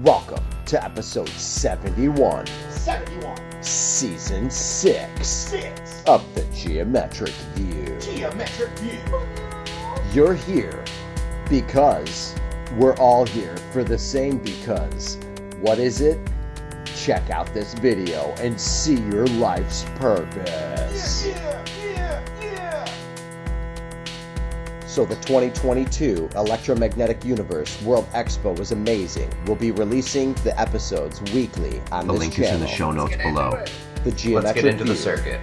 Welcome to episode 71. 71. Season 6. 6. Of the Geometric View. Geometric View. You're here because we're all here for the same because. What is it? Check out this video and see your life's purpose. Yeah. So the 2022 Electromagnetic Universe World Expo was amazing. We'll be releasing the episodes weekly on the this link channel. is in the show notes below. The Geometric Let's get into View. the circuit.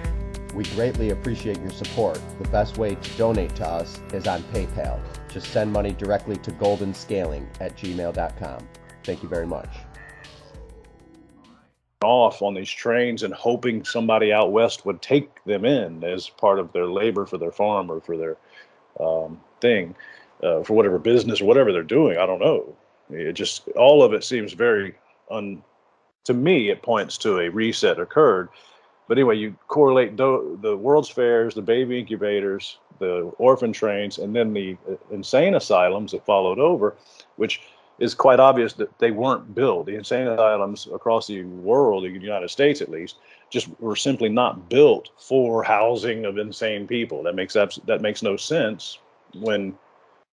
We greatly appreciate your support. The best way to donate to us is on PayPal. Just send money directly to goldenscaling@gmail.com. Thank you very much. Off on these trains and hoping somebody out west would take them in as part of their labor for their farm or for their thing, for whatever business or whatever they're doing. I don't know. It just, all of it seems very, to me, it points to a reset occurred. But anyway, you correlate the World's Fairs, the baby incubators, the orphan trains, and then the insane asylums that followed over, which is quite obvious that they weren't built. The insane asylums across the world, the United States at least, just were simply not built for housing of insane people. That makes no sense when,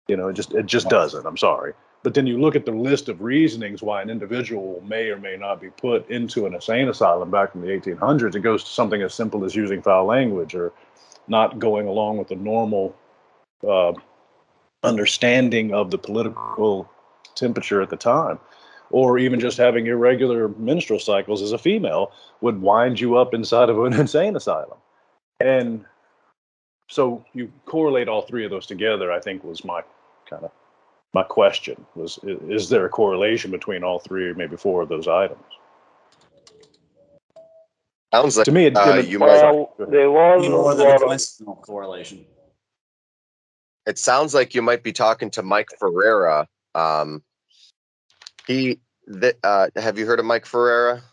it just doesn't. I'm sorry. But then you look at the list of reasonings why an individual may or may not be put into an insane asylum back in the 1800s. It goes to something as simple as using foul language or not going along with the normal understanding of the political temperature at the time, or even just having irregular menstrual cycles as a female would wind you up inside of an insane asylum. And so you correlate all three of those together, I think was my question was, is there a correlation between all three or maybe four of those items? Sounds like to me, there was more than a coincidental correlation. It sounds like you might be talking to Mike Ferreira. Have you heard of Mike Ferreira?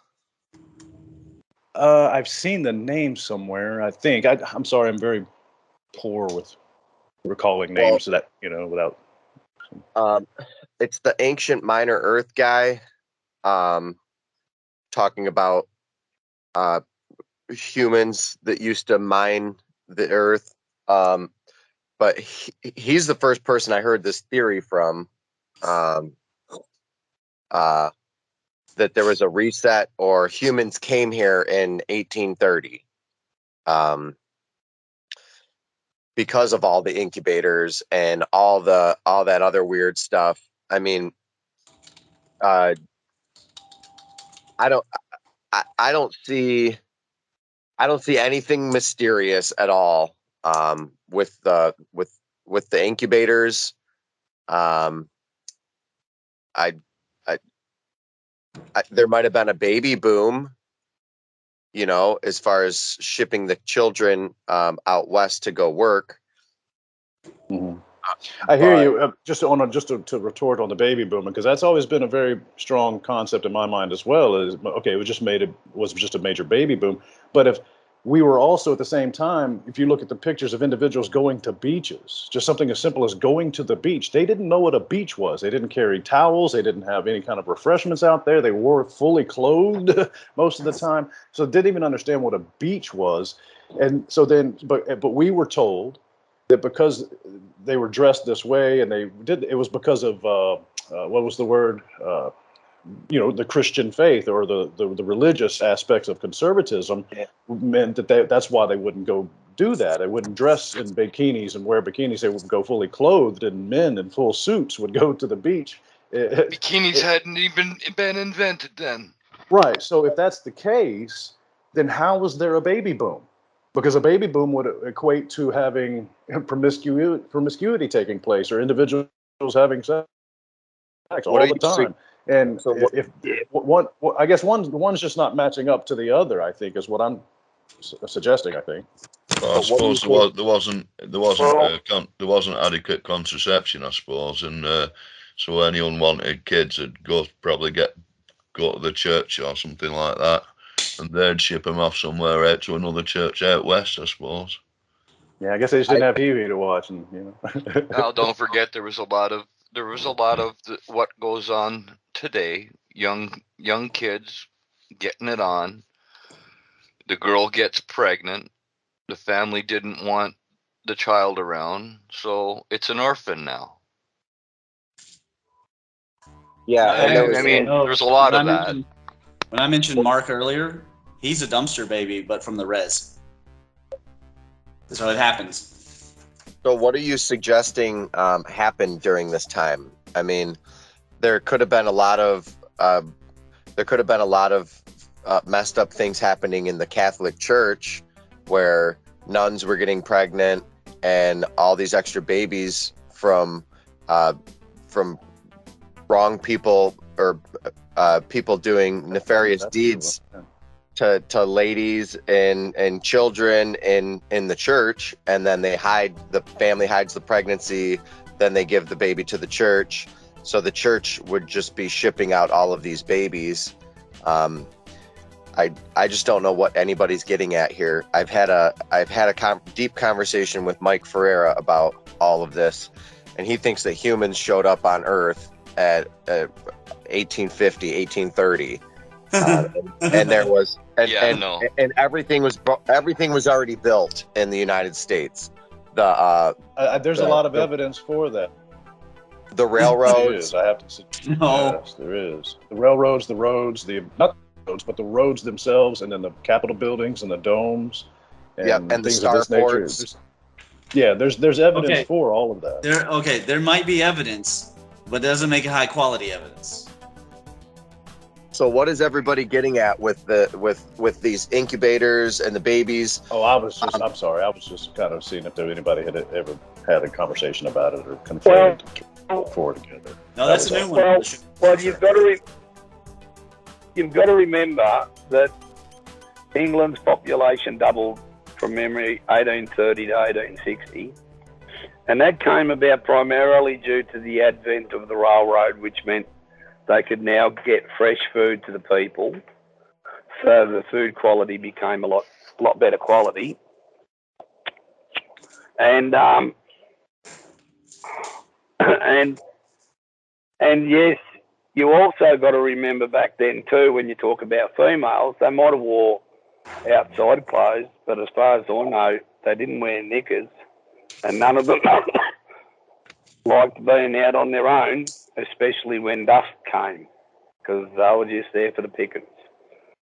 I've seen the name somewhere. I think I'm sorry. I'm very poor with recalling names without. It's the ancient minor Earth guy, talking about humans that used to mine the Earth. But he's the first person I heard this theory from. That there was a reset, or humans came here in 1830, because of all the incubators and all that other weird stuff. I mean, I don't see anything mysterious at all with the incubators. There might have been a baby boom, as far as shipping the children out west to go work. Mm-hmm. I hear you. Just to retort on the baby boom, because that's always been a very strong concept in my mind as well. Is okay, it was just a major baby boom, but if we were also at the same time, if you look at the pictures of individuals going to beaches, just something as simple as going to the beach, they didn't know what a beach was. They didn't carry towels. They didn't have any kind of refreshments out there. They were fully clothed most of the time. So didn't even understand what a beach was. And so then, but we were told that because they were dressed this way and it was because of, what was the word? The Christian faith or the religious aspects of conservatism meant that's why they wouldn't go do that. They wouldn't dress in bikinis and wear bikinis. They would go fully clothed, and men in full suits would go to the beach. Bikinis hadn't even been invented then. Right. So if that's the case, then how was there a baby boom? Because a baby boom would equate to having promiscuity taking place, or individuals having sex all the time. And so I guess one's just not matching up to the other, I think, is what I'm suggesting. I think. Well, I suppose there wasn't adequate contraception, I suppose, and so any unwanted kids would probably go to the church or something like that, and they'd ship them off somewhere out to another church out west, I suppose. Yeah, I guess they just didn't have TV to watch, and Now, don't forget there was a lot of what goes on today young kids getting it on. The girl gets pregnant. The family didn't want the child around, so it's an orphan now. Yeah, and there I was mean, there's a lot of that. When I mentioned Mark earlier, he's a dumpster baby, but from the res. That's how it happens. So what are you suggesting happened during this time? I mean, there could have been a lot of messed up things happening in the Catholic Church, where nuns were getting pregnant and all these extra babies from wrong people or people doing nefarious deeds to ladies and children in the church, and then the family hides the pregnancy, then they give the baby to the church, so the church would just be shipping out all of these babies. I just don't know what anybody's getting at here. I've had a deep conversation with Mike Ferreira about all of this, and he thinks that humans showed up on Earth at 1850, 1830. And there was and everything was already built in the United States. There's a lot of evidence for that. The railroads. I have to say, No. yes, there is. The railroads, the roads, not the roads, but the roads themselves, and then the Capitol buildings and the domes, and and the things of this nature. There's evidence for all of that. There might be evidence, but it doesn't make it high quality evidence. So what is everybody getting at with these incubators and the babies? Oh, I'm sorry. I was just kind of seeing if anybody had ever had a conversation about it or confirmed for together. No, that's a new one. Well, you've got to remember that England's population doubled from memory 1830 to 1860, and that came about primarily due to the advent of the railroad, which meant they could now get fresh food to the people, so the food quality became a lot better quality. And and yes, you also got to remember back then too, when you talk about females, they might have wore outside clothes, but as far as I know, they didn't wear knickers, and none of them liked being out on their own, especially when dusk came, because they were just there for the pickings.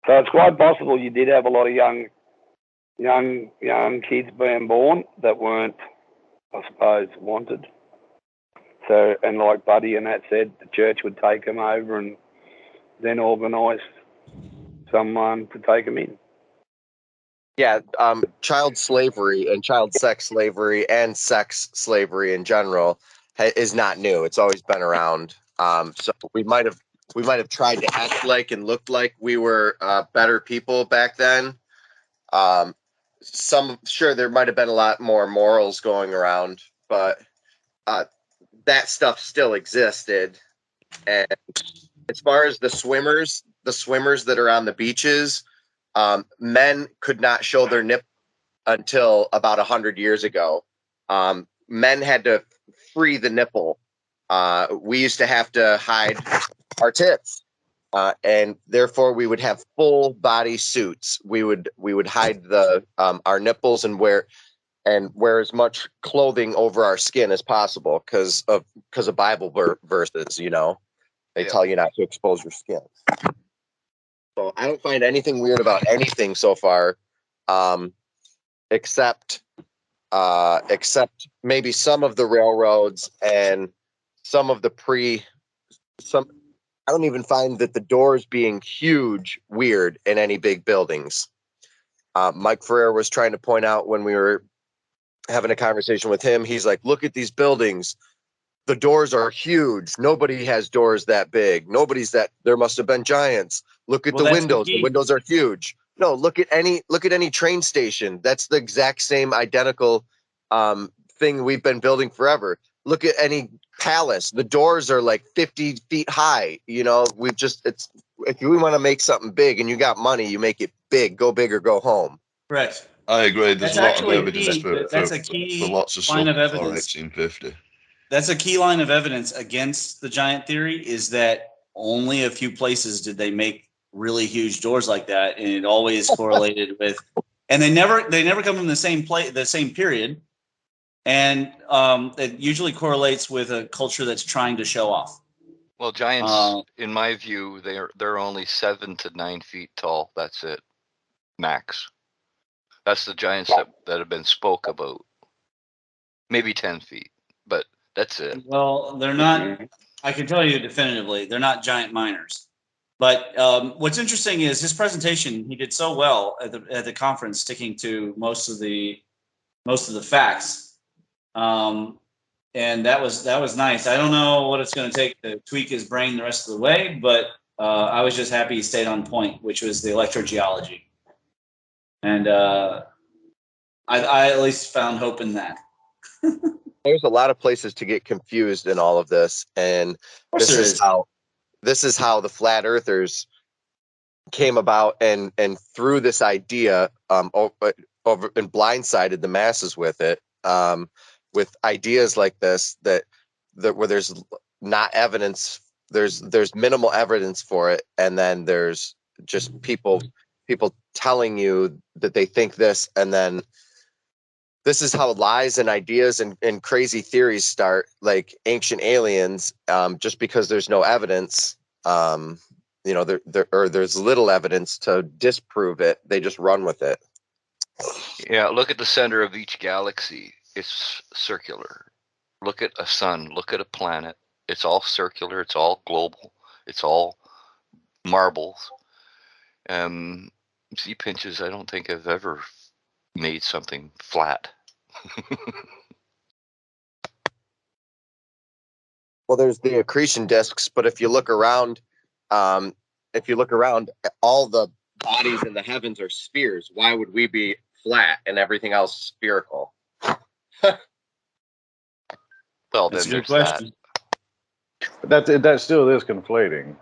So it's quite possible you did have a lot of young kids being born that weren't, I suppose, wanted. So, and like Buddy and that said, the church would take them over and then organise someone to take them in. Yeah, child slavery and child sex slavery and sex slavery in general is not new. It's always been around. So we might have tried to act like and looked like we were better people back then. Sure, there might have been a lot more morals going around, but that stuff still existed. And as far as the swimmers that are on the beaches, men could not show their nip until about 100 years ago. Men had to free the nipple. We used to have to hide our tits, and therefore we would have full body suits. We would hide our nipples and wear as much clothing over our skin as possible because of Bible verses. They tell you not to expose your skin. So I don't find anything weird about anything so far, except maybe some of the railroads and some of the I don't even find that the doors being huge weird in any big buildings. Mike Ferrer was trying to point out when we were having a conversation with him, he's like, look at these buildings. The doors are huge. Nobody has doors that big. There must have been giants. Look at the windows. The windows are huge. No, look at any train station. That's the exact same identical thing we've been building forever. Look at any palace. The doors are like 50 feet high. If you want to make something big and you got money, you make it big. Go big or go home. Correct. I agree. There's a lot of evidence That's a key for lots of stuff line of before evidence. 1850. That's a key line of evidence against the giant theory, is that only a few places did they make really huge doors like that, and it always correlated with. And they never come from the same period, and it usually correlates with a culture that's trying to show off. Well, giants, in my view, they're only 7 to 9 feet tall. That's it, max. That's the giants that have been spoke about. Maybe 10 feet, but that's it. Well, they're not. I can tell you definitively, they're not giant miners. But what's interesting is his presentation. He did so well at the conference, sticking to most of the facts, and that was nice. I don't know what it's going to take to tweak his brain the rest of the way, but I was just happy he stayed on point, which was the electrogeology, and I at least found hope in that. There's a lot of places to get confused in all of this, and this is how the flat earthers came about and threw this idea over and blindsided the masses with it, with ideas like this that where there's not evidence, there's minimal evidence for it, and then there's just people telling you that they think this, and then this is how lies and ideas and crazy theories start, like ancient aliens, just because there's no evidence, there's little evidence to disprove it. They just run with it. Yeah, look at the center of each galaxy. It's circular. Look at a sun. Look at a planet. It's all circular. It's all global. It's all marbles. Z pinches, I don't think I've ever made something flat. Well, there's the accretion disks, but if you look around, all the bodies in the heavens are spheres. Why would we be flat and everything else spherical? Well, That's then a good there's question. But that still is conflating.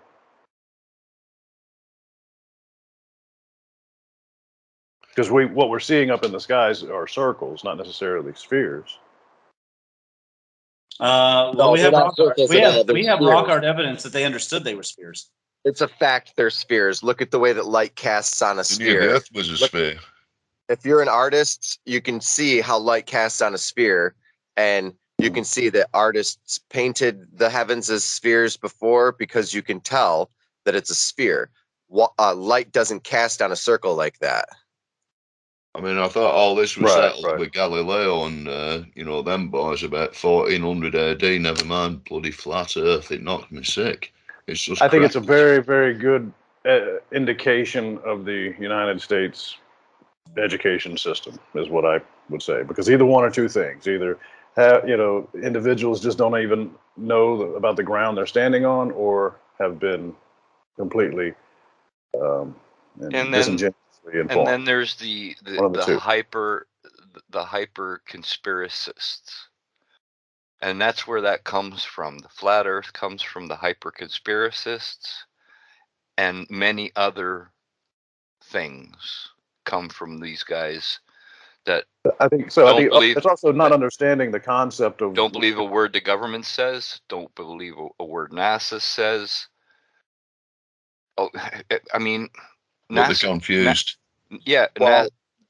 Because what we're seeing up in the skies are circles, not necessarily spheres. Well, we they're have not rock art. circles at all. They're We have spheres. rock art evidence that they understood they were spheres. It's a fact they're spheres. Look at the way that light casts on a We knew sphere. the Earth was a sphere. If you're an artist, you can see how light casts on a sphere, and you can see that artists painted the heavens as spheres before, because you can tell that it's a sphere. Light doesn't cast on a circle like that. I mean, I thought all this was Right, settled right. with Galileo and, them boys about 1400 AD, never mind bloody flat Earth. It knocked me sick. It's just I think it's a crap. very, very good indication of the United States education system, is what I would say. Because either one or two things. Either individuals just don't even know about the ground they're standing on, or have been completely disingenuously informed. And then there's the two. hyper conspiracists. And that's where that comes from. The flat earth comes from the hyper conspiracists, and many other things come from these guys that I think so. I think believe, it's also not understanding the concept of don't believe a word the government says, don't believe a word NASA says. Oh, I mean, But they're confused.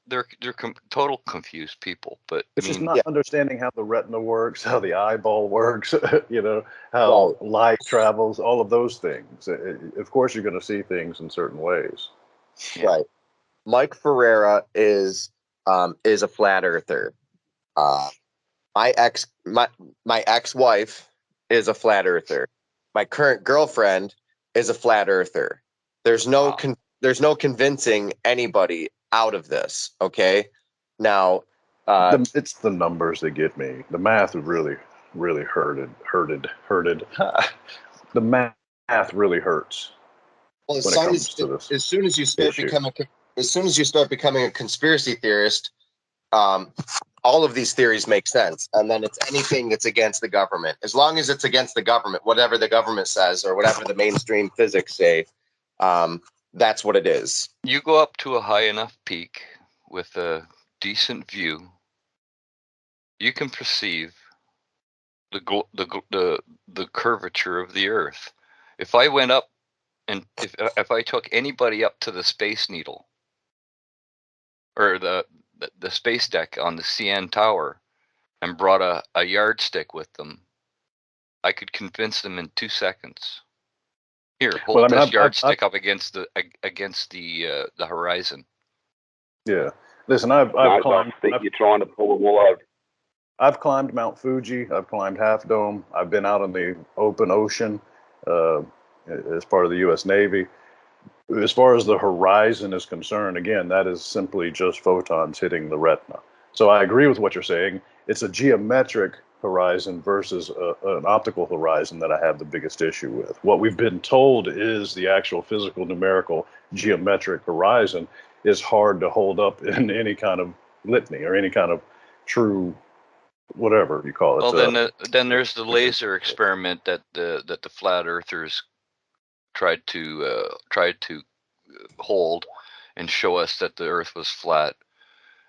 They're total confused people. But it's just not understanding how the retina works, how the eyeball works, how light travels, all of those things. Of course, you're going to see things in certain ways. Yeah. Right. Mike Ferreira is a flat earther. My ex-wife is a flat earther. My current girlfriend is a flat earther. There's no convincing anybody out of this. Okay, now it's the numbers that get me. The math really hurted. The math really hurts. Well, as soon as you start becoming a conspiracy theorist, all of these theories make sense. And then it's anything that's against the government. As long as it's against the government, whatever the government says or whatever the mainstream physics say, that's what it is. You go up to a high enough peak with a decent view, you can perceive the curvature of the Earth. If I went up and if I took anybody up to the Space Needle or the space deck on the CN Tower and brought a yardstick with them, I could convince them in 2 seconds. Here, hold this yardstick up against the horizon. Yeah. Listen, I've climbed. I think you're trying to pull them all over. I've climbed Mount Fuji. I've climbed Half Dome. I've been out in the open ocean as part of the U.S. Navy. As far as the horizon is concerned, again, that is simply just photons hitting the retina. So I agree with what you're saying. It's a geometric horizon versus an optical horizon that I have the biggest issue with. What we've been told is the actual physical, numerical, geometric horizon is hard to hold up in any kind of litany or any kind of true, whatever you call it. Well, then there's the laser experiment that the flat earthers tried to hold and show us that the Earth was flat,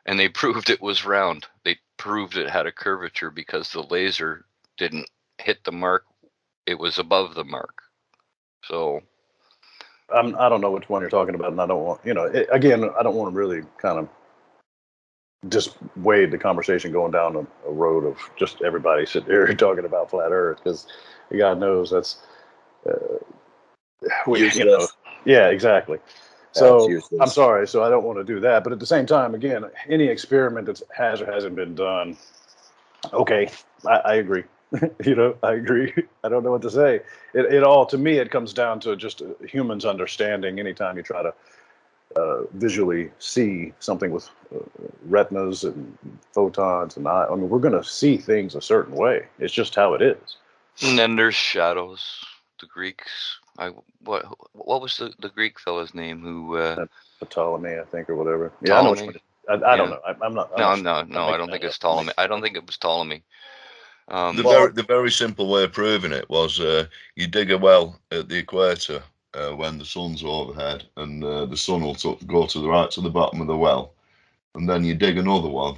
and they proved it was round. They proved it had a curvature because the laser didn't hit the mark; it was above the mark. So, I don't know which one you're talking about, and I don't want again. I don't want to really kind of just wade the conversation going down a road of just everybody sitting there talking about flat Earth, because God knows that's. Yeah, exactly. So I'm sorry. So I don't want to do that. But at the same time, again, any experiment that has or hasn't been done, okay, I agree. I agree. I don't know what to say. It all, to me, it comes down to just humans understanding. Anytime you try to visually see something with retinas and photons, and I mean, we're going to see things a certain way. It's just how it is. And then there's shadows. The Greeks. What was the Greek fellow's name who? Ptolemy, I think, or whatever. Yeah, Ptolemy. I don't know. I'm not. No, I don't think it's Ptolemy. I don't think it was Ptolemy. The very simple way of proving it was you dig a well at the equator when the sun's overhead, and the sun will go to the right to the bottom of the well, and then you dig another one,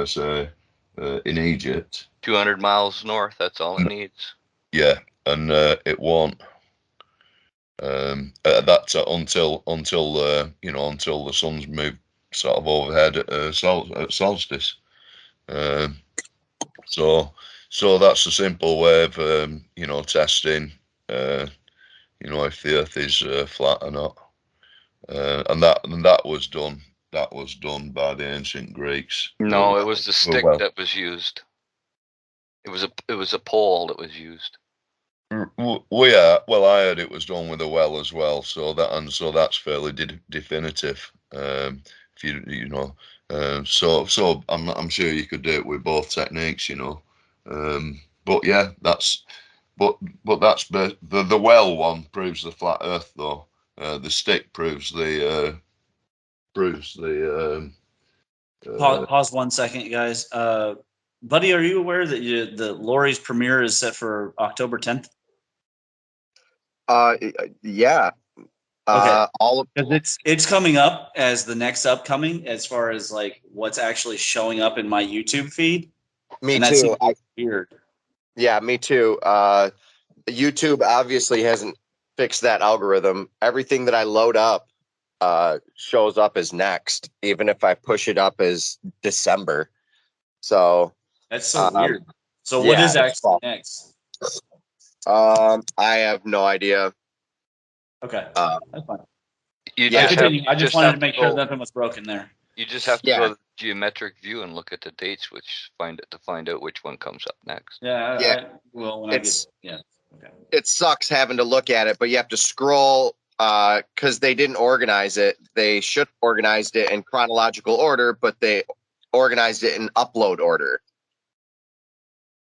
say in Egypt, 200 miles north. That's all it needs. Yeah, and it won't. That's until until the sun's moved sort of overhead at solstice. So that's a simple way of testing if the Earth is flat or not, and that was done. That was done by the ancient Greeks. No, it was the stick that was used. It was a pole that was used. Well, I heard it was done with a well as well, so that's fairly definitive. So I'm sure you could do it with both techniques, But yeah, that's the well one proves the flat Earth, though. The stick proves the Pause 1 second, guys. Buddy, are you aware that the Lori's premiere is set for October 10th? Yeah. Okay. Because it's coming up as the next upcoming, as far as like what's actually showing up in my YouTube feed. Me and too. That's weird. Yeah, me too. YouTube obviously hasn't fixed that algorithm. Everything that I load up shows up as next, even if I push it up as December. So that's so weird. So what is actually next? I have no idea. Okay, that's fine. I just wanted to make sure nothing was broken there. You just have to go to the geometric view and look at the dates, to find out which one comes up next. It sucks having to look at it, but you have to scroll because they didn't organize it. They should have organized it in chronological order, but they organized it in upload order.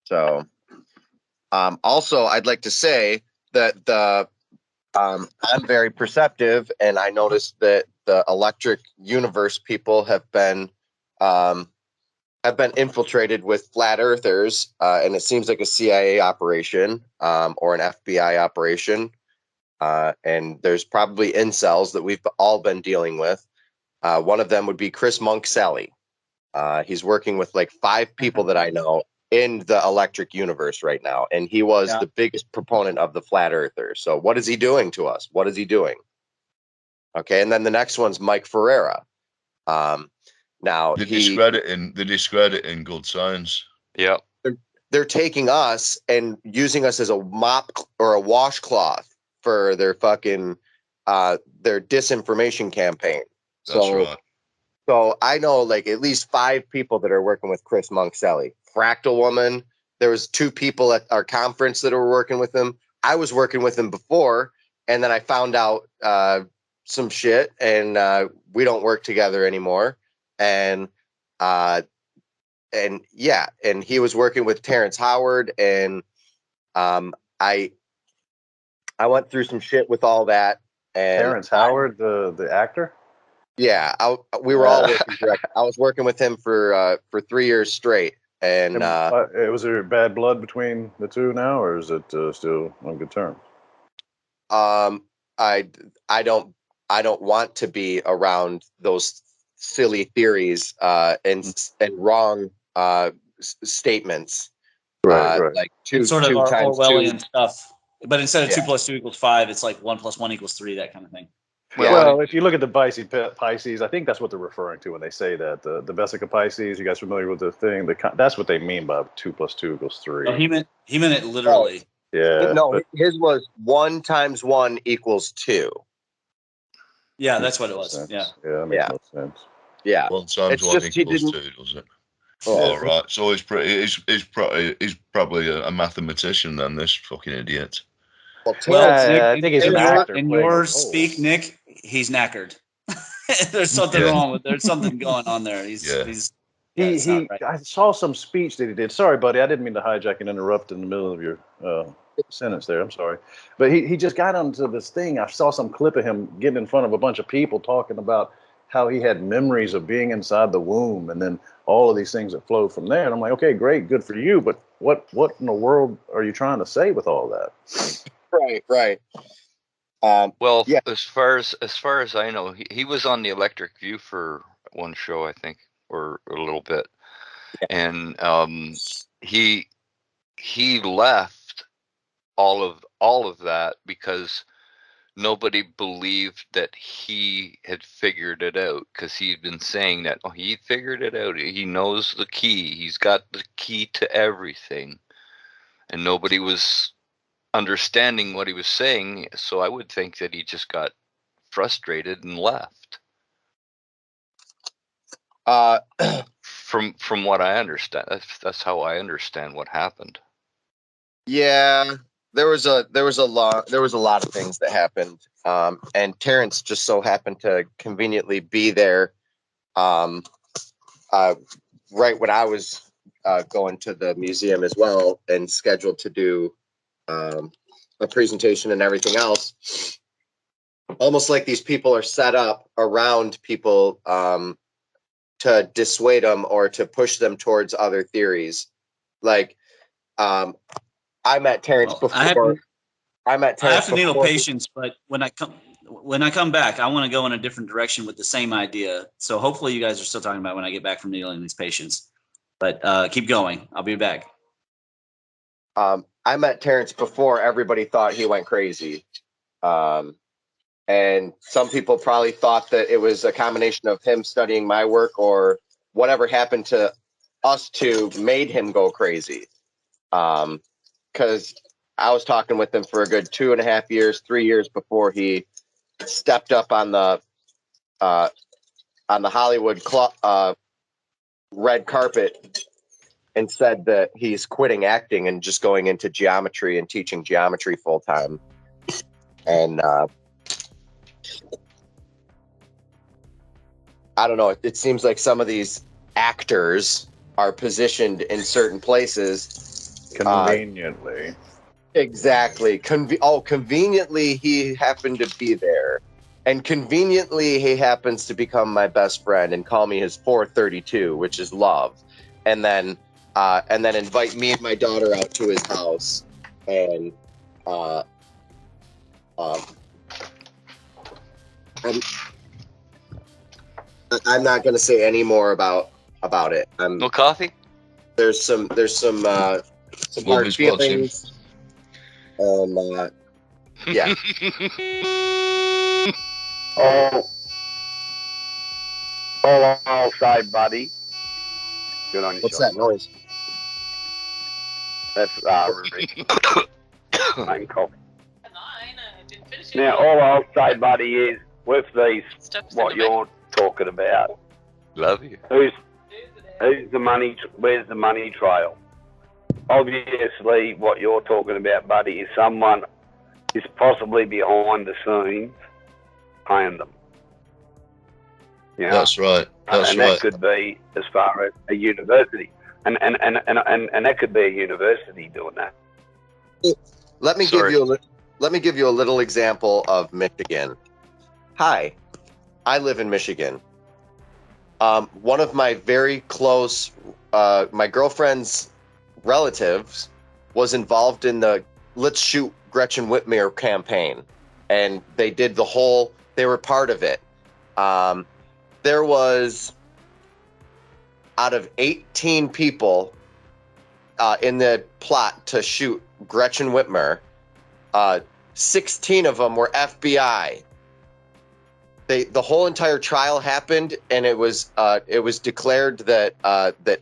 So, also, I'd like to say that I'm very perceptive, and I noticed that the electric universe people have been infiltrated with flat earthers, and it seems like a CIA operation or an FBI operation. And there's probably incels that we've all been dealing with. One of them would be Chris Monk Sally. He's working with like 5 people that I know in the electric universe right now, and he was the biggest proponent of the flat earthers. So what is he doing to us? What is he doing? Okay, and then the next one's Mike Ferreira. Now they're discrediting good science. Yeah. They're taking us and using us as a mop or a washcloth for their fucking their disinformation campaign. That's right. So I know like at least 5 people that are working with Chris Monticelli. Fractal Woman. There was 2 people at our conference that were working with him. I was working with him before, and then I found out some shit, and we don't work together anymore. And he was working with Terence Howard, and I went through some shit with all that. And Terence Howard, the actor. Yeah, we were all working direct. I was working with him for 3 years straight, and was there bad blood between the two now, or is it still on good terms? I don't want to be around those silly theories and wrong statements. Right. Like it's sort of two times Orwellian 2. stuff. But instead of 2 + 2 = 5, it's like 1 + 1 = 3, that kind of thing. Well, if you look at the Pisces, I think that's what they're referring to when they say that the Vesica Pisces. You guys familiar with the thing? That's what they mean by 2 + 2 = 3. No, he meant it literally. Yeah. No, his was 1 × 1 = 2. Yeah, that's what it was. Sense. Yeah. Yeah, that makes more sense. Yeah. 1 × 1 It's just = he 2, didn't. does it? Yeah. All right. So he's probably a mathematician then. This fucking idiot. Well, I think he's an actor. In your speak, Nick, he's knackered. There's something wrong with. There's something going on there. I saw some speech that he did. Sorry, buddy, I didn't mean to hijack and interrupt in the middle of your sentence there. I'm sorry, but he just got onto this thing. I saw some clip of him getting in front of a bunch of people talking about how he had memories of being inside the womb, and then all of these things that flowed from there. And I'm like, okay, great, good for you, but what in the world are you trying to say with all that? Right. As far as I know, he was on the Electric View for one show, I think, or a little bit, and he left all of that because nobody believed that he had figured it out, because he'd been saying that he figured it out. He knows the key. He's got the key to everything, and nobody was understanding what he was saying. So I would think that he just got frustrated and left. From what I understand, that's how I understand what happened. Yeah, there was a lot of things that happened, and Terence just so happened to conveniently be there, right when I was going to the museum as well, and scheduled to do a presentation and everything else. Almost like these people are set up around people to dissuade them or to push them towards other theories. Like, I met Terence before. I have to needle patience, but when I come back, I want to go in a different direction with the same idea. So hopefully you guys are still talking about when I get back from needling these patients. But keep going. I'll be back. I met Terence before everybody thought he went crazy. And some people probably thought that it was a combination of him studying my work or whatever happened to us two made him go crazy. Because I was talking with him for a good 2.5 years, 3 years before he stepped up on the Hollywood red carpet and said that he's quitting acting and just going into geometry and teaching geometry full time. And I don't know. It seems like some of these actors are positioned in certain places conveniently. Exactly. Conveniently, he happened to be there. And conveniently, he happens to become my best friend and call me his 432, which is love. And then invite me and my daughter out to his house. And I'm not going to say any more about it. No coffee? There's some hard feelings. Yeah. All I'll say, buddy. Good on you. What's Sean. that noise? That's main coffee. Now, all I'll say, buddy, is with these, what you're talking about. Love you. Who's the money? Where's the money trail? Obviously, what you're talking about, buddy, is someone is possibly behind the scenes paying them. You know? That's right. That's and right. that could be as far as a university, and that could be a university doing that. Let me give you a little example of Michigan. Hi, I live in Michigan. One of my very close, my girlfriend's relatives was involved in the Let's Shoot Gretchen Whitmer campaign, and they did they were part of it. There was, out of 18 people in the plot to shoot Gretchen Whitmer, 16 of them were FBI. The whole entire trial happened, and it was declared that that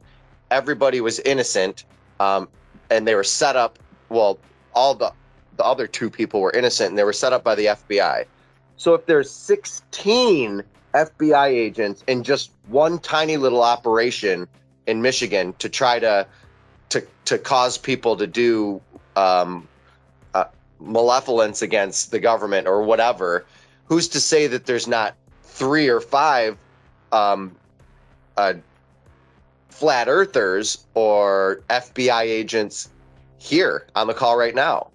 everybody was innocent, and they were set up. Well, all the other two people were innocent, and they were set up by the FBI. So if there's 16 FBI agents in just one tiny little operation in Michigan to try to cause people to do malevolence against the government or whatever, who's to say that there's not 3 or 5 flat earthers or FBI agents here on the call right now?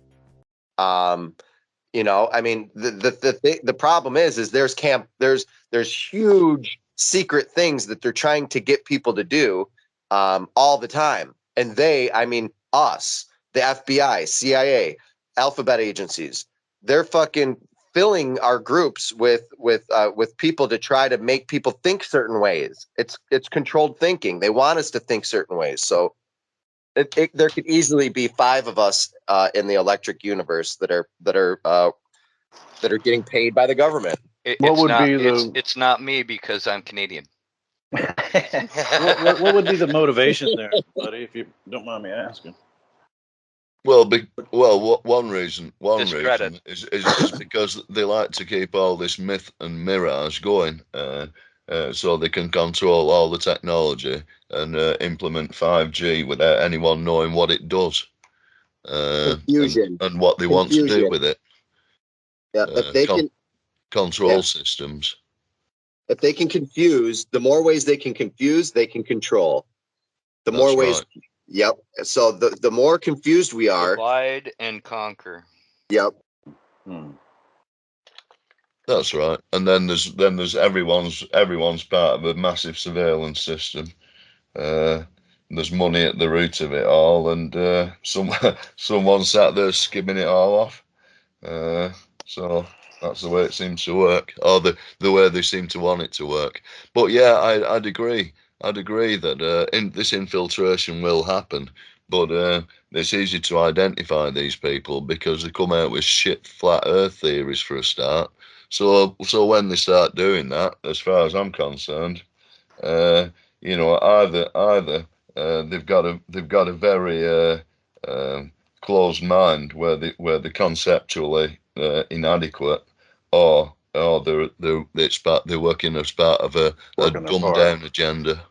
You know, I mean, the problem is there's huge secret things that they're trying to get people to do all the time, and us, the FBI, CIA, alphabet agencies, they're fucking filling our groups with people to try to make people think certain ways. It's controlled thinking. They want us to think certain ways. So there could easily be 5 of us in the electric universe that are getting paid by the government. It's not me because I'm Canadian. what would be the motivation there, buddy, if you don't mind me asking? Well, one reason is because they like to keep all this myth and mirage going, so they can control all the technology and implement 5G without anyone knowing what it does, Confusion and what they want to do with it. Yeah, if they can control systems. If they can confuse, the more ways they can confuse, they can control. The more ways. Right. Yep. So the more confused we are, divide and conquer. Yep. That's right. And then there's everyone's part of a massive surveillance system. There's money at the root of it all, and someone sat there skimming it all off. So that's the way it seems to work, or the way they seem to want it to work. But yeah, I'd agree. I'd agree that this infiltration will happen, but it's easy to identify these people because they come out with shit flat Earth theories for a start. So when they start doing that, as far as I'm concerned, either they've got a very closed mind where they're conceptually inadequate, or they're working as part of a dumbed down agenda.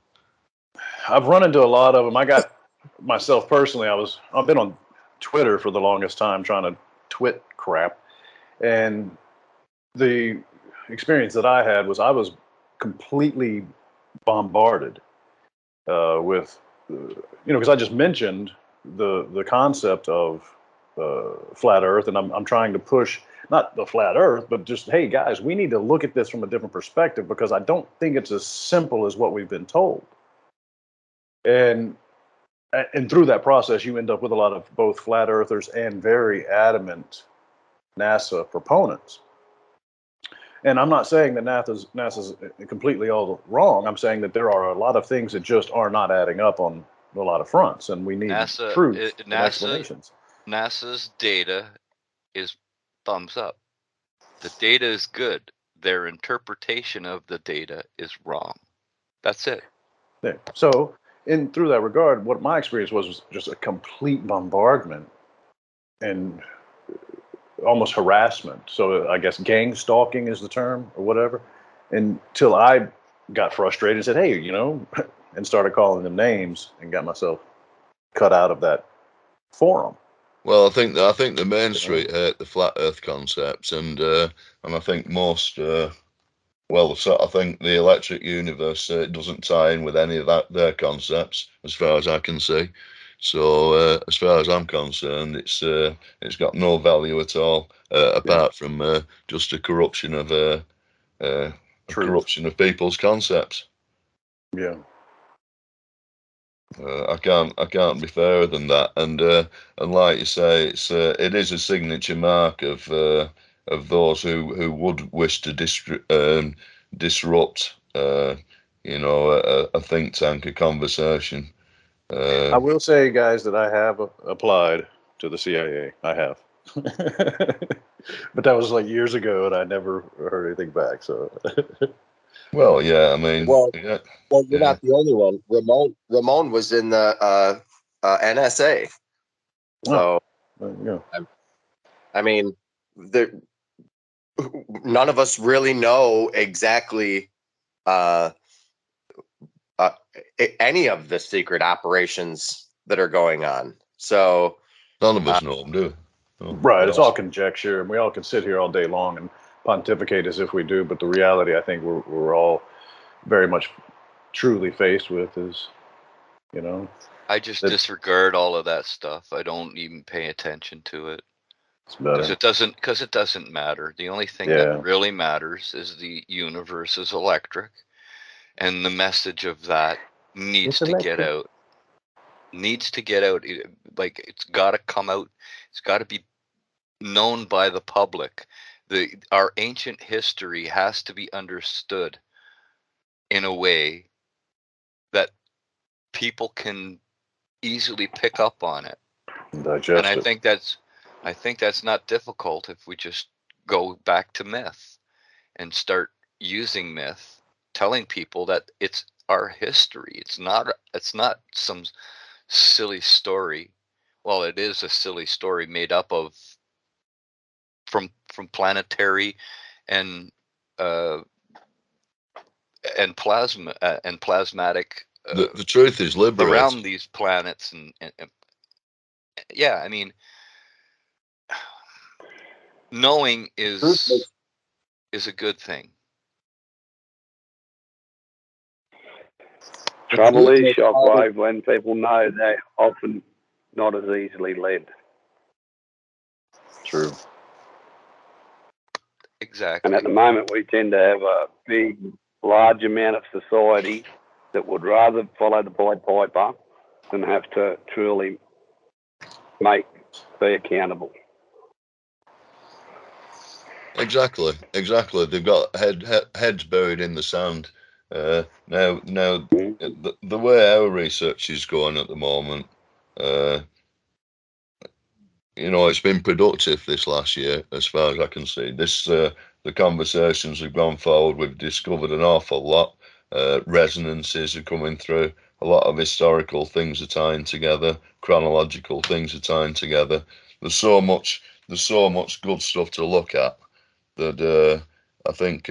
I've run into a lot of them. I got myself personally. I've been on Twitter for the longest time trying to twit crap, and the experience that I had was I was completely bombarded with, because I just mentioned the concept of flat Earth, and I'm trying to push not the flat Earth, but just, hey guys, we need to look at this from a different perspective because I don't think it's as simple as what we've been told. And through that process, you end up with a lot of both flat earthers and very adamant NASA proponents. And I'm not saying that NASA's completely all wrong. I'm saying that there are a lot of things that just are not adding up on a lot of fronts, and we need truth and explanations. NASA's data is thumbs up. The data is good. Their interpretation of the data is wrong. That's it. Yeah. So, through that regard, what my experience was just a complete bombardment and almost harassment. So I guess gang stalking is the term or whatever. Until I got frustrated and said, hey, and started calling them names and got myself cut out of that forum. Well, I think the Main Street hate the flat Earth concepts, and I think most, I think the electric universe doesn't tie in with any of their concepts, as far as I can see. So, as far as I'm concerned, it's got no value at all, apart from just a corruption of people's concepts. Yeah. I can't be fairer than that, and like you say, it is a signature mark of those who would wish to disrupt, a think tank, a conversation. I will say, guys, that I have applied to the CIA. I have, but that was like years ago, and I never heard anything back. So. Well, yeah, I mean, you're not the only one. Ramon was in the NSA. So, I mean, none of us really know exactly any of the secret operations that are going on. So, none of us know them, do we? Right, it's all conjecture, and we all can sit here all day long and pontificate as if we do, but the reality I think we're all very much truly faced with is, I just disregard all of that stuff. I don't even pay attention to it because it doesn't matter. The only thing that really matters is the universe is electric, and the message of that needs to get out. Like, it's got to come out. It's got to be known by the public. Our ancient history has to be understood in a way that people can easily pick up on it. Digest and I think that's not difficult if we just go back to myth and start using myth, telling people that it's our history. It's not some silly story. Well, it is a silly story made up of from planetary and plasma and plasmatic. The truth is liberating around these planets, and yeah, I mean, knowing is a good thing. Trouble is, Shockwave, when people know, they're often not as easily led. True. Exactly. And at the moment, we tend to have a big, large amount of society that would rather follow the Pied Piper than have to truly be accountable. Exactly. They've got heads buried in the sand. Now, the way our research is going at the moment, it's been productive this last year, as far as I can see. The conversations have gone forward. We've discovered an awful lot. Resonances are coming through. A lot of historical things are tying together. Chronological things are tying together. There's so much good stuff to look at that I think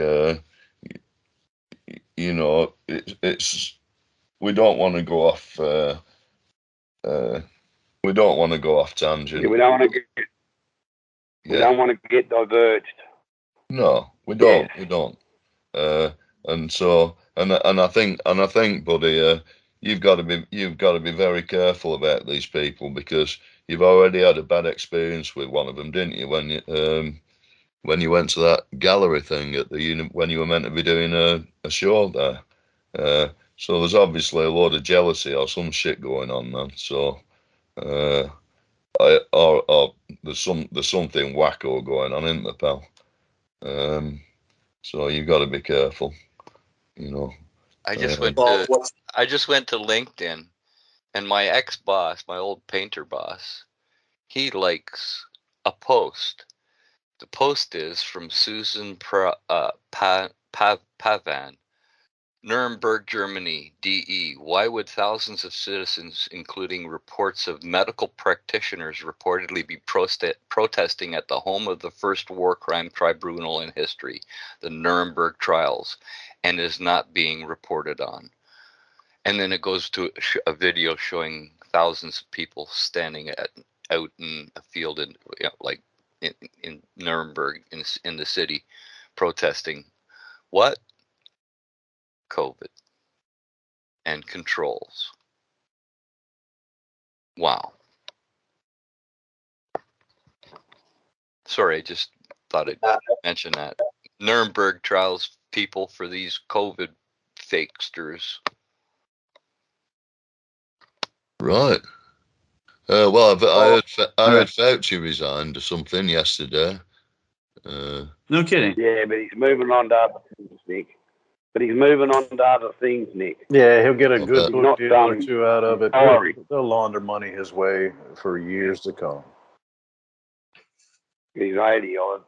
it's we don't want to go off. We don't want to go off tangent. Yeah, we don't want to get diverged. No, we don't. We don't. And so, and I think, buddy, you've got to be very careful about these people, because you've already had a bad experience with one of them, didn't you? When you went to that gallery thing at when you were meant to be doing a show there. So there's obviously a load of jealousy or some shit going on, man. So, or there's something wacko going on, isn't there, pal? So you've got to be careful, I just went to LinkedIn, And my ex-boss, my old painter boss, he likes a post. The post is from Susan Pavan, Nuremberg, Germany, DE. Why would thousands of citizens, including reports of medical practitioners, reportedly be protesting at the home of the first war crime tribunal in history, the Nuremberg trials, and is not being reported on? And then it goes to a video showing thousands of people standing out in a field in, like in Nuremberg, in the city, protesting. What? COVID and controls. Wow. Sorry, I just thought I'd mention that. Nuremberg trials people for these COVID fakesters. Right. Well, I heard Fauci resigned or something yesterday. No kidding. Yeah, but he's moving on to other things, Nick. Nick. Yeah, he'll get a good He's book not deal or done. two out of it. Sorry. They'll launder money his way for years to come. He's 80 odd.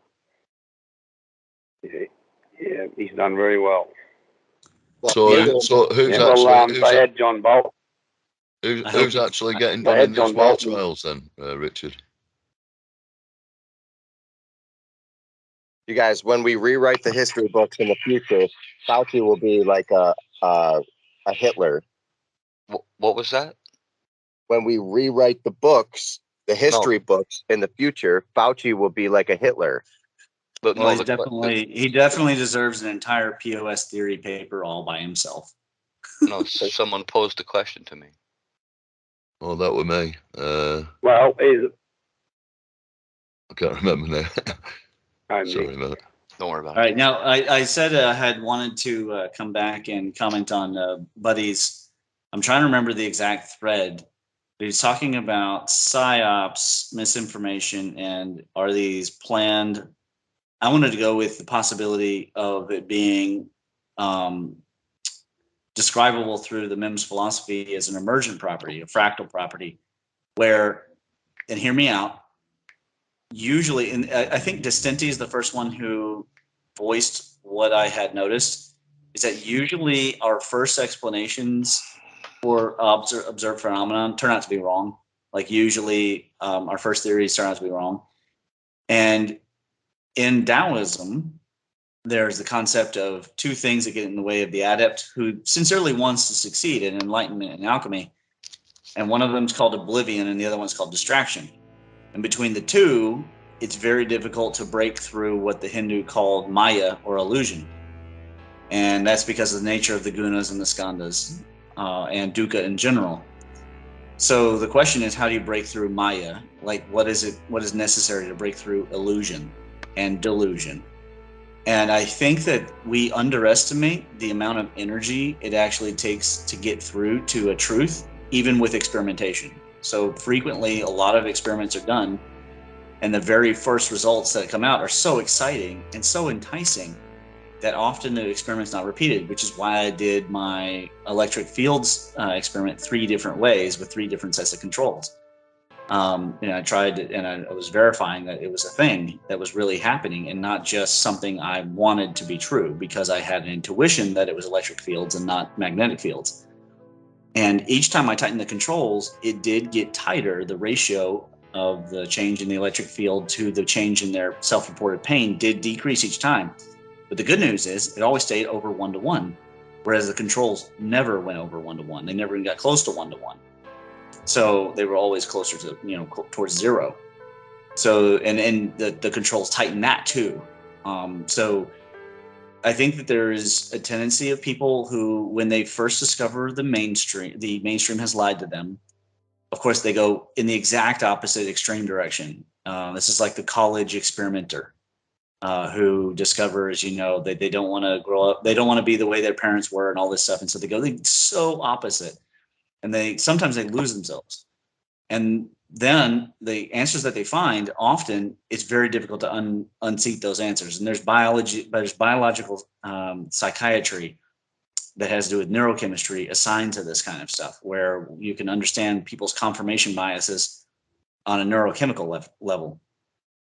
Yeah, he's done very well. So who's Yeah, well, actually they had John Bolton. who's actually getting They done had in these John war Bolton. trials then, Richard? You guys, when we rewrite the history books in the future, Fauci will be like a Hitler. What was that? When we rewrite the books, the history books in the future, Fauci will be like a Hitler. But Well, he definitely deserves an entire POS theory paper all by himself. No, someone posed a question to me. Oh, that were me. Well, I can't remember now. Sorry about it. Don't worry about it. All right. Now, I said I had wanted to come back and comment on Buddy's. I'm trying to remember the exact thread. He's talking about psyops, misinformation, and are these planned? I wanted to go with the possibility of it being describable through the MEMS philosophy as an emergent property, a fractal property, where, and hear me out, usually, and I think Distinti is the first one who voiced what I had noticed, is that usually our first explanations for observed phenomenon turn out to be wrong. Like usually our first theories turn out to be wrong. And in Taoism, there's the concept of two things that get in the way of the adept who sincerely wants to succeed in enlightenment and alchemy. And one of them is called oblivion and the other one's called distraction. And between the two, it's very difficult to break through what the Hindu called Maya or illusion. And that's because of the nature of the gunas and the skandhas and dukkha in general. So the question is, how do you break through Maya? Like, what is necessary to break through illusion and delusion? And I think that we underestimate the amount of energy it actually takes to get through to a truth, even with experimentation. So frequently, a lot of experiments are done, and the very first results that come out are so exciting and so enticing that often the experiment's not repeated, which is why I did my electric fields experiment 3 different ways with 3 different sets of controls. I tried and I was verifying that it was a thing that was really happening and not just something I wanted to be true, because I had an intuition that it was electric fields and not magnetic fields. And each time I tightened the controls, it did get tighter. The ratio of the change in the electric field to the change in their self-reported pain did decrease each time. But the good news is it always stayed over 1-to-1, whereas the controls never went over 1-to-1. They never even got close to 1-to-1. So they were always closer to, towards 0. So, and the controls tighten that too. So I think that there is a tendency of people who, when they first discover the mainstream has lied to them. Of course, they go in the exact opposite extreme direction. This is like the college experimenter who discovers, that they don't want to grow up. They don't want to be the way their parents were and all this stuff. And so they go so opposite. And sometimes they lose themselves. And then the answers that they find, often it's very difficult to unseat those answers. And there's biological psychiatry that has to do with neurochemistry assigned to this kind of stuff, where you can understand people's confirmation biases on a neurochemical level.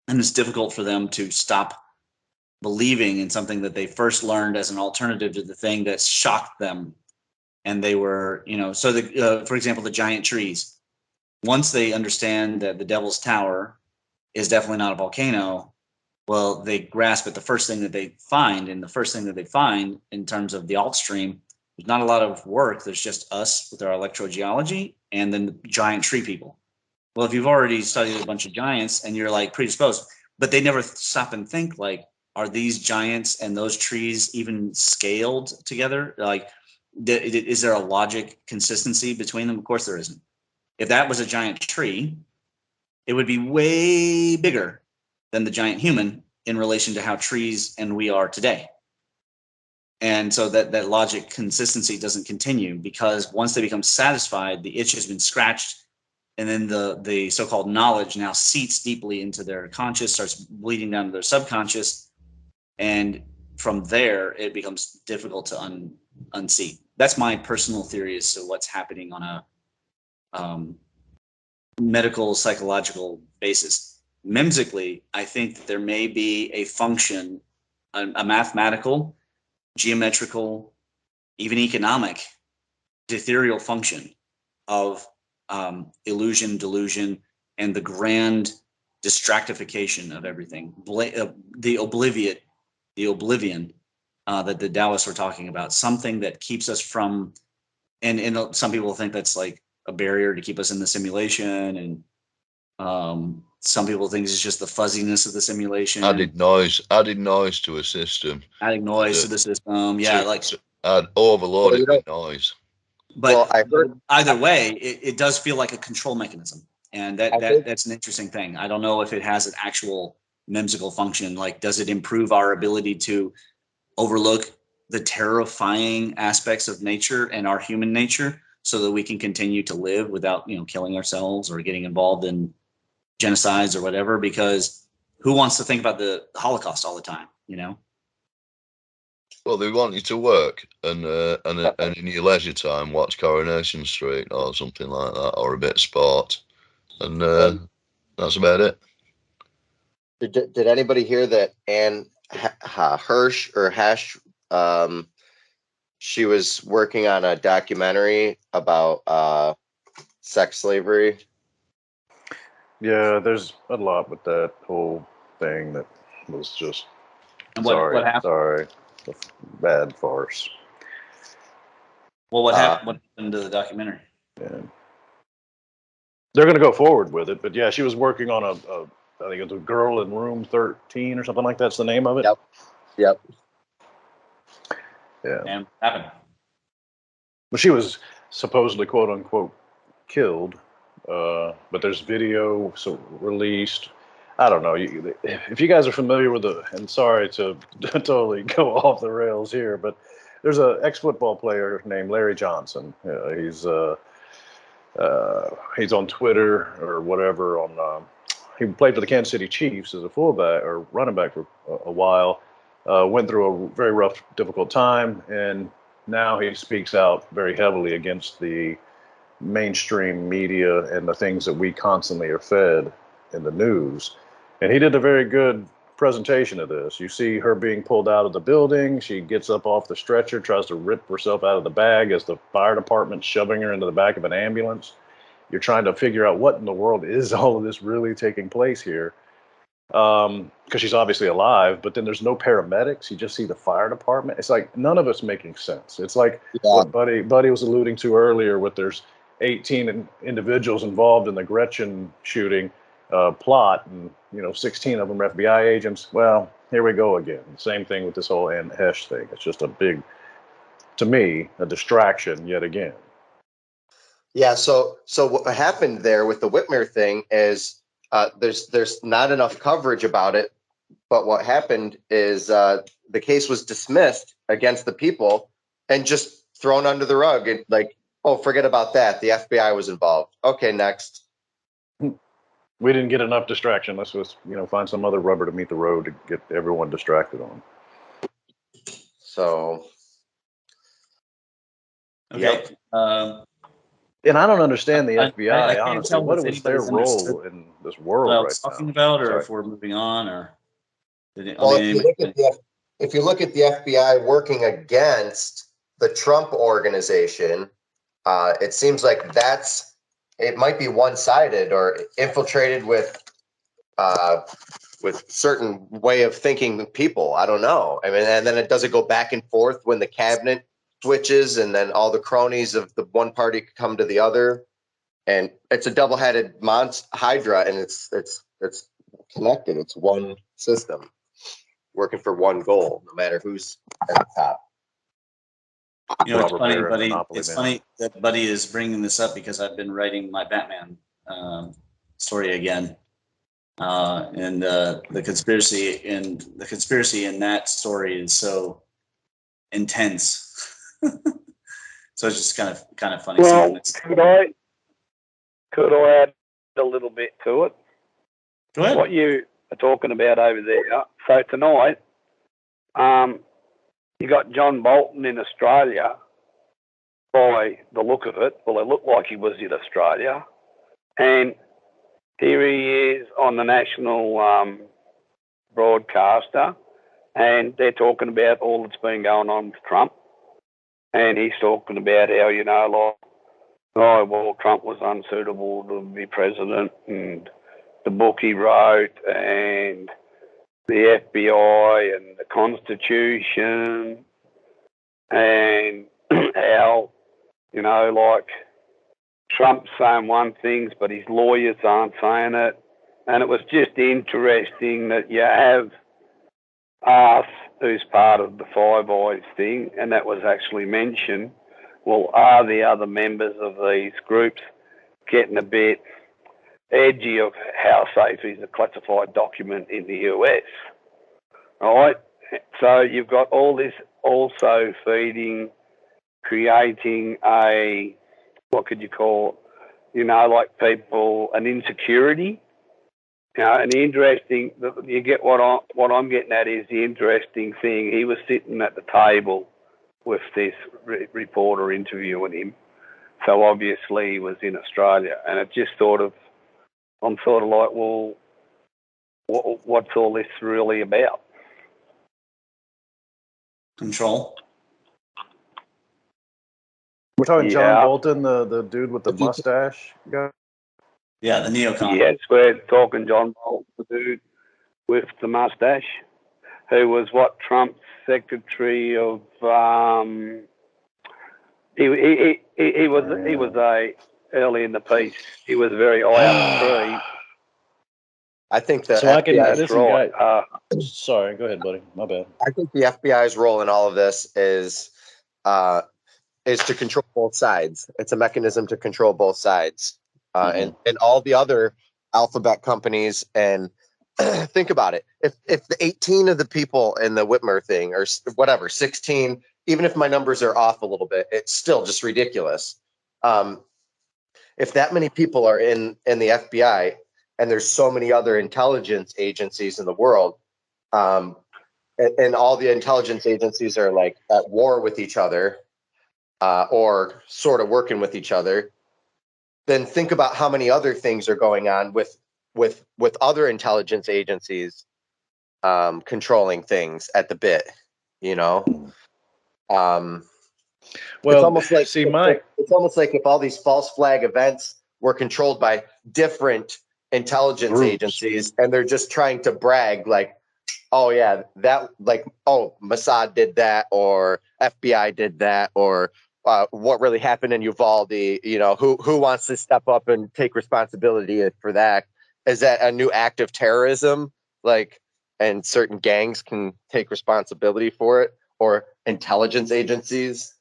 And it's difficult for them to stop believing in something that they first learned as an alternative to the thing that shocked them. And they were, so for example, the giant trees, once they understand that the Devil's Tower is definitely not a volcano, well, they grasp at the first thing that they find. And the first thing that they find in terms of the alt stream, there's not a lot of work. There's just us with our electrogeology and then the giant tree people. Well, if you've already studied a bunch of giants and you're like predisposed, but they never stop and think like, are these giants and those trees even scaled together? Like, is there a logic consistency between them? Of course there isn't. If that was a giant tree, it would be way bigger than the giant human in relation to how trees and we are today. And so that logic consistency doesn't continue, because once they become satisfied, the itch has been scratched, and then the so-called knowledge now seats deeply into their conscious, starts bleeding down to their subconscious, and from there it becomes difficult to unseat. That's my personal theory as to what's happening on a medical psychological basis. Memsically, I think that there may be a function, a mathematical, geometrical, even economic, ethereal function of illusion, delusion, and the grand distractification of everything. The oblivion that the Taoists were talking about, something that keeps us from, and some people think that's like a barrier to keep us in the simulation, and some people think it's just the fuzziness of the simulation. Added noise to a system. Adding noise to the system. Yeah, add overloaded with noise. But I heard, either way, it does feel like a control mechanism. And that's an interesting thing. I don't know if it has an actual memsical function. Like, does it improve our ability to overlook the terrifying aspects of nature and our human nature so that we can continue to live without, killing ourselves or getting involved in genocides or whatever? Because who wants to think about the Holocaust all the time, Well, they want you to work and in your leisure time watch Coronation Street or something like that, or a bit of sport, and that's about it. Did anybody hear that Anne Hirsch or Hash? She was working on a documentary about sex slavery. Yeah, there's a lot with that whole thing that was just what happened? Sorry, a bad farce. Well, what happened to the documentary? Yeah. They're going to go forward with it, but yeah, she was working on I think it's a Girl in Room 13 or something like that's the name of it. Yep. Yeah. And what happened? But she was supposedly, quote unquote, killed. But there's video released. I don't know. If you guys are familiar with and sorry to totally go off the rails here, but there's an ex-football player named Larry Johnson. He's on Twitter or whatever. He played for the Kansas City Chiefs as a fullback or running back for a while. Went through a very rough, difficult time, and now he speaks out very heavily against the mainstream media and the things that we constantly are fed in the news. And he did a very good presentation of this. You see her being pulled out of the building. She gets up off the stretcher, tries to rip herself out of the bag as the fire department's shoving her into the back of an ambulance. You're trying to figure out what in the world is all of this really taking place here. Because she's obviously alive, but then there's no paramedics. You just see the fire department. It's like none of it's making sense. It's like what Buddy was alluding to earlier with there's 18 individuals involved in the Gretchen shooting plot, and 16 of them are FBI agents. Well, here we go again. Same thing with this whole Anne Hesh thing. It's just a big, to me, a distraction yet again. Yeah. So what happened there with the Whitmer thing is there's not enough coverage about it. But what happened is the case was dismissed against the people and just thrown under the rug. And like, oh, forget about that. The FBI was involved. Okay, next. We didn't get enough distraction. Let's just, find some other rubber to meet the road to get everyone distracted on. So, Okay. And I don't understand the I FBI, can't honestly. tell What if was their anybody's understood role in this what world I right was talking now? about, or Sorry. if we're moving on, or Well, if you look at the FBI working against the Trump organization, it seems like it might be one-sided or infiltrated with certain way of thinking people. I don't know. I mean, and then does it go back and forth when the cabinet switches, and then all the cronies of the one party come to the other, and it's a double-headed hydra, and it's connected. It's one system working for one goal, no matter who's at the top. You know, it's Robert funny, Baron, Buddy. Monopoly It's Man. funny that Buddy is bringing this up because I've been writing my Batman story again, and the conspiracy in that story is so intense. So it's just kind of funny. Well, could I add a little bit to it? Go ahead. What you are talking about over there. So tonight, you got John Bolton in Australia. By the look of it, well, it looked like he was in Australia, and here he is on the national broadcaster, and they're talking about all that's been going on with Trump, and he's talking about how, Trump was unsuitable to be president, and the book he wrote, and the FBI, and the Constitution, and how, Trump's saying one thing, but his lawyers aren't saying it. And it was just interesting that you have us, who's part of the Five Eyes thing, and that was actually mentioned. Well, are the other members of these groups getting a bit edgy of how safe is a classified document in the US? All right? So you've got all this also creating a, what could you call, people, an insecurity. And the interesting, you get what I'm getting at is the interesting thing. He was sitting at the table with this reporter interviewing him. So obviously he was in Australia. And it just I'm sort of like, well, what's all this really about? Control. We're talking John Bolton, the dude with the mustache guy? Yeah, the neocon. Yes, we're talking John Bolton, the dude with the mustache, who was Trump's secretary of. He was early in the piece. He was very high up the tree. I think the so FBI's role. Sorry, go ahead, buddy. My bad. I think the FBI's role in all of this is to control both sides. It's a mechanism to control both sides. And all the other alphabet companies, and think about it. If the 18 of the people in the Whitmer thing, or whatever, 16, even if my numbers are off a little bit, it's still just ridiculous. If that many people are in the FBI, and there's so many other intelligence agencies in the world, and all the intelligence agencies are like at war with each other, or sort of working with each other, then think about how many other things are going on with other intelligence agencies controlling things at the bit, Well, it's almost like it's almost like if all these false flag events were controlled by different intelligence agencies, and they're just trying to brag like, oh yeah, that, like, oh, Mossad did that, or FBI did that, or what really happened in Uvalde, who wants to step up and take responsibility for that? Is that a new act of terrorism? Like, and certain gangs can take responsibility for it, or intelligence agencies?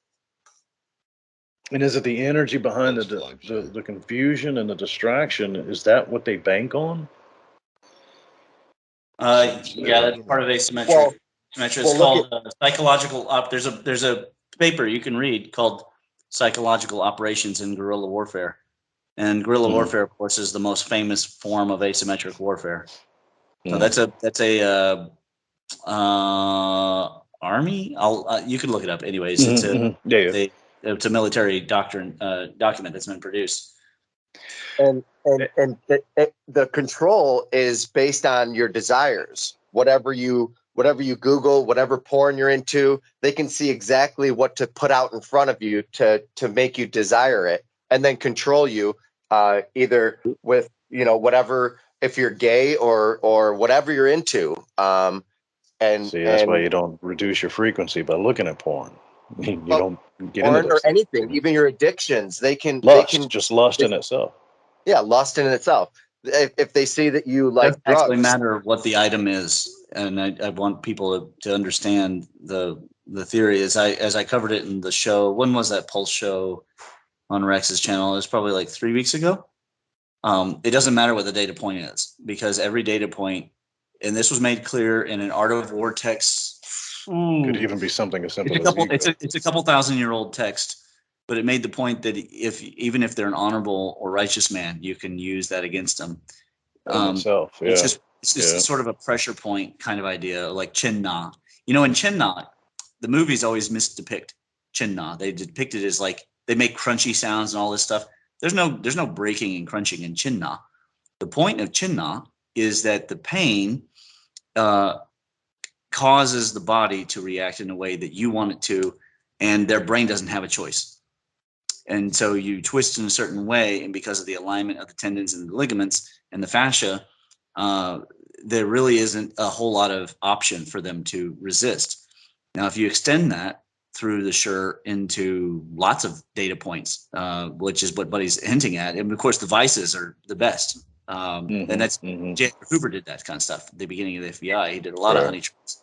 And is it the energy behind the confusion and the distraction? Is that what they bank on? Yeah, that's part of asymmetric. It's called psychological. There's a paper you can read called "Psychological Operations in Guerrilla Warfare," and guerrilla warfare, of course, is the most famous form of asymmetric warfare. So that's a army. You can look it up. Anyways, it's It's a military document that's been produced. And the control is based on your desires. Whatever you Google, whatever porn you're into, they can see exactly what to put out in front of you to make you desire it, and then control you, either with whatever, if you're gay or whatever you're into. And see, that's why you don't reduce your frequency by looking at porn. You don't get porn into those or anything, even your addictions. They can just lust in itself. Yeah, lust in itself. If they see that you like It doesn't actually drugs, matter what the item is, and I want people to understand the theory. As I covered it in the show. When was that Pulse show on Rex's channel? It was probably like 3 weeks ago. It doesn't matter what the data point is, because every data point, and this was made clear in an Art of War text. Could even be something as simple as ego. It's a couple thousand-year-old text, but it made the point that even if they're an honorable or righteous man, you can use that against them. Itself, yeah. It's just sort of a pressure point kind of idea, like Chin-Na. In Chin-Na, the movies always misdepict Chin-Na. They depict it as like they make crunchy sounds and all this stuff. There's no breaking and crunching in Chin-Na. The point of Chin-Na is that the pain causes the body to react in a way that you want it to, and their brain doesn't have a choice. And so you twist in a certain way, and because of the alignment of the tendons and the ligaments and the fascia, there really isn't a whole lot of option for them to resist. Now, if you extend that through the SHRE into lots of data points, which is what Buddy's hinting at, and of course the vices are the best. And that's J. Edgar Hoover did that kind of stuff at the beginning of the FBI. He did a lot of honey traps.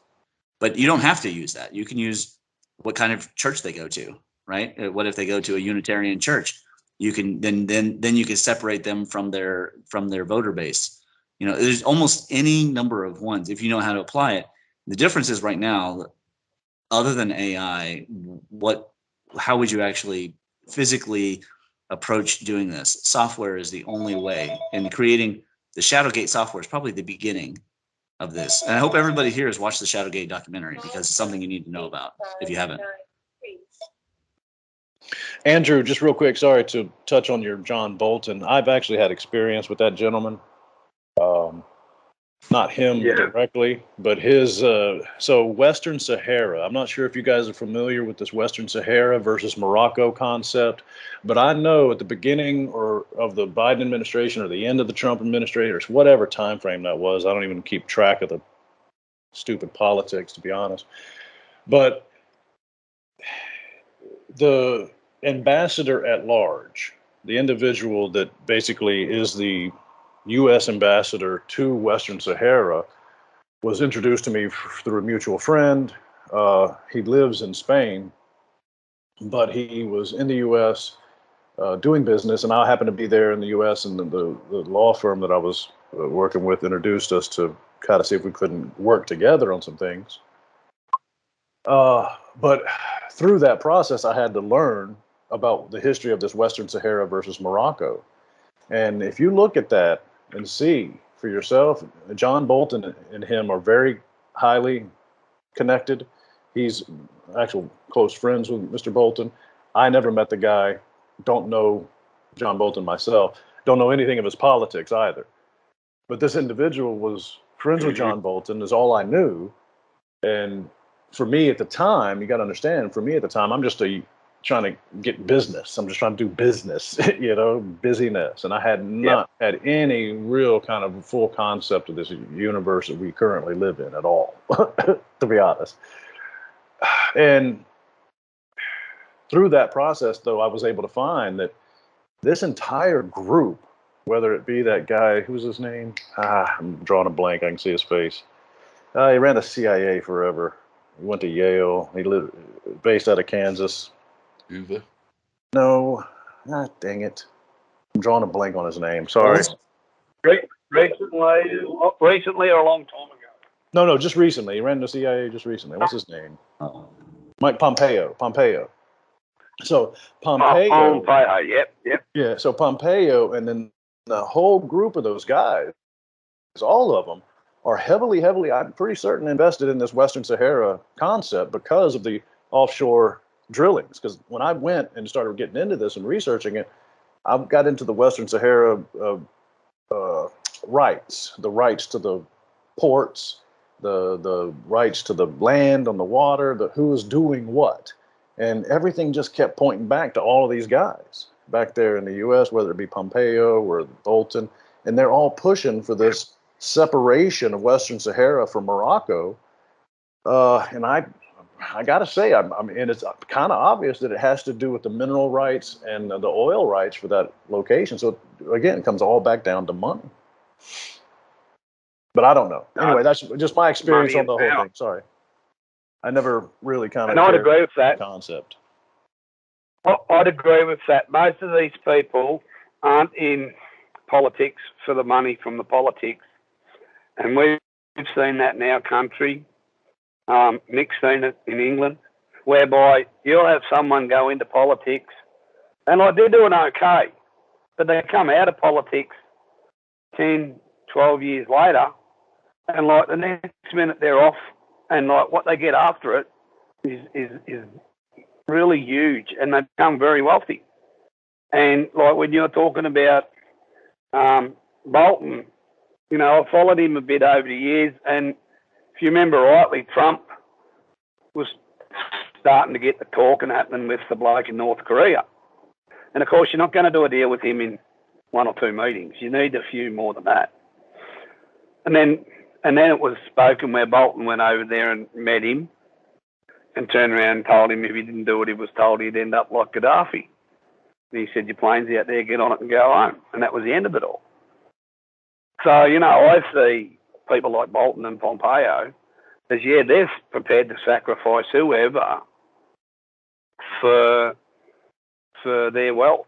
But you don't have to use that. You can use what kind of church they go to, right? What if they go to a Unitarian church? You can then you can separate them from their voter base. There's almost any number of ones if you know how to apply it. The difference is right now, other than AI, how would you actually physically approach doing this? Software is the only way, and creating the Shadowgate software is probably the beginning of this. And I hope everybody here has watched the Shadowgate documentary, because it's something you need to know about if you haven't. Andrew, just real quick, sorry to touch on your John Bolton. I've actually had experience with that gentleman. Not him directly, but his, so Western Sahara. I'm not sure if you guys are familiar with this Western Sahara versus Morocco concept, but I know at the beginning of the Biden administration or the end of the Trump administration, or whatever time frame that was, I don't even keep track of the stupid politics, to be honest. But the ambassador at large, the individual that basically is the U.S. ambassador to Western Sahara, was introduced to me through a mutual friend. He lives in Spain, but he was in the U.S. Doing business, and I happened to be there in the U.S., and the law firm that I was working with introduced us to kind of see if we couldn't work together on some things. But through that process, I had to learn about the history of this Western Sahara versus Morocco. And if you look at that and see for yourself, John Bolton and him are very highly connected. He's actual close friends with Mr. Bolton. I never met the guy, don't know John Bolton myself, don't know anything of his politics either. But this individual was friends with John Bolton, is all I knew. And for me at the time, you got to understand, for me at the time, I'm just trying to get business. I'm just trying to do business, busyness. And I had not had any real kind of full concept of this universe that we currently live in at all, to be honest. And through that process, though, I was able to find that this entire group, whether it be that guy, who's his name? I'm drawing a blank. I can see his face. He ran the CIA forever. He went to Yale. He lived based out of Kansas. Hoover? No. Dang it. I'm drawing a blank on his name. Sorry. Recently or a long time ago? No, just recently. He ran the CIA just recently. What's his name? Mike Pompeo. So Pompeo. Yep. Yeah, so Pompeo and then the whole group of those guys, all of them, are heavily, I'm pretty certain, invested in this Western Sahara concept because of the offshore drillings. Because when I went and started getting into this and researching it, I got into the Western Sahara rights, the rights to the ports, the rights to the land on the water, who was doing what. And everything just kept pointing back to all of these guys back there in the U.S., whether it be Pompeo or Bolton, and they're all pushing for this separation of Western Sahara from Morocco. And I got to say, I mean, and it's kind of obvious that it has to do with the mineral rights and the oil rights for that location. So again, it comes all back down to money. But I don't know. Anyway, that's just my experience on the whole thing. Sorry. I never really kind of I'd agree with that concept. I'd agree with that. Most of these people aren't in politics for the money from the politics. And we've seen that in our country. Nick's seen it in England, whereby you'll have someone go into politics and like they're doing okay, but they come out of politics 10, 12 years later, and like the next minute they're off, and like what they get after it is really huge, and they become very wealthy. And like when you're talking about Bolton, you know, I followed him a bit over the years, and if you remember rightly, Trump was starting to get the talking happening with the bloke in North Korea. And of course, you're not going to do a deal with him in 1 or 2 meetings. You need a few more than that. And then it was spoken where Bolton went over there and met him and turned around and told him if he didn't do what he was told, he'd end up like Gaddafi. And he said, your plane's out there, get on it and go home. And that was the end of it all. So, you know, I see people like Bolton and Pompeo as, yeah, they're prepared to sacrifice whoever for their wealth.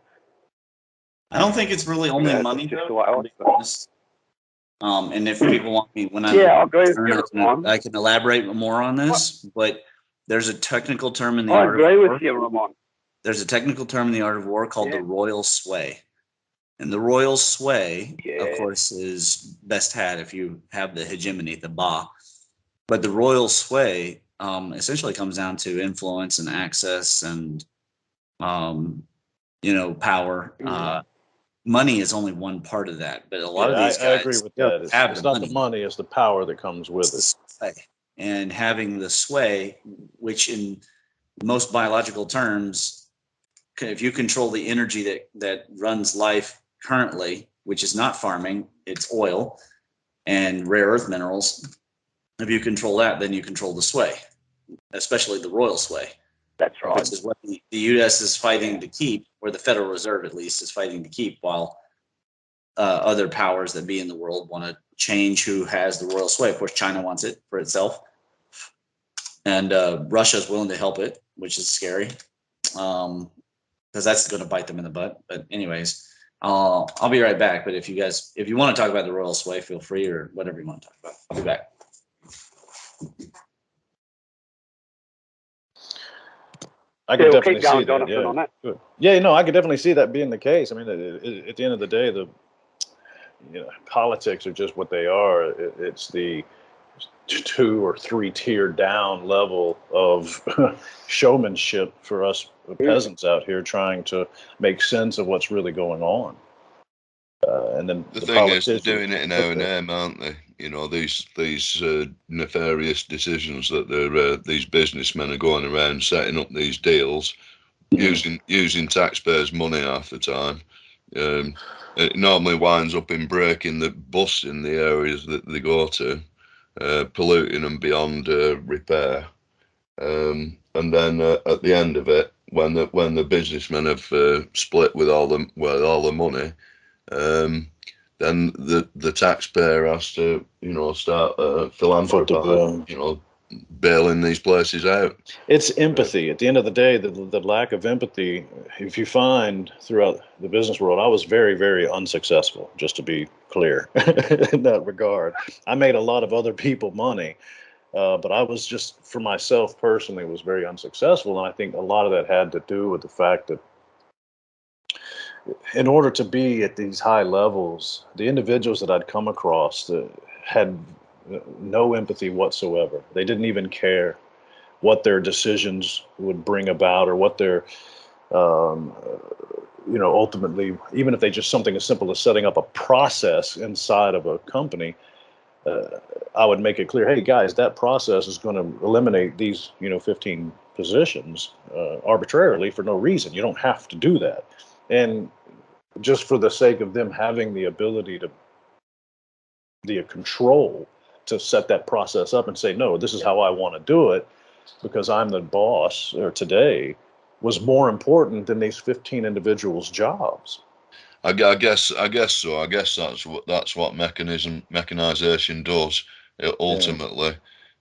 I don't think it's really only money. Just the way I honest. And if people want me, when I I can elaborate more on this, but there's a technical term in the art of war. I agree with you, Ramon. There's a technical term in the art of war called the royal sway. And the royal sway, of course, is best had if you have the hegemony, the Ba. But the royal sway essentially comes down to influence and access and, you know, power. Money is only one part of that, but a lot of these guys I agree with that. It's not the money, it's the power that comes with it. And having the sway, which in most biological terms, if you control the energy that runs life currently, which is not farming, it's oil and rare earth minerals. If you control that, then you control the sway, especially the royal sway. That's right. Which is what the U.S. is fighting to keep, or the Federal Reserve at least is fighting to keep, while other powers that be in the world want to change who has the royal sway. Of course, China wants it for itself, and Russia is willing to help it, which is scary, because that's going to bite them in the butt. But anyways, I'll be right back. But if you want to talk about the royal sway, feel free, or whatever you want to talk about. I'll be back. I could definitely see that. Yeah, no, I could definitely see that being the case. I mean, at the end of the day, politics are just what they are. It's the 2 or 3 tier down level of showmanship for us peasants out here trying to make sense of what's really going on. And then the thing is, they're doing it in our name, aren't they? You know, these nefarious decisions that these businessmen are going around setting up these deals, using taxpayers' money half the time. It normally winds up in breaking the bus in the areas that they go to, polluting them beyond repair. And then at the end of it, when the businessmen have split with all the money, then the taxpayer has to, start philanthropy, bailing these places out. It's empathy. At the end of the day, the lack of empathy, if you find throughout the business world, I was very, very unsuccessful, just to be clear in that regard. I made a lot of other people money, but I was just, for myself personally, was very unsuccessful. And I think a lot of that had to do with the fact that in order to be at these high levels, the individuals that I'd come across had no empathy whatsoever. They didn't even care. what their decisions would bring about, or what their ultimately, even if they just something as simple as setting up a process inside of a company, I would make it clear, hey guys, that process is going to eliminate these 15 positions arbitrarily for no reason. You don't have to do that. And just for the sake of them having the ability to the control to set that process up and say, no, this is how I want to do it because I'm the boss, or today, was more important than these 15 individuals' jobs. I guess so. I guess that's what mechanization does ultimately.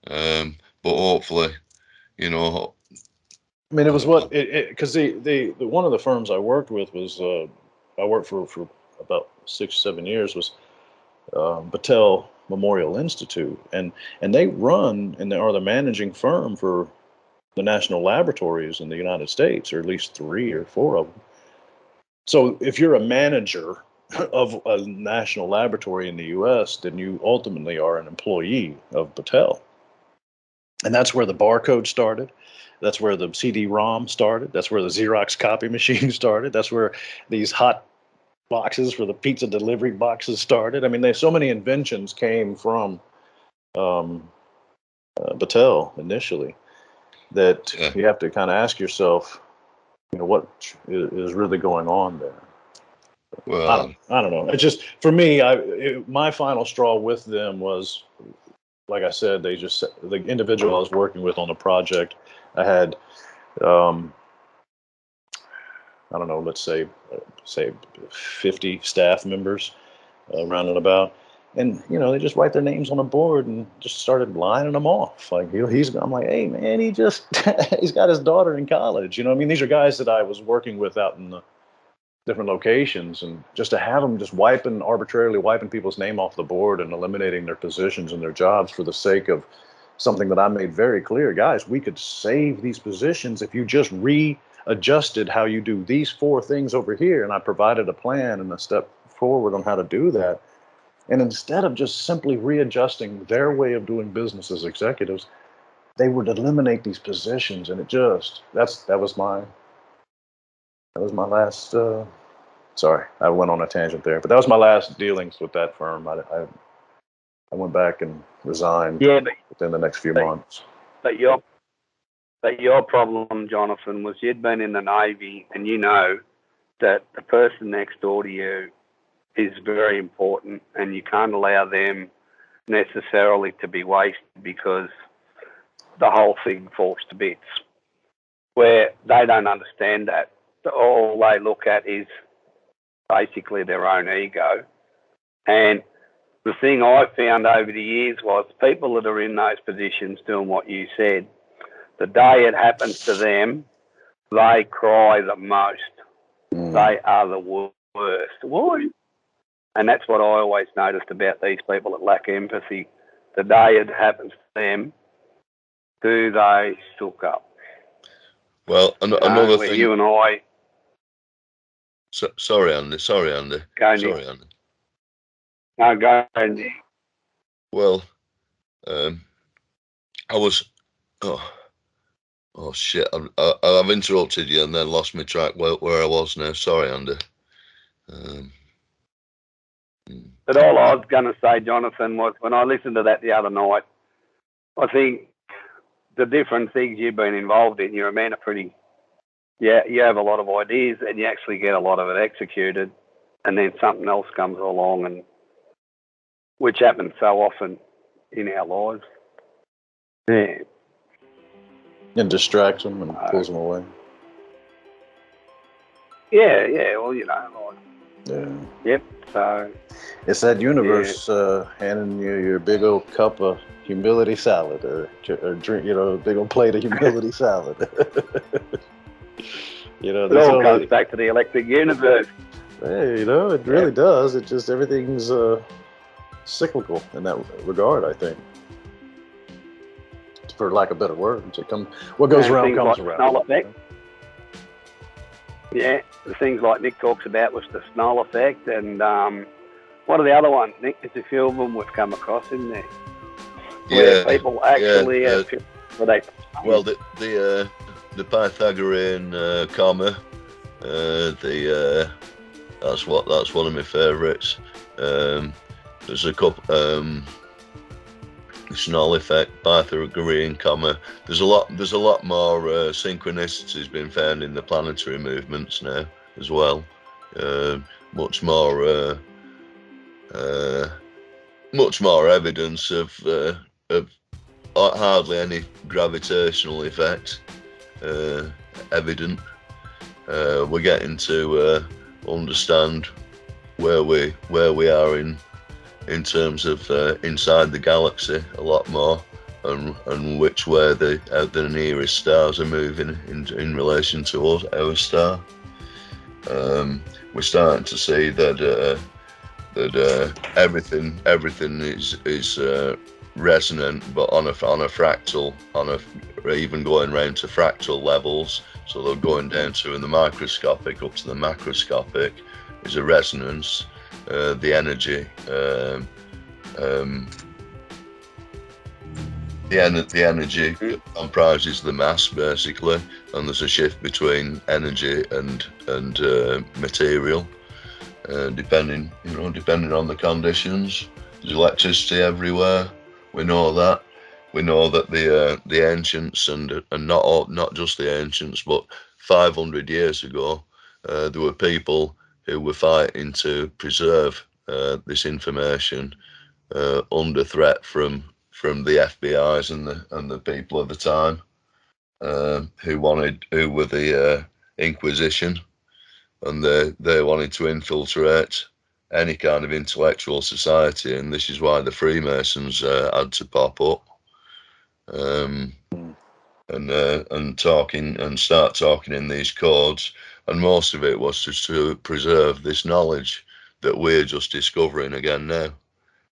Yeah. But hopefully, I mean, it was what because the one of the firms I worked with was I worked for about 6-7 years was Battelle Memorial Institute, and they run and they are the managing firm for the national laboratories in the United States, or at least 3 or 4 of them. So if you're a manager of a national laboratory in the U.S., then you ultimately are an employee of Battelle. And that's where the barcode started. That's where the CD-ROM started. That's where the Xerox copy machine started. That's where these hot boxes for the pizza delivery boxes started. I mean, there's so many inventions came from Battelle initially that you have to kind of ask yourself, what is really going on there? Well, I don't know. It's just, for me, my final straw with them was, like I said, the individual I was working with on the project, I had, I don't know, let's say 50 staff members round and about. And, they just write their names on a board and just started lining them off. Like, I'm like, hey, man, he's got his daughter in college. I mean, these are guys that I was working with out in the different locations. And just to have them just arbitrarily wiping people's name off the board and eliminating their positions and their jobs for the sake of something that I made very clear, guys, we could save these positions if you just readjusted how you do these 4 things over here. And I provided a plan and a step forward on how to do that. And instead of just simply readjusting their way of doing business as executives, they would eliminate these positions. And that was my last, sorry, I went on a tangent there, but that was my last dealings with that firm. I went back and resigned within the next few months. But your problem, Jonathan, was you'd been in the Navy, and that the person next door to you is very important, and you can't allow them necessarily to be wasted because the whole thing falls to bits, where they don't understand that. All they look at is basically their own ego. And the thing I found over the years was people that are in those positions doing what you said, the day it happens to them, they cry the most. They are the worst. Why? And that's what I always noticed about these people that lack empathy. The day it happens to them, do they suck up? Well, another thing. You and I. Sorry, Andy. Go, Nick. No, go, Andy. Well, I was. Oh shit! I've interrupted you and then lost my track where I was now. Sorry, Andy. But all I was going to say, Jonathan, was when I listened to that the other night, I think the different things you've been involved in, you're a man of pretty, you have a lot of ideas and you actually get a lot of it executed, and then something else comes along, and which happens so often in our lives. Yeah. And distracts them and pulls them away. Yeah, well, Yep, so. It's that universe handing you your big old cup of humility salad or drink, a big old plate of humility salad. It all comes back to the electric universe. Hey, it really does. It just, everything's cyclical in that regard, I think. For lack of better words, what goes around comes around. Snell effect. Yeah, the things like Nick talks about was the Snell effect, and what are the other ones, Nick? There's a few of them we've come across in there. Where people actually have Well, they Well, the Pythagorean comma, that's one of my favourites. There's a couple. Snell effect, Pythagorean comma. There's a lot more synchronicities being found in the planetary movements now as well. Much more evidence of hardly any gravitational effect evident. We're getting to understand where we are in terms of inside the galaxy a lot more, and which way the nearest stars are moving in relation to our star. We're starting to see that everything is resonant, but on a fractal, or even going round to fractal levels. So they're going down to in the microscopic up to the macroscopic is a resonance. The energy, the energy comprises the mass basically, and there's a shift between energy and material, depending on the conditions. There's electricity everywhere. We know that. We know that the ancients and not just the ancients, but 500 years ago, there were people who were fighting to preserve this information under threat from the FBI's and the people of the time, who were the Inquisition, and they wanted to infiltrate any kind of intellectual society, and this is why the Freemasons had to pop up and start talking in these codes. And most of it was just to preserve this knowledge that we're just discovering again now.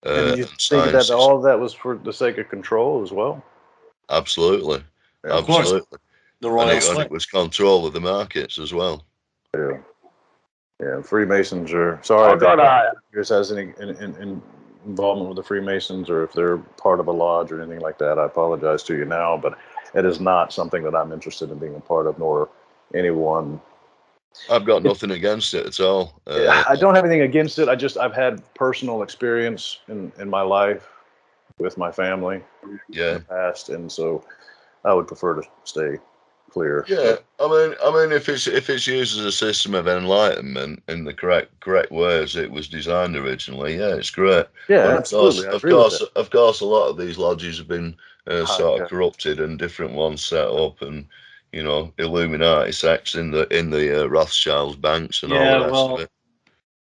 And you think that all of that was for the sake of control as well? Absolutely. Yeah, absolutely. Of course. The royal and it was control of the markets as well. Yeah. Yeah, Freemasons are... Sorry if yours has any involvement with the Freemasons, or if they're part of a lodge or anything like that. I apologize to you now, but it is not something that I'm interested in being a part of, nor anyone. I've got nothing against it at all. I don't have anything against it. I've had personal experience in my life with my family in the past, and so I would prefer to stay clear. Yeah, I mean, if it's used as a system of enlightenment in the correct way as it was designed originally, yeah, it's great. Yeah, but absolutely. Of course, a lot of these lodges have been sort of corrupted, and different ones set up, and Illuminati sects in the Rothschilds banks and all the rest of it.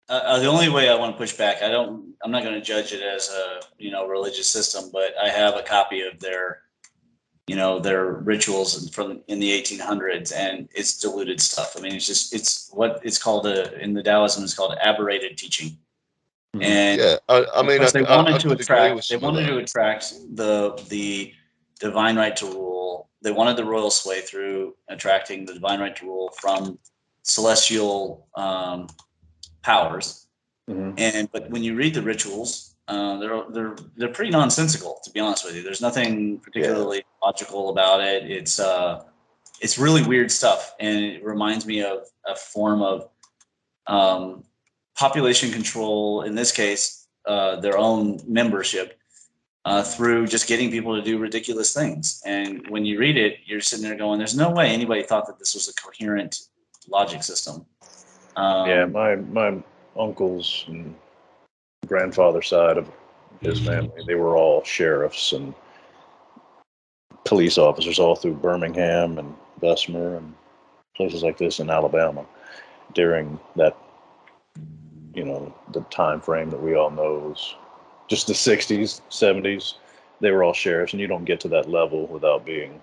The only way I want to push back, I'm not going to judge it as a religious system, but I have a copy of their rituals in the 1800s, and it's diluted stuff. I mean, it's what it's called in the Taoism is called aberrated teaching. And yeah, I mean, they wanted to attract the divine right to rule. They wanted the royal sway through attracting the divine right to rule from celestial powers. Mm-hmm. But when you read the rituals, they're pretty nonsensical, to be honest with you. There's nothing particularly logical about it. It's really weird stuff, and it reminds me of a form of population control. In this case, their own membership through just getting people to do ridiculous things. And when you read it, you're sitting there going, "There's no way anybody thought that this was a coherent logic system." My uncles and grandfather side of his family, they were all sheriffs and police officers all through Birmingham and Bessemer and places like this in Alabama during that, the time frame that we all know was just the 60s, 70s. They were all sheriffs, and you don't get to that level without being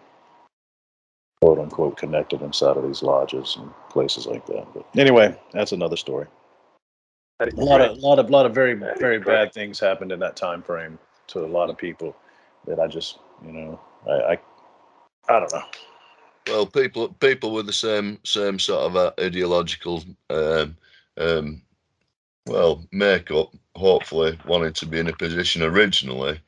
quote unquote connected inside of these lodges and places like that. But anyway, that's another story. A lot of very, very bad things happened in that time frame to a lot of people that I just, I don't know. Well, people with the same sort of ideological makeup, hopefully wanted to be in a position originally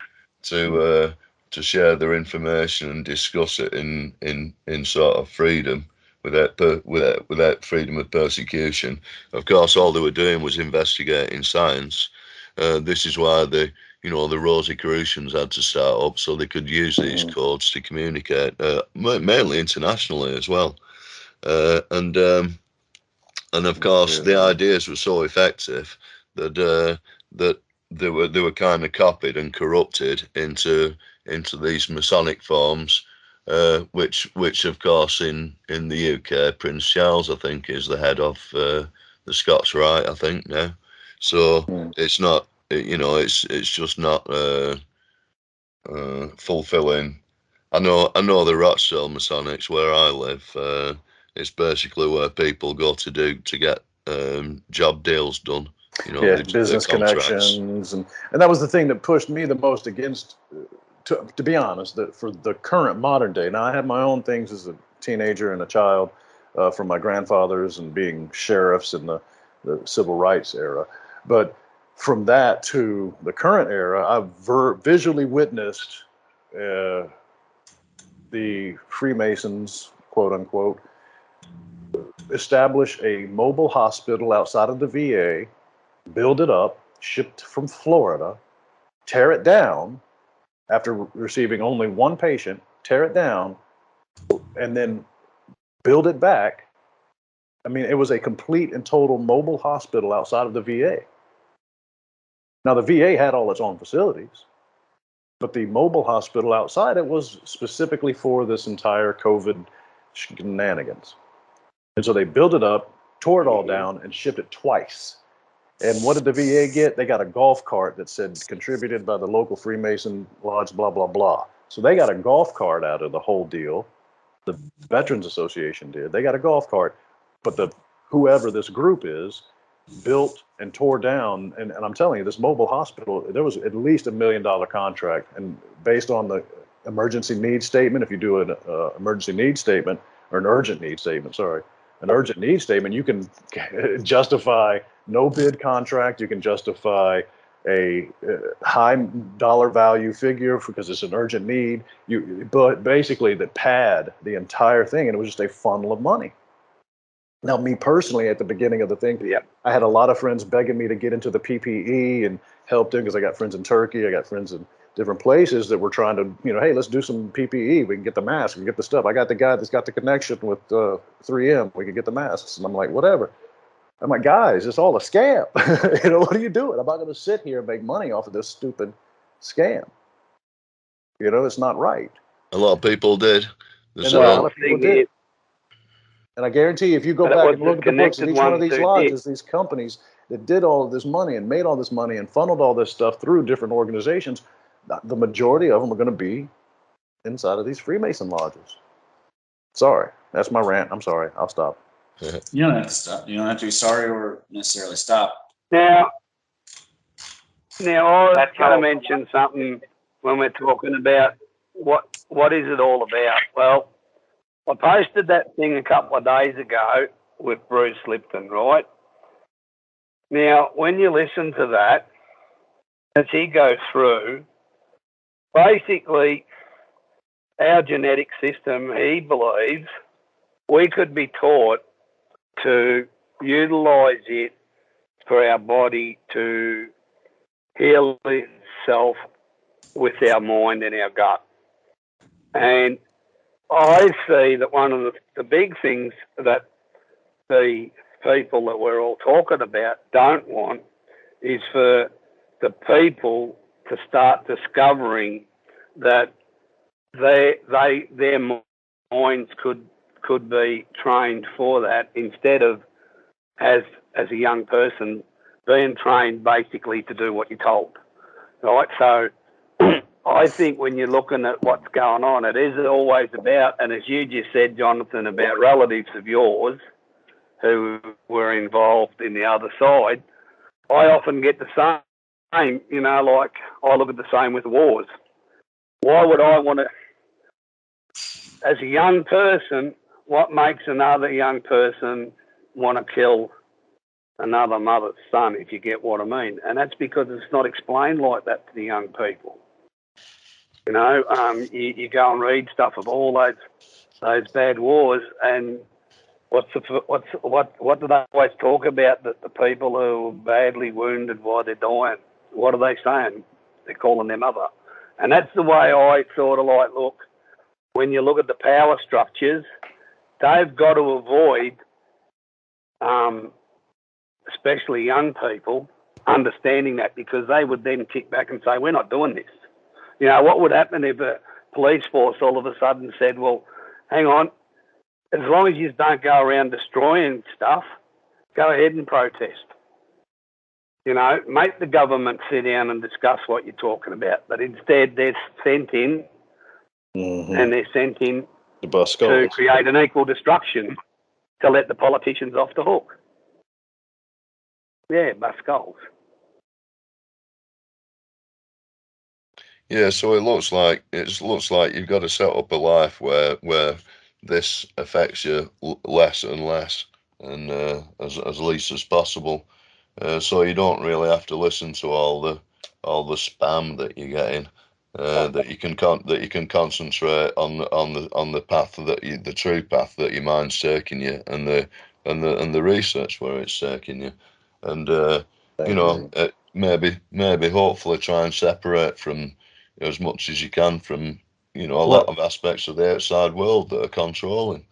to to share their information and discuss it in sort of freedom without freedom of persecution. Of course, all they were doing was investigating science. This is why the Rosicrucians had to start up, so they could use these codes to communicate, mainly internationally as well. And of course, the ideas were so effective that they were kind of copied and corrupted into these Masonic forms, which of course in the UK, Prince Charles, I think, is the head of the Scots Rite, I think now. So it's not, it's just not fulfilling. I know the Rothschild Masonics where I live. It's basically where people go to get job deals done. Business connections, and that was the thing that pushed me the most against. To be honest, for the current modern day. Now, I had my own things as a teenager and a child from my grandfathers and being sheriffs in the civil rights era, but from that to the current era, I've visually witnessed the Freemasons, quote unquote, establish a mobile hospital outside of the VA, build it up, shipped from Florida, tear it down after receiving only one patient, tear it down, and then build it back. I mean, it was a complete and total mobile hospital outside of the VA. Now, the VA had all its own facilities, but the mobile hospital outside it was specifically for this entire COVID shenanigans. And so they built it up, tore it all down, and shipped it twice. And what did the VA get? They got a golf cart that said contributed by the local Freemason Lodge, blah, blah, blah. So they got a golf cart out of the whole deal. The Veterans Association did. They got a golf cart. But whoever this group is built and tore down. And I'm telling you, this mobile hospital, there was at least $1 million contract. And based on the emergency needs statement, if you do an emergency needs statement, or an urgent needs statement, an urgent needs statement, you can justify no bid contract. You can justify a high dollar value figure because it's an urgent need. But basically, that pad the entire thing, and it was just a funnel of money. Now, me personally, at the beginning of the thing, I had a lot of friends begging me to get into the PPE and help them because I got friends in Turkey, I got friends in different places that were trying to, hey, let's do some PPE. We can get the masks, we can get the stuff. I got the guy that's got the connection with 3M. We can get the masks. And I'm like, whatever. I'm like, guys, it's all a scam. What are you doing? I'm not going to sit here and make money off of this stupid scam. It's not right. A lot of people did. A lot of people did. And I guarantee you, if you go back and look at the books of each one of these lodges, these companies that did all of this money and made all this money and funneled all this stuff through different organizations, the majority of them are going to be inside of these Freemason lodges. Sorry, that's my rant. I'm sorry. I'll stop. You don't have to stop. You don't have to be sorry or necessarily stop. Now I kind of mentioned something when we're talking about what is it all about. Well, I posted that thing a couple of days ago with Bruce Lipton, right? Now, when you listen to that, as he goes through, basically our genetic system, he believes, we could be taught to utilise it for our body to heal itself with our mind and our gut. And I see that one of the big things that the people that we're all talking about don't want is for the people to start discovering that their minds could be trained for that instead of as a young person being trained basically to do what you're told, right? So I think when you're looking at what's going on, it is always about, and as you just said, Jonathan, about relatives of yours who were involved in the other side, I often get the same, like I look at the same with wars. Why would I want to, as a young person, what makes another young person want to kill another mother's son, if you get what I mean? And that's because it's not explained like that to the young people. You know, you go and read stuff of all those bad wars, and what do they always talk about? That the people who are badly wounded while they're dying, what are they saying? They're calling their mother, and that's the way I sort of like look. When you look at the power structures, they've got to avoid, especially young people, understanding that, because they would then kick back and say, we're not doing this. You know, what would happen if a police force all of a sudden said, well, hang on, as long as you don't go around destroying stuff, go ahead and protest. You know, make the government sit down and discuss what you're talking about. But instead, they're sent in, and they're sent in to create an equal destruction to let the politicians off the hook. Yeah, bust skulls. Yeah, so it looks like you've got to set up a life where this affects you less and less, and as least as possible, so you don't really have to listen to all the spam that you're getting. That you can concentrate on the path the true path that your mind's taking you, and the research where it's taking you, and you know, maybe hopefully try and separate from as much as you can from, you know, a lot of aspects of the outside world that are controlling.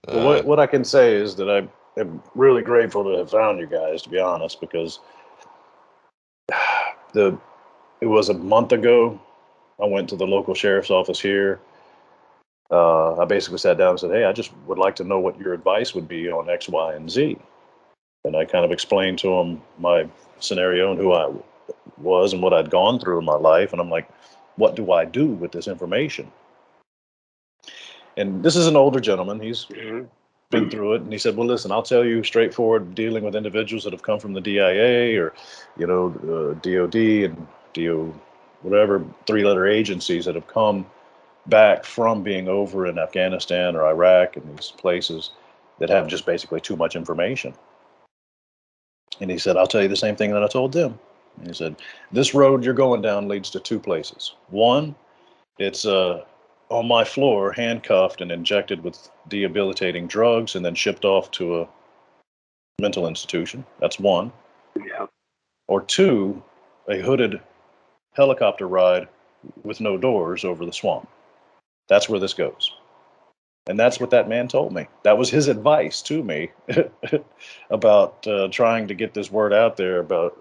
What I can say is that I am really grateful to have found you guys, to be honest, because it was a month ago. I went to the local sheriff's office here. I basically sat down and said, hey, I just would like to know what your advice would be on X, Y, and Z. And I kind of explained to him my scenario and who I was and what I'd gone through in my life. And I'm like, what do I do with this information? And this is an older gentleman. He's been through it. And he said, well, listen, I'll tell you straightforward, dealing with individuals that have come from the DIA or, you know, DOD and DO, whatever, 3-letter agencies that have come back from being over in Afghanistan or Iraq and these places that have just basically too much information. And he said, I'll tell you the same thing that I told them. And he said, this road you're going down leads to 2 places. One, it's on my floor, handcuffed and injected with debilitating drugs and then shipped off to a mental institution. That's one. Yeah. Or 2, a hooded helicopter ride with no doors over the swamp. That's where this goes. And that's what that man told me. That was his advice to me about trying to get this word out there about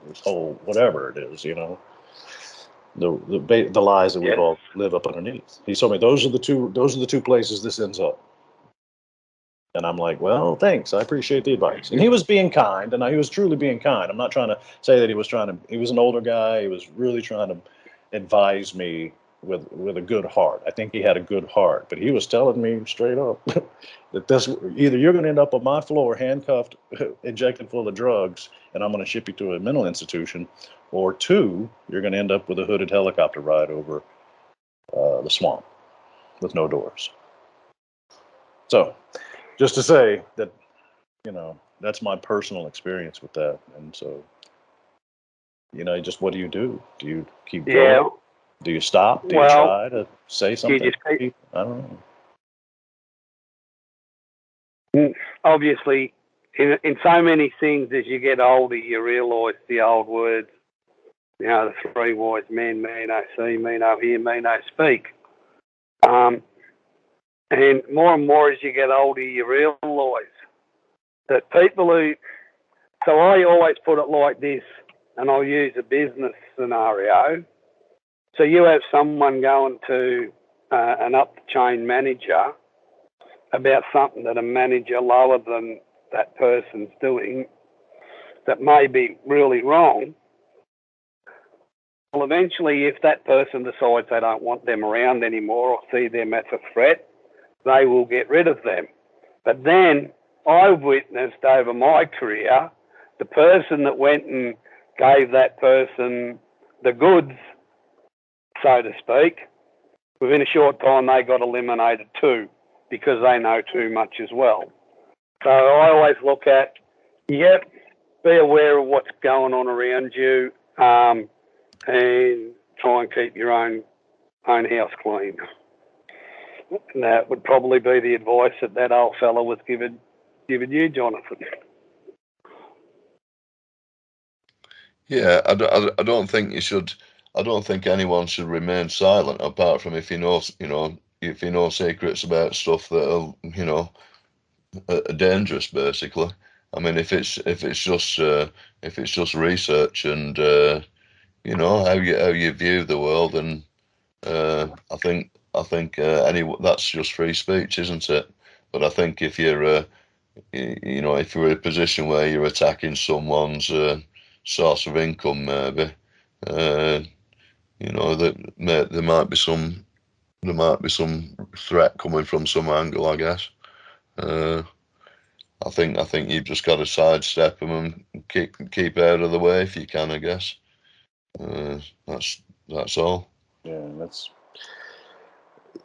this whole whatever it is, you know, the lies that we all live up underneath. He told me those are the two places this ends up. And I'm like, well, thanks. I appreciate the advice. And he was being kind, and he was truly being kind. I'm not trying to say that he was an older guy. He was really trying to advise me with a good heart. I think he had a good heart, but he was telling me straight up that this either you're going to end up on my floor handcuffed, injected full of drugs, and I'm going to ship you to a mental institution, or 2, you're going to end up with a hooded helicopter ride over the swamp with no doors. So just to say that, you know, that's my personal experience with that. And so, you know, just what do you do? Do you keep going? Yeah. Do you stop? Do you try to say something? I don't know. Obviously, in so many things, as you get older, you realise the old words, you know, the 3 wise men, me no see, me no hear, me no speak. And more and more as you get older, you realise that people who... So I always put it like this, and I'll use a business scenario. So you have someone going to an up-the-chain manager about something that a manager lower than that person's doing that may be really wrong. Well, eventually, if that person decides they don't want them around anymore or see them as a threat, they will get rid of them. But then I've witnessed over my career, the person that went and gave that person the goods, so to speak, within a short time they got eliminated too, because they know too much as well. So I always look at, be aware of what's going on around you, and try and keep your own own house clean. And that would probably be the advice that old fella was giving you, Jonathan. Yeah, I don't think you should. I don't think anyone should remain silent, apart from if he knows, if he knows secrets about stuff that are dangerous, basically. I mean, if it's just research and how you view the world, and I think that's just free speech, isn't it? But I think if you're if you're in a position where you're attacking someone's source of income, maybe that there might be some threat coming from some angle, I guess. I think you've just got to sidestep them and keep out of the way if you can, I guess. That's all.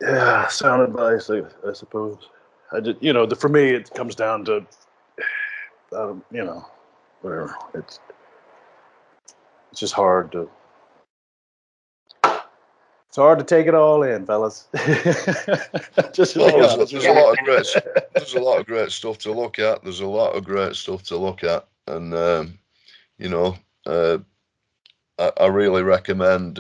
Yeah, sound advice, I suppose. For me, it comes down to, whatever. It's just hard to. It's hard to take it all in, fellas. There's a lot of great stuff to look at. There's a lot of great stuff to look at, and I really recommend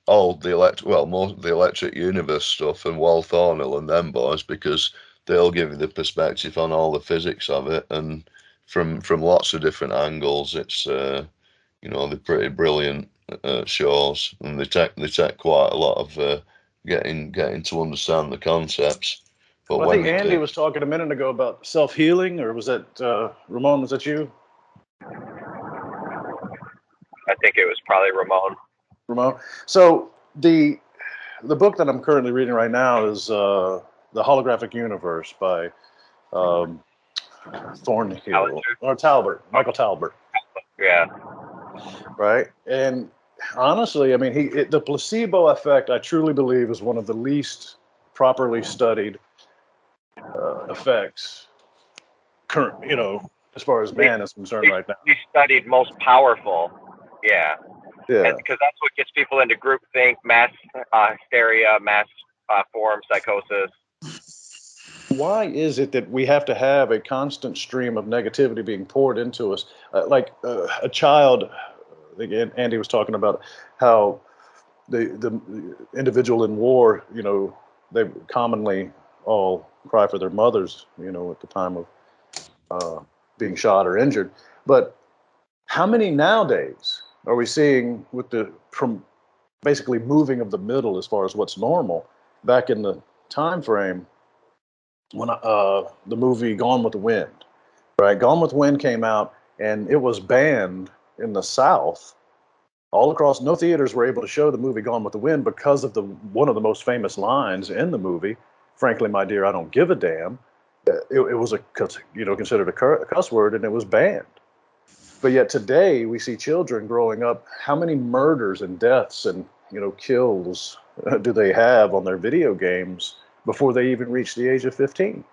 all the most of the Electric Universe stuff and Wal Thornhill and them boys, because they'll give you the perspective on all the physics of it, and from lots of different angles. It's they're pretty brilliant shows, and they take quite a lot of getting to understand the concepts. But I think Andy was talking a minute ago about self-healing, or was that Ramon? Was that you? I think it was probably Ramon. So the book that I'm currently reading right now is The Holographic Universe by Thornhill or Talbert, Michael Talbert. Yeah. Right. And honestly, I mean, the placebo effect, I truly believe, is one of the least properly studied effects as far as man is concerned right now. He studied most powerful. Yeah. Yeah. Because that's what gets people into groupthink, mass hysteria, mass form psychosis. Why is it that we have to have a constant stream of negativity being poured into us? A child, again, Andy was talking about how the individual in war, they commonly all cry for their mothers, at the time of being shot or injured. But how many nowadays are we seeing from basically moving of the middle as far as what's normal back in the time frame when the movie Gone with the Wind, right? Gone with the Wind came out, and it was banned in the South. All across, no theaters were able to show the movie Gone with the Wind because of one of the most famous lines in the movie. Frankly, my dear, I don't give a damn. It was considered a cuss word, and it was banned. But yet today we see children growing up. How many murders and deaths and kills do they have on their video games before they even reach the age of 15?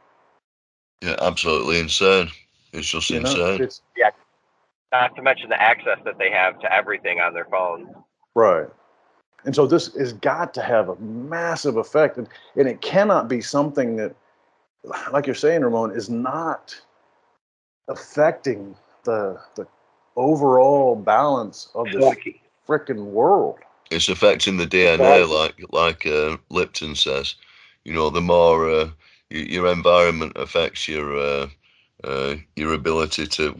Yeah, absolutely insane. It's just insane. Yeah. Not to mention the access that they have to everything on their phones. Right. And so this has got to have a massive effect. And it cannot be something that, like you're saying, Ramon, is not affecting the overall balance of this frickin' world. It's affecting the DNA, like Lipton says. The more your environment affects your ability to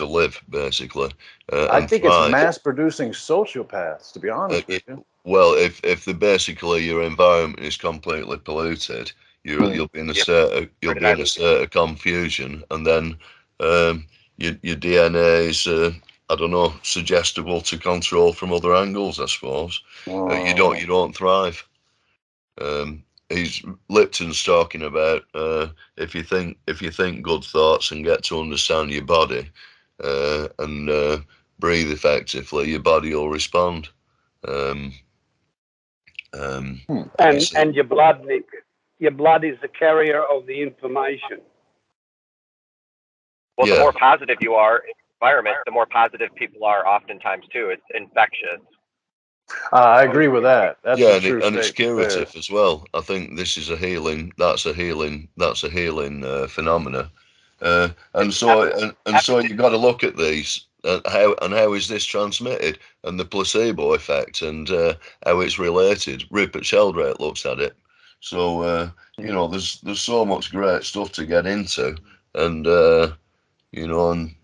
live, basically. I think it's mass-producing sociopaths, to be honest with you. Well, if your environment is completely polluted, you'll be in a state of confusion, and then your DNA is suggestible to control from other angles, I suppose. You don't thrive. Lipton's talking about if you think good thoughts and get to understand your body and breathe effectively, your body will respond. And your blood, Nick, your blood is the carrier of the information. Well, the more positive you are in the environment, the more positive people are oftentimes too. It's infectious. I agree with that. That's yeah, a true and it's statement there. curative as well. I think this is a healing. That's a healing phenomena. And so you've got to look at these how is this transmitted, and the placebo effect, and how it's related. Rupert Sheldrake looks at it. So you know, there's so much great stuff to get into, and you know, and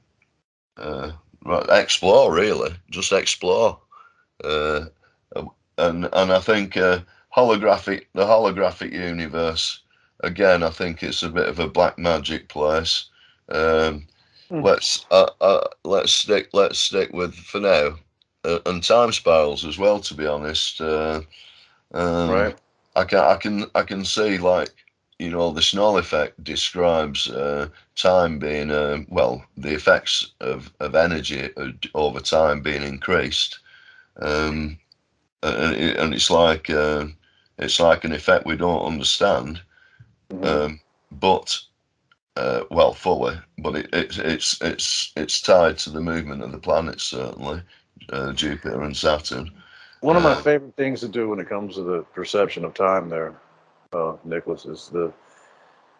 explore, really, just explore. And I think the holographic universe, again, I think it's a bit of a black magic place. Let's stick with, for now, and time spirals as well, to be honest. Right. I can see, like, you know, the Snell effect describes time being well, the effects of energy over time being increased. And it's like an effect we don't understand, but well, fully. But it's tied to the movement of the planets, certainly, Jupiter and Saturn. One of my favorite things to do when it comes to the perception of time, there, Nicholas, is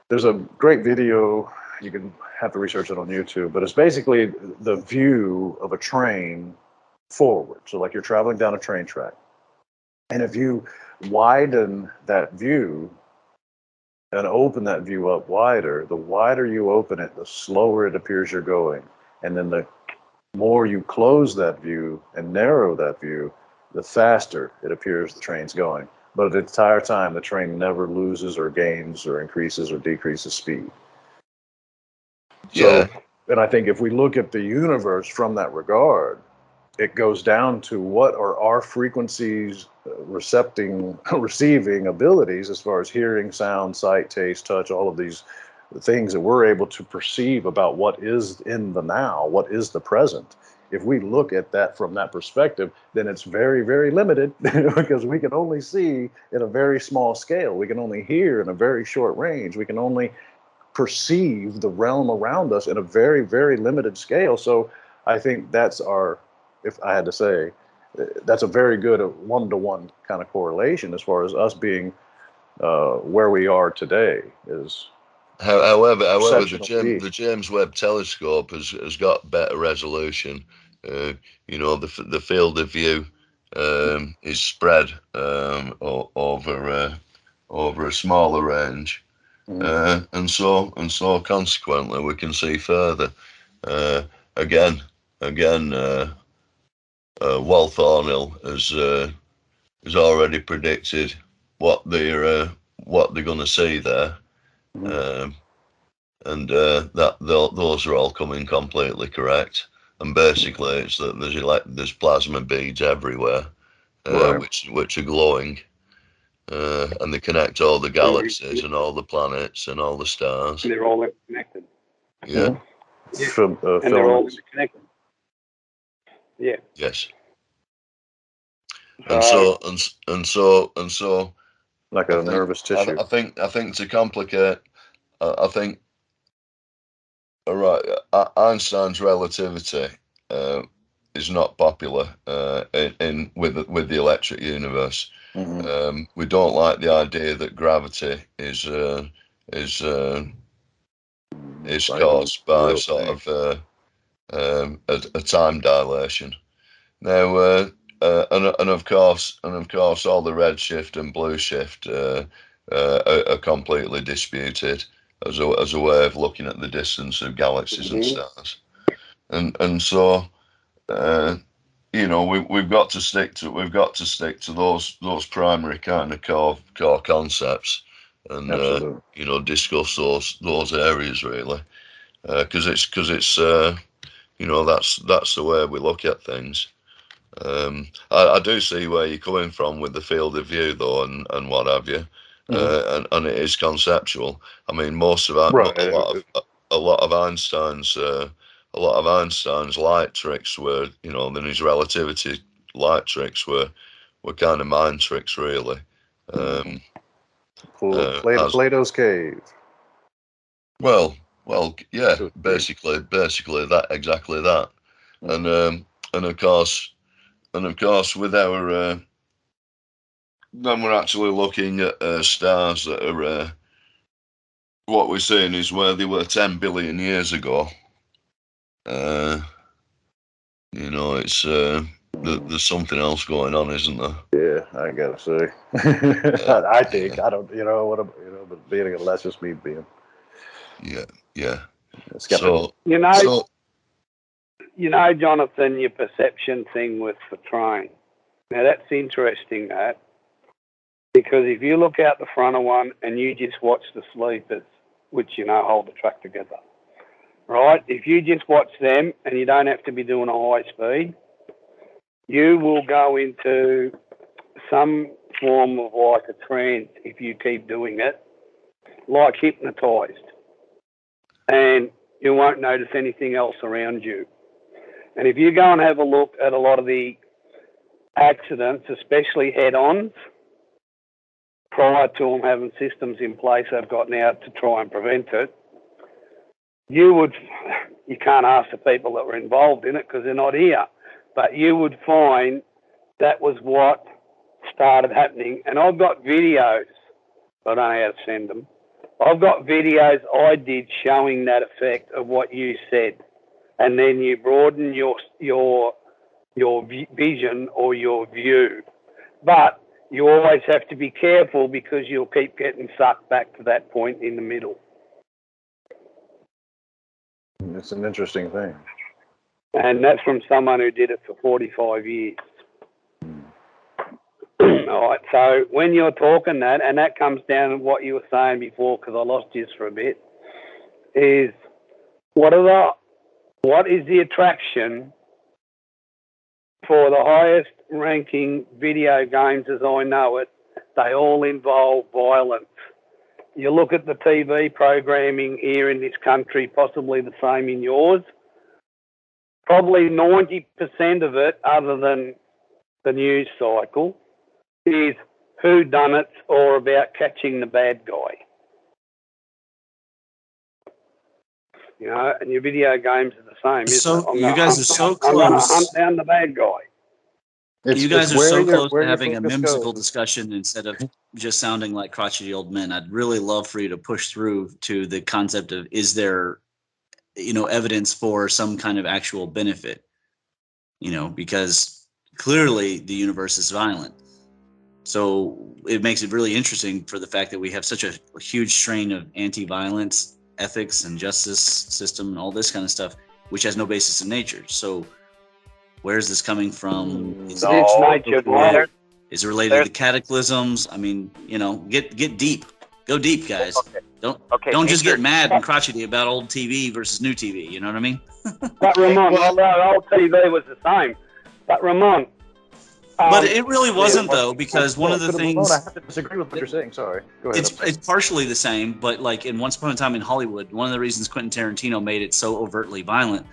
there's a great video. You can have to research it on YouTube, but it's basically the view of a train forward. So, like, you're traveling down a train track, and if you widen that view and open that view up wider, the wider you open it, the slower it appears you're going. And then the more you close that view and narrow that view, the faster it appears the train's going. But the entire time, the train never loses or gains or increases or decreases speed. Yeah. So, and I think if we look at the universe from that regard, it goes down to what are our frequencies receiving abilities as far as hearing, sound, sight, taste, touch, all of these things that we're able to perceive about what is in the now, what is the present. If we look at that from that perspective, then it's very, very limited because we can only see in a very small scale. We can only hear in a very short range. We can only perceive the realm around us in a very, very limited scale. So I think that's our, if I had to say, that's a very good one-to-one kind of correlation as far as us being where we are today is. However, the James Webb Telescope has got better resolution. You know, the field of view is spread over a smaller range, and so consequently we can see further. Again, Wal Thornhill has already predicted what they're going to see there. And that those are all coming completely correct. And basically, it's that there's plasma beads everywhere, which are glowing, and they connect all the galaxies and all the planets and all the stars. They're all connected. Yeah. And they're all connected. Yeah. Yes. And so. Like a nervous tissue. I think to complicate, I think. All right, Einstein's relativity is not popular with the electric universe. We don't like the idea that gravity is caused by sort of a time dilation. Now, and of course, all the redshift and blue shift are completely disputed as a way of looking at the distance of galaxies and stars, and so you know, we've got to stick to those primary kind of core concepts, and you know, discuss those areas really, because it's you know, that's the way we look at things. I do see where you're coming from with the field of view, though, and what have you, and it is conceptual. I mean, most of a lot of Einstein's light tricks were, you know, then his relativity light tricks were kind of mind tricks, really. Plato's cave. Well, yeah, basically that, exactly that, and of course. And of course, with our then we're actually looking at stars that are what we're seeing is where they were 10 billion years ago. You know, it's there's something else going on, isn't there? Yeah, I gotta say. I think I don't. But that's just me being. Yeah. Skeptical. So, Jonathan, your perception thing with the train. Now that's interesting, that, because if you look out the front of one and you just watch the sleepers, which hold the track together, right? If you just watch them and you don't have to be doing a high speed, you will go into some form of like a trance if you keep doing it, like hypnotized, and you won't notice anything else around you. And if you go and have a look at a lot of the accidents, especially head-ons, prior to them having systems in place they've gotten out to try and prevent it, you can't ask the people that were involved in it because they're not here, but you would find that was what started happening. And I've got videos, I don't know how to send them. I've got videos I did showing that effect of what you said, and then you broaden your vision or your view. But you always have to be careful because you'll keep getting sucked back to that point in the middle. It's an interesting thing. And that's from someone who did it for 45 years. All right, so when you're talking that, and that comes down to what you were saying before, because I lost you for a bit, is what is the attraction for the highest ranking video games as I know it? They all involve violence. You look at the TV programming here in this country, possibly the same in yours, probably 90% of it, other than the news cycle, is whodunits or about catching the bad guy. And your video games are the same. So you guys are so I'm going to close. hunt down the bad guy. You guys are so close to having a focus whimsical goes. discussion instead of just sounding like crotchety old men. I'd really love for you to push through to the concept of, is there, evidence for some kind of actual benefit? Because clearly the universe is violent. So it makes it really interesting for the fact that we have such a huge strain of anti-violence ethics and justice system and all this kind of stuff, which has no basis in nature. So where is this coming from? Is it related to cataclysms? I mean, get deep. Go deep, guys. Okay. Don't just get mad and crotchety about old TV versus new TV. You know what I mean? But Ramon, old TV was the same. But Ramon. But it really wasn't, though, because one of the things... I have to disagree with what you're saying. Sorry. Go ahead. It's partially the same, but like in Once Upon a Time in Hollywood, one of the reasons Quentin Tarantino made it so overtly violent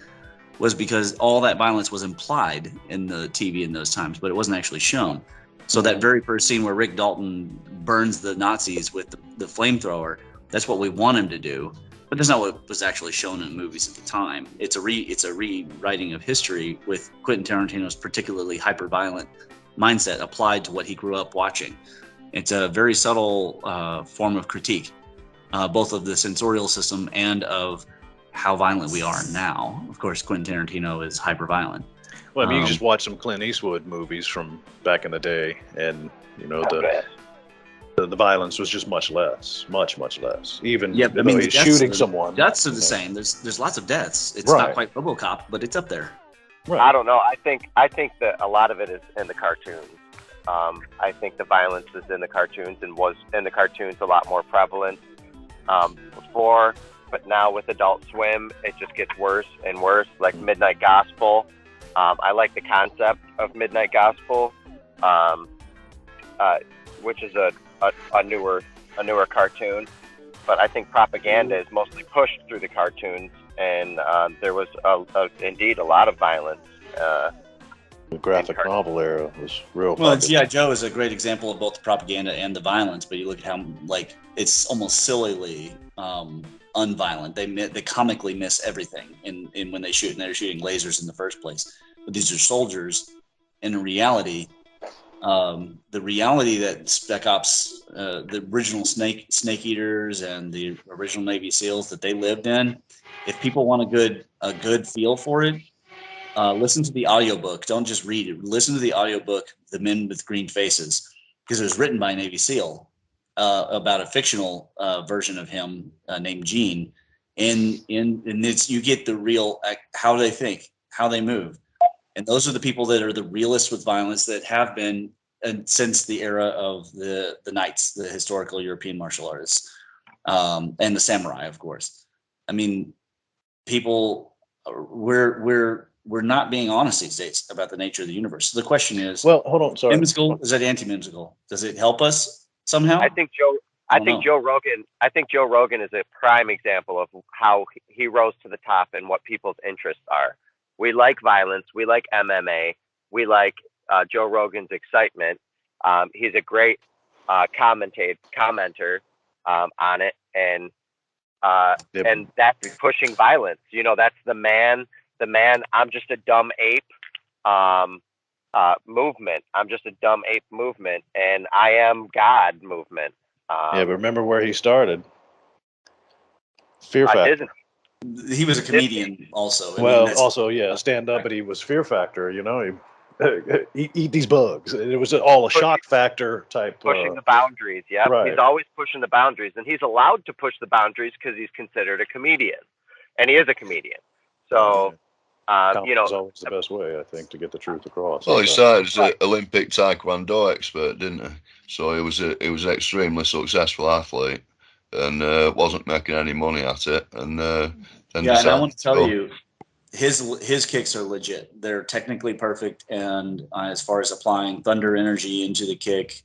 was because all that violence was implied in the TV in those times, but it wasn't actually shown. So that very first scene where Rick Dalton burns the Nazis with the flamethrower, that's what we want him to do. But that's not what was actually shown in the movies at the time. It's a rewriting of history with Quentin Tarantino's particularly hyper-violent mindset applied to what he grew up watching. It's a very subtle form of critique, both of the sensorial system and of how violent we are now. Of course, Quentin Tarantino is hyper-violent. Well, I mean, you just watch some Clint Eastwood movies from back in the day, and the violence was just much less. Even though he's shooting someone. Deaths are the same. There's lots of deaths. It's not quite RoboCop, but it's up there. Right. I don't know. I think that a lot of it is in the cartoons. I think the violence is in the cartoons and was in the cartoons a lot more prevalent before, but now with Adult Swim, it just gets worse and worse. Like Midnight Gospel. I like the concept of Midnight Gospel, which is a newer cartoon. But I think propaganda is mostly pushed through the cartoons, and there was indeed a lot of violence. The graphic novel era was real. Well, G.I. Joe is a great example of both the propaganda and the violence, but you look at how it's almost sillily unviolent. They comically miss everything in when they shoot, and they're shooting lasers in the first place. But these are soldiers, in reality, the reality that Spec Ops, the original snake eaters and the original Navy SEALs that they lived in, if people want a good feel for it, listen to the audiobook. Don't just read it. Listen to the audiobook, The Men with Green Faces, because it was written by a Navy SEAL about a fictional version of him named Gene. And it's, you get the real, how they think, how they move. And those are the people that are the realists with violence that have been since the era of the knights, the historical European martial artists, and the samurai, of course. I mean, people, we're not being honest these days about the nature of the universe. So the question is, well, hold on, sorry. Whimsical, is that anti-whimsical? Does it help us somehow? I think Joe Rogan is a prime example of how he rose to the top and what people's interests are. We like violence. We like MMA. We like Joe Rogan's excitement. He's a great commenter on it, and that's pushing violence. You know, that's the man. I'm just a dumb ape movement. I'm just a dumb ape movement, and I am God movement. Yeah, but remember where he started? Fear Factor. He was a comedian also. Also, yeah, stand up, but he was Fear Factor. You know, he eat these bugs. It was all a shock factor type. Pushing the boundaries. Yeah, right. He's always pushing the boundaries, and he's allowed to push the boundaries because he's considered a comedian, and he is a comedian. So, you know, is always the best way, I think, to get the truth across. Well, he started as an Olympic Taekwondo expert, didn't he? So he was an extremely successful athlete, and wasn't making any money at it. And and I want to tell you, his kicks are legit. They're technically perfect, and as far as applying thunder energy into the kick,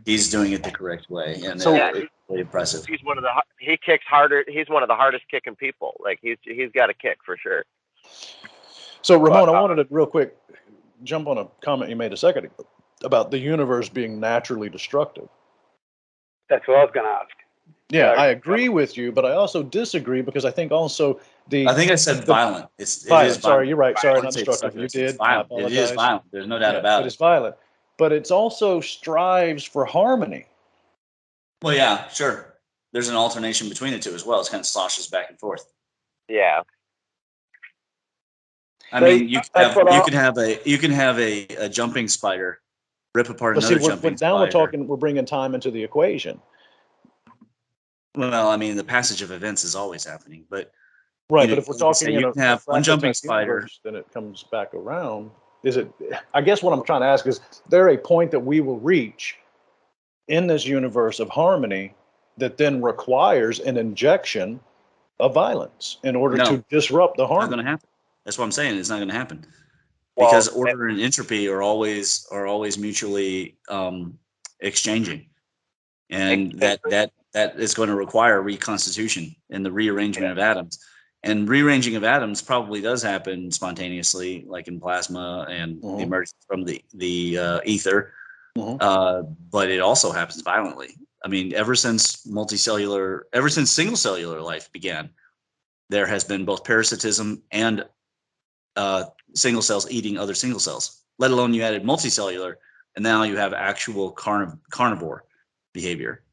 he's doing it the correct way, and so it's really impressive. He kicks harder. He's one of the hardest kicking people. Like he's got a kick for sure. So Ramon, I wanted to real quick jump on a comment you made a second ago about the universe being naturally destructive. That's what I was going to ask. Yeah, I agree with you, but I also disagree because I think also I think I said violent. It is violent. Sorry, you're right. Sorry, not not destructive. You did. It is violent. There's no doubt about it. It is violent, but it's also strives for harmony. Well, yeah, sure. There's an alternation between the two as well. It's kind of sloshes back and forth. Yeah. I mean, you can have a jumping spider rip apart another jumping spider. We're bringing time into the equation. Well, I mean, the passage of events is always happening, but right. But if we're talking, you can have one jumping spider, universe, then it comes back around. Is it? I guess what I'm trying to ask is: there a point that we will reach in this universe of harmony that then requires an injection of violence in order to disrupt the harmony? It's not going to happen. That's what I'm saying. It's not going to happen because order and entropy are always mutually exchanging, and that is going to require reconstitution and the rearrangement of atoms. And rearranging of atoms probably does happen spontaneously, like in plasma and the emergence from the ether. But it also happens violently. I mean, ever since single cellular life began, there has been both parasitism and single cells eating other single cells, let alone you added multicellular, and now you have actual carnivore behavior.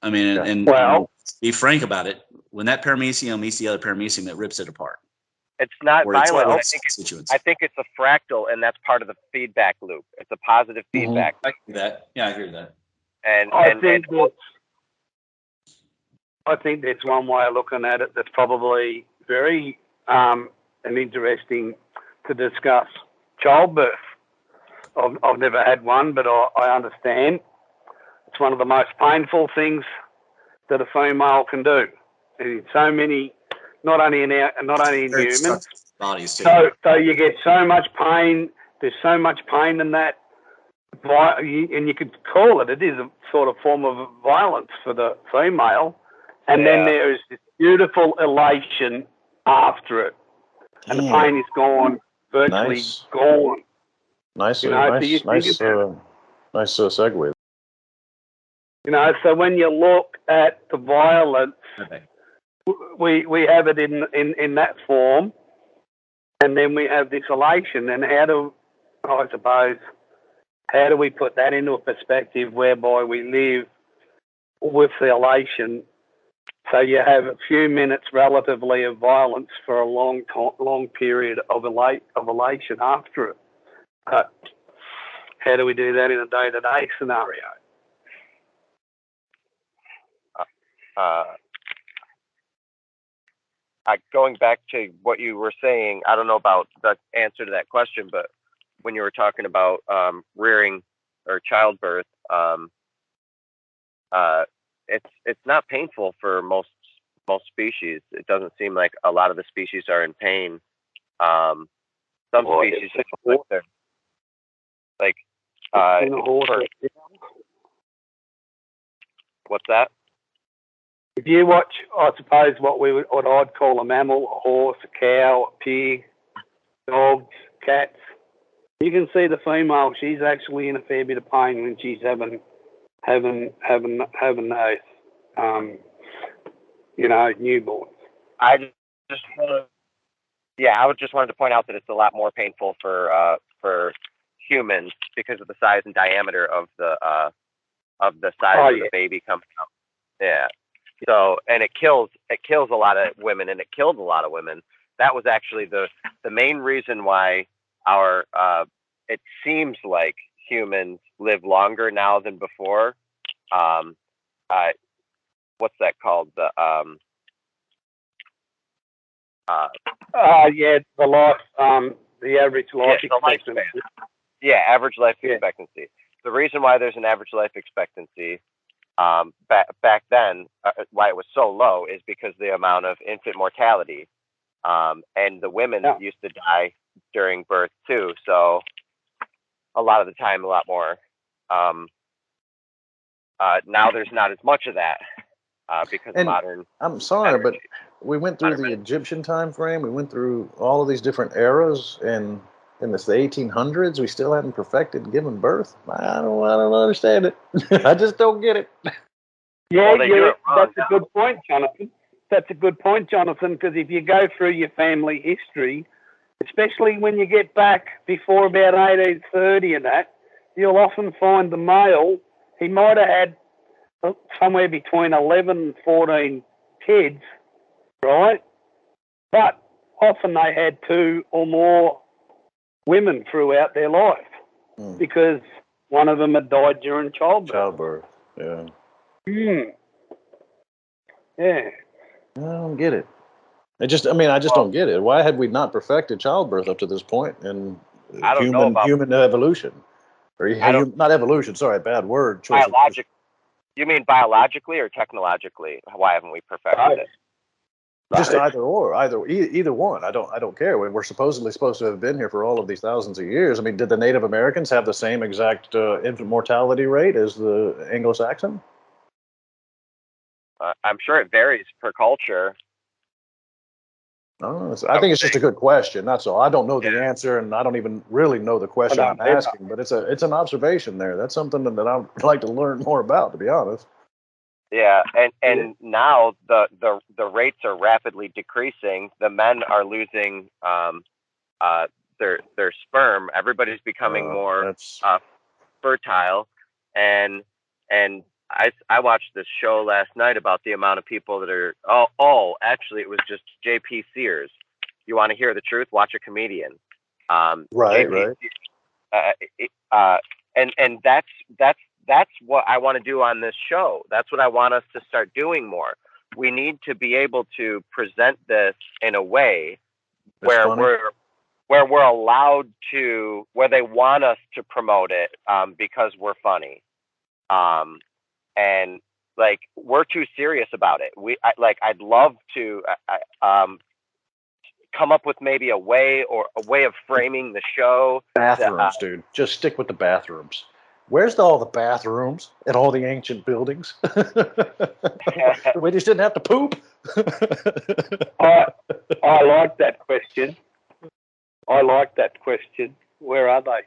I mean, and be frank about it. When that paramecium eats the other paramecium, it rips it apart. It's not violent. I think it's a fractal, and that's part of the feedback loop. It's a positive feedback. I agree with that. Yeah, I agree with that. And I think that's one way of looking at it. That's probably very and interesting to discuss. Childbirth. I've never had one, but I understand. It's one of the most painful things that a female can do. And so many, not only in humans, bodies too. So you get so much pain. There's so much pain in that, and you could call it. It is a sort of form of violence for the female, and then there is this beautiful elation after it, and the pain is gone, virtually gone. Nice segue. You know, so when you look at the violence, we have it in that form, and then we have this elation. And how do I suppose. How do we put that into a perspective whereby we live with the elation? So you have a few minutes relatively of violence for a long period of elation after it. How do we do that in a day-to-day scenario? Going back to what you were saying, I don't know about the answer to that question, but when you were talking about rearing or childbirth, it's not painful for most species. It doesn't seem like a lot of the species are in pain. Some species what's that? If you watch, I suppose what I'd call a mammal, a horse, a cow, a pig, dogs, cats, you can see the female. She's actually in a fair bit of pain when she's having those, newborns. I just wanted to point out that it's a lot more painful for humans because of the size and diameter of the size of the baby coming out. Yeah. So, and it kills a lot of women, and it killed a lot of women. That was actually the main reason why it seems like humans live longer now than before. What's that called? The average life expectancy. Average life expectancy. The reason why there's an average life expectancy back then, why it was so low, is because the amount of infant mortality, and the women used to die during birth too. So a lot of the time, a lot more. Now there's not as much of that because of modern. I'm sorry, but we went through the Egyptian time frame. We went through all of these different eras, and in the 1800s, we still hadn't perfected giving birth. I don't understand it. I just don't get it. Yeah, that's a good point, Jonathan. That's a good point, Jonathan, because if you go through your family history, especially when you get back before about 1830 and that, you'll often find the male, he might have had somewhere between 11 and 14 kids, right? But often they had 2 or more women throughout their life because one of them had died during childbirth. Yeah. Yeah. I don't get it. I just don't get it. Why had we not perfected childbirth up to this point in human evolution? Or not evolution, sorry, bad word choice. You mean biologically or technologically? Why haven't we perfected it? Just either one. I don't care. We're supposedly supposed to have been here for all of these thousands of years. I mean, did the Native Americans have the same exact infant mortality rate as the Anglo-Saxon? I'm sure it varies per culture. I think it's just a good question. That's all. I don't know the answer, and I don't even really know the question I'm asking. But it's an observation there. That's something that I'd like to learn more about, to be honest. Yeah, and now the rates are rapidly decreasing. The men are losing their sperm. Everybody's becoming more fertile, and I watched this show last night about the amount of people that are actually it was just J.P. Sears. You want to hear the truth? Watch a comedian. Right. And that's what I want to do on this show. That's what I want us to start doing more. We need to be able to present this in a way where we're allowed to, where they want us to promote it because we're funny. And like, we're too serious about it. I'd love to come up with maybe a way of framing the show. Bathrooms, dude. Just stick with the bathrooms. Where's all the bathrooms in all the ancient buildings? We just didn't have to poop. I like that question. Where are they?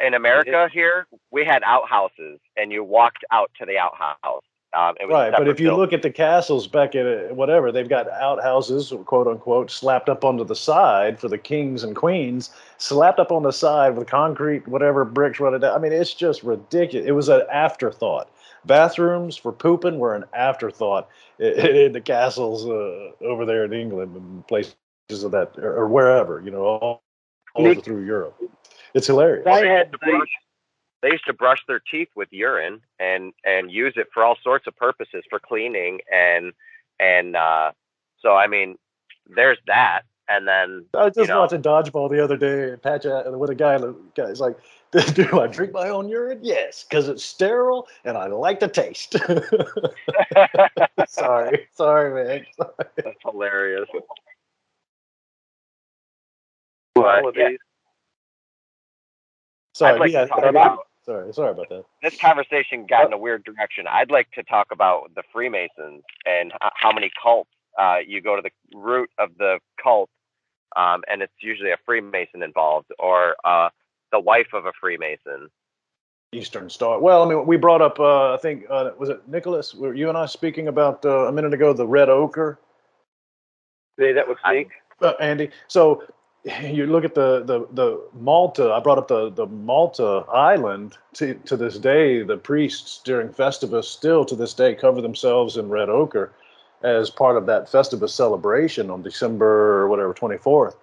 In America here, we had outhouses, and you walked out to the outhouse. It was Right, but separate if you building. look at the castles back at whatever, they've got outhouses, quote unquote, slapped up onto the side for the kings and queens, slapped up on the side with concrete, whatever, bricks running down. I mean, it's just ridiculous. It was an afterthought. Bathrooms for pooping were an afterthought in the castles over there in England and places of that, or wherever, all over through Europe. It's hilarious. They used to brush their teeth with urine and use it for all sorts of purposes for cleaning and so I mean there's that. And then I was just watching dodgeball the other day, with a guy's like, "Do I drink my own urine? Yes, because it's sterile and I like the taste." sorry, man. That's hilarious. Qualities. Sorry, sorry about that. This conversation got in a weird direction. I'd like to talk about the Freemasons and how many cults. You go to the root of the cult, and it's usually a Freemason involved, or the wife of a Freemason. Eastern Star. Well, I mean, we brought up, I think, was it Nicholas? Were you and I speaking about a minute ago the red ochre? Yeah, that was me. Andy. So you look at the Malta. I brought up the Malta island. To this day, the priests during Festivus still to this day cover themselves in red ochre as part of that Festivus celebration on December 24th.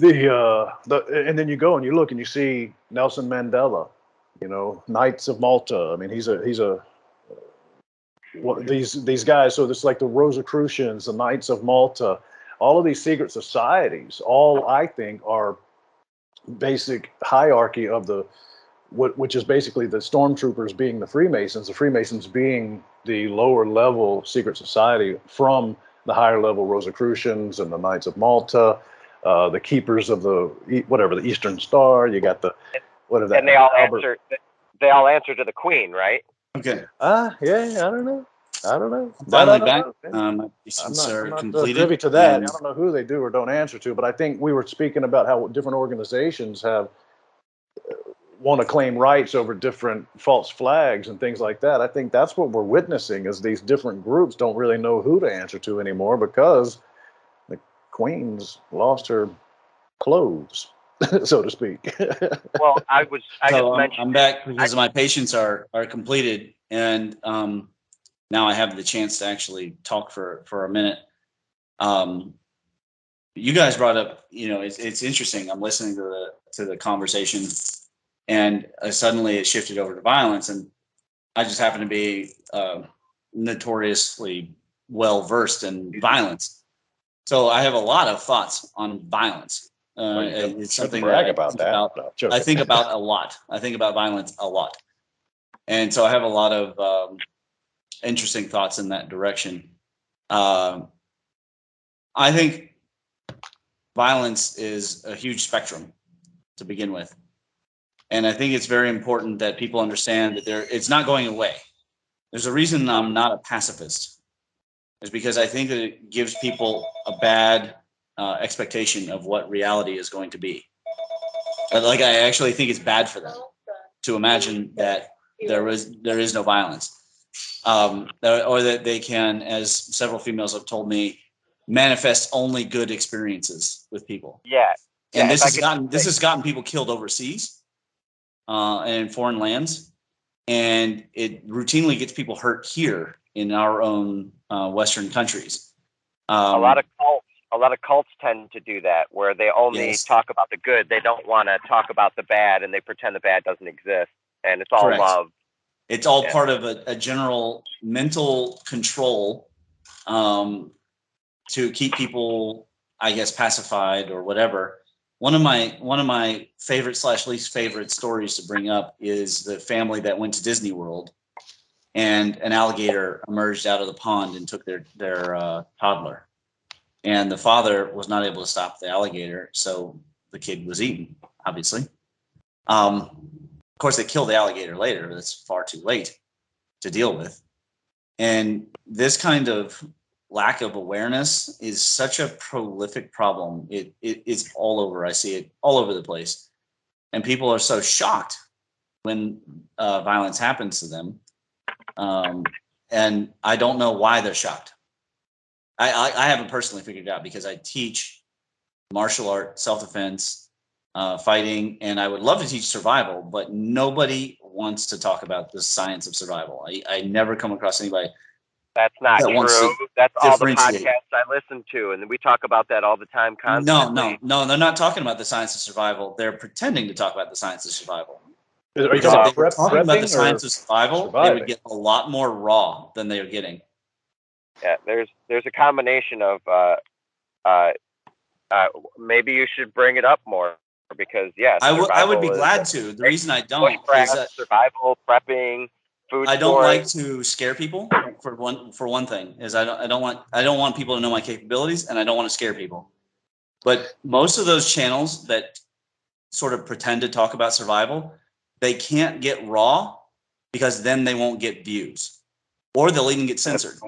And then you go and you look and you see Nelson Mandela, Knights of Malta. I mean, these guys. So it's like the Rosicrucians, the Knights of Malta. All of these secret societies, all I think are basic hierarchy of which is basically the stormtroopers being the Freemasons being the lower level secret society from the higher level Rosicrucians and the Knights of Malta, the keepers of the Eastern Star. You got and they all answer. They all answer to the Queen, right? Okay. Yeah, I don't know. Finally back. I'm not completed. Privy to that. I don't know who they do or don't answer to, but I think we were speaking about how different organizations want to claim rights over different false flags and things like that. I think that's what we're witnessing is these different groups don't really know who to answer to anymore because the Queen's lost her clothes, so to speak. Well, I'm back because my patients are completed, and now I have the chance to actually talk for a minute. You guys brought up, it's interesting. I'm listening to the conversation, and suddenly it shifted over to violence, and I just happen to be notoriously well versed in violence, so I have a lot of thoughts on violence. It's something that I think about a lot. I think about violence a lot, and so I have a lot of interesting thoughts in that direction. I think violence is a huge spectrum to begin with. And I think it's very important that people understand that it's not going away. There's a reason I'm not a pacifist. It's because I think that it gives people a bad expectation of what reality is going to be. Like, I actually think it's bad for them to imagine that there is no violence. Or that they can, as several females have told me, manifest only good experiences with people. Yeah. And this has gotten people killed overseas and in foreign lands, and it routinely gets people hurt here in our own Western countries. A lot of cults tend to do that, where they only talk about the good. They don't want to talk about the bad, and they pretend the bad doesn't exist, and it's all love. It's all part of a general mental control to keep people, I guess, pacified or whatever. One of my favorite / least favorite stories to bring up is the family that went to Disney World, and an alligator emerged out of the pond and took their toddler, and the father was not able to stop the alligator, so the kid was eaten, obviously. Of course, they killed the alligator later, but it's far too late to deal with. And this kind of lack of awareness is such a prolific problem. It's all over. I see it all over the place. And people are so shocked when violence happens to them. And I don't know why they're shocked. I haven't personally figured it out because I teach martial art, self-defense, fighting, and I would love to teach survival, but nobody wants to talk about the science of survival. I never come across anybody. That's not that wants true. to That's all the differentiate. podcasts I listen to, and we talk about that all the time, constantly. No, they're not talking about the science of survival. They're pretending to talk about the science of survival. Are you Because talking if they were about talking about the prepping science or of survival, they surviving? would get a lot more raw than they are getting. Yeah, there's a combination of maybe you should bring it up more because I would be survival glad is to. The reason I don't is bushcraft, that survival, prepping, food I don't storage. like to scare people. For one thing, is I don't want people to know my capabilities, and I don't want to scare people. But most of those channels that sort of pretend to talk about survival, they can't get raw because then they won't get views, or they'll even get censored.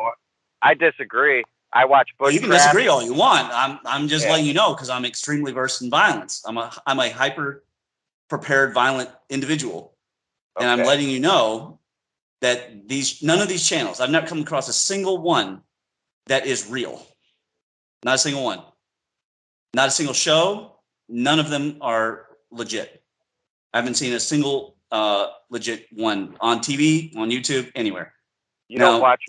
I disagree. I watch bushcraft. Well, you can disagree all you want. I'm just letting you know because I'm extremely versed in violence. I'm a hyper prepared violent individual, and I'm letting you know that none of these channels, I've never come across a single one that is real. Not a single one. Not a single show. None of them are legit. I haven't seen a single legit one on TV, on YouTube, anywhere. Don't watch.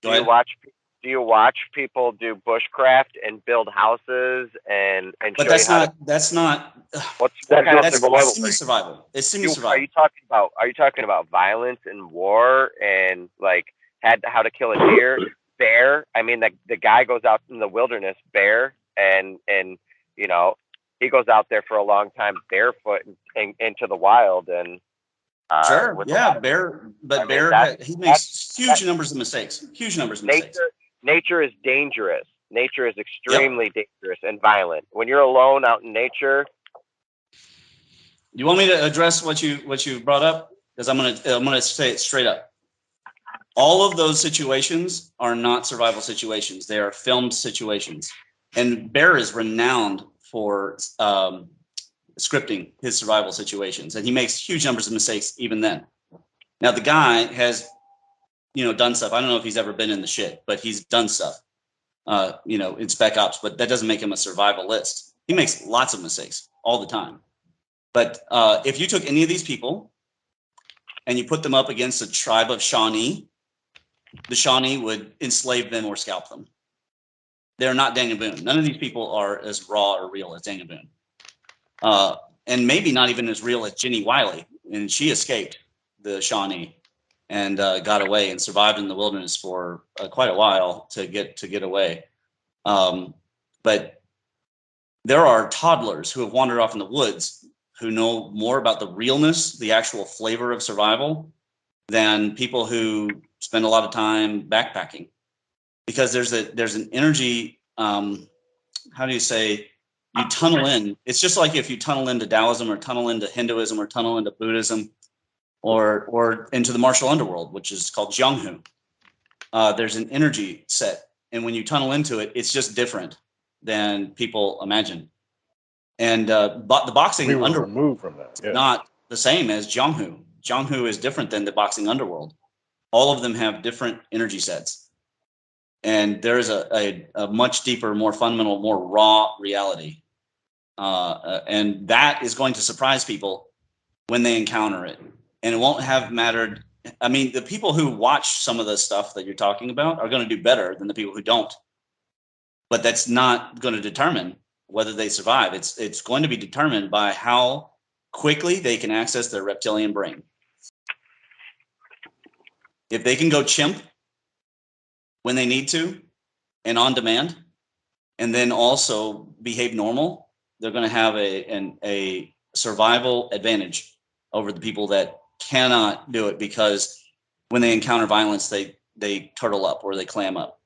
Do you watch people do bushcraft and build houses and But show that's not. What kind of survival? Semi-survival. It's semi-survival. Are you talking about violence and war and like how to kill a deer, bear? I mean, the guy goes out in the wilderness, bear, and you know he goes out there for a long time barefoot and into the wild and. Sure. Yeah, bear. But bear, he makes huge numbers of mistakes. Huge numbers of mistakes. Nature is dangerous. Nature is extremely dangerous and violent. When you're alone out in nature. You want me to address what you brought up? Because I'm gonna say it straight up. All of those situations are not survival situations. They are filmed situations. And Bear is renowned for scripting his survival situations, and he makes huge numbers of mistakes even then. Now the guy has, done stuff. I don't know if he's ever been in the shit, but he's done stuff, in Spec Ops. But that doesn't make him a survivalist. He makes lots of mistakes all the time. But if you took any of these people and you put them up against a tribe of Shawnee, the Shawnee would enslave them or scalp them. They're not Daniel Boone. None of these people are as raw or real as Daniel Boone. And maybe not even as real as Ginny Wiley. And she escaped the Shawnee and got away and survived in the wilderness for quite a while to get away. But there are toddlers who have wandered off in the woods who know more about the realness, the actual flavor of survival, than people who spend a lot of time backpacking. Because there's an energy, how do you say, you tunnel in. It's just like if you tunnel into Taoism or tunnel into Hinduism or tunnel into Buddhism or into the martial underworld, which is called Jianghu. There's an energy set. And when you tunnel into it, it's just different than people imagine. And the boxing underworld removed from that. Yeah. Not the same as Jianghu. Jianghu is different than the boxing underworld. All of them have different energy sets. And there is a much deeper, more fundamental, more raw reality. And that is going to surprise people when they encounter it. And it won't have mattered. I mean, the people who watch some of the stuff that you're talking about are going to do better than the people who don't. But that's not going to determine whether they survive. It's going to be determined by how quickly they can access their reptilian brain. If they can go chimp when they need to and on demand, and then also behave normal, they're going to have a survival advantage over the people that cannot do it because when they encounter violence, they turtle up or they clam up.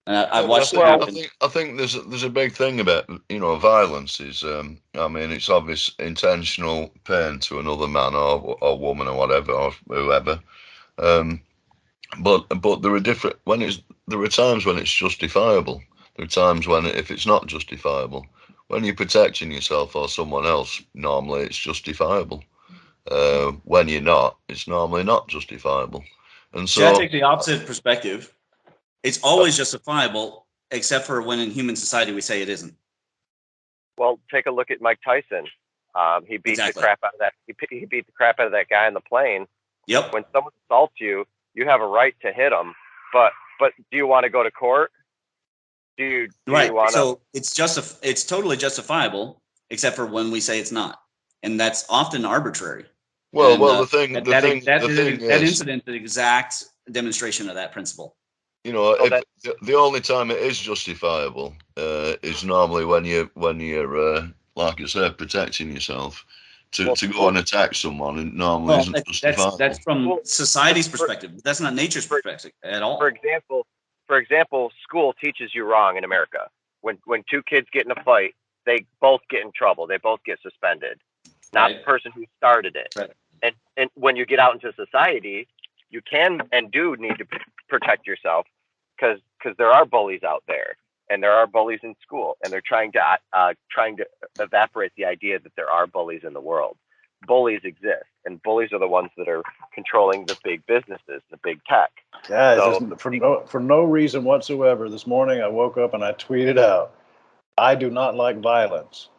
And I've watched it happen. I think there's a big thing about violence is it's obvious intentional pain to another man or woman or whatever or whoever, but there are times when it's justifiable. There are times when if it's not justifiable, when you're protecting yourself or someone else, normally it's justifiable. When you're not, it's normally not justifiable. And See, I so take the opposite perspective. It's always justifiable, except for when in human society we say it isn't. Well, take a look at Mike Tyson. He beat Exactly. the crap out of that. He beat the crap out of that guy on the plane. Yep. When someone assaults you, you have a right to hit them. But do you want to go to court? Do you want to? So it's totally justifiable, except for when we say it's not, and that's often arbitrary. well, And, the thing that is, incident, the exact demonstration of that principle. you know, the only time it is justifiable is normally when you're like I said, protecting yourself. To go and attack someone, and normally isn't justifiable. That's from society's perspective. That's not nature's perspective at all. For example, school teaches you wrong in America. When two kids get in a fight, they both get in trouble. They both get suspended. Not the person who started it. Right. And when you get out into society, you can and do need to protect yourself because there are bullies out there, and there are bullies in school, and they're trying to evaporate the idea that there are bullies in the world. Bullies exist, and bullies are the ones that are controlling the big businesses, the big tech. Guys, for no reason whatsoever, this morning I woke up and I tweeted out, I do not like violence,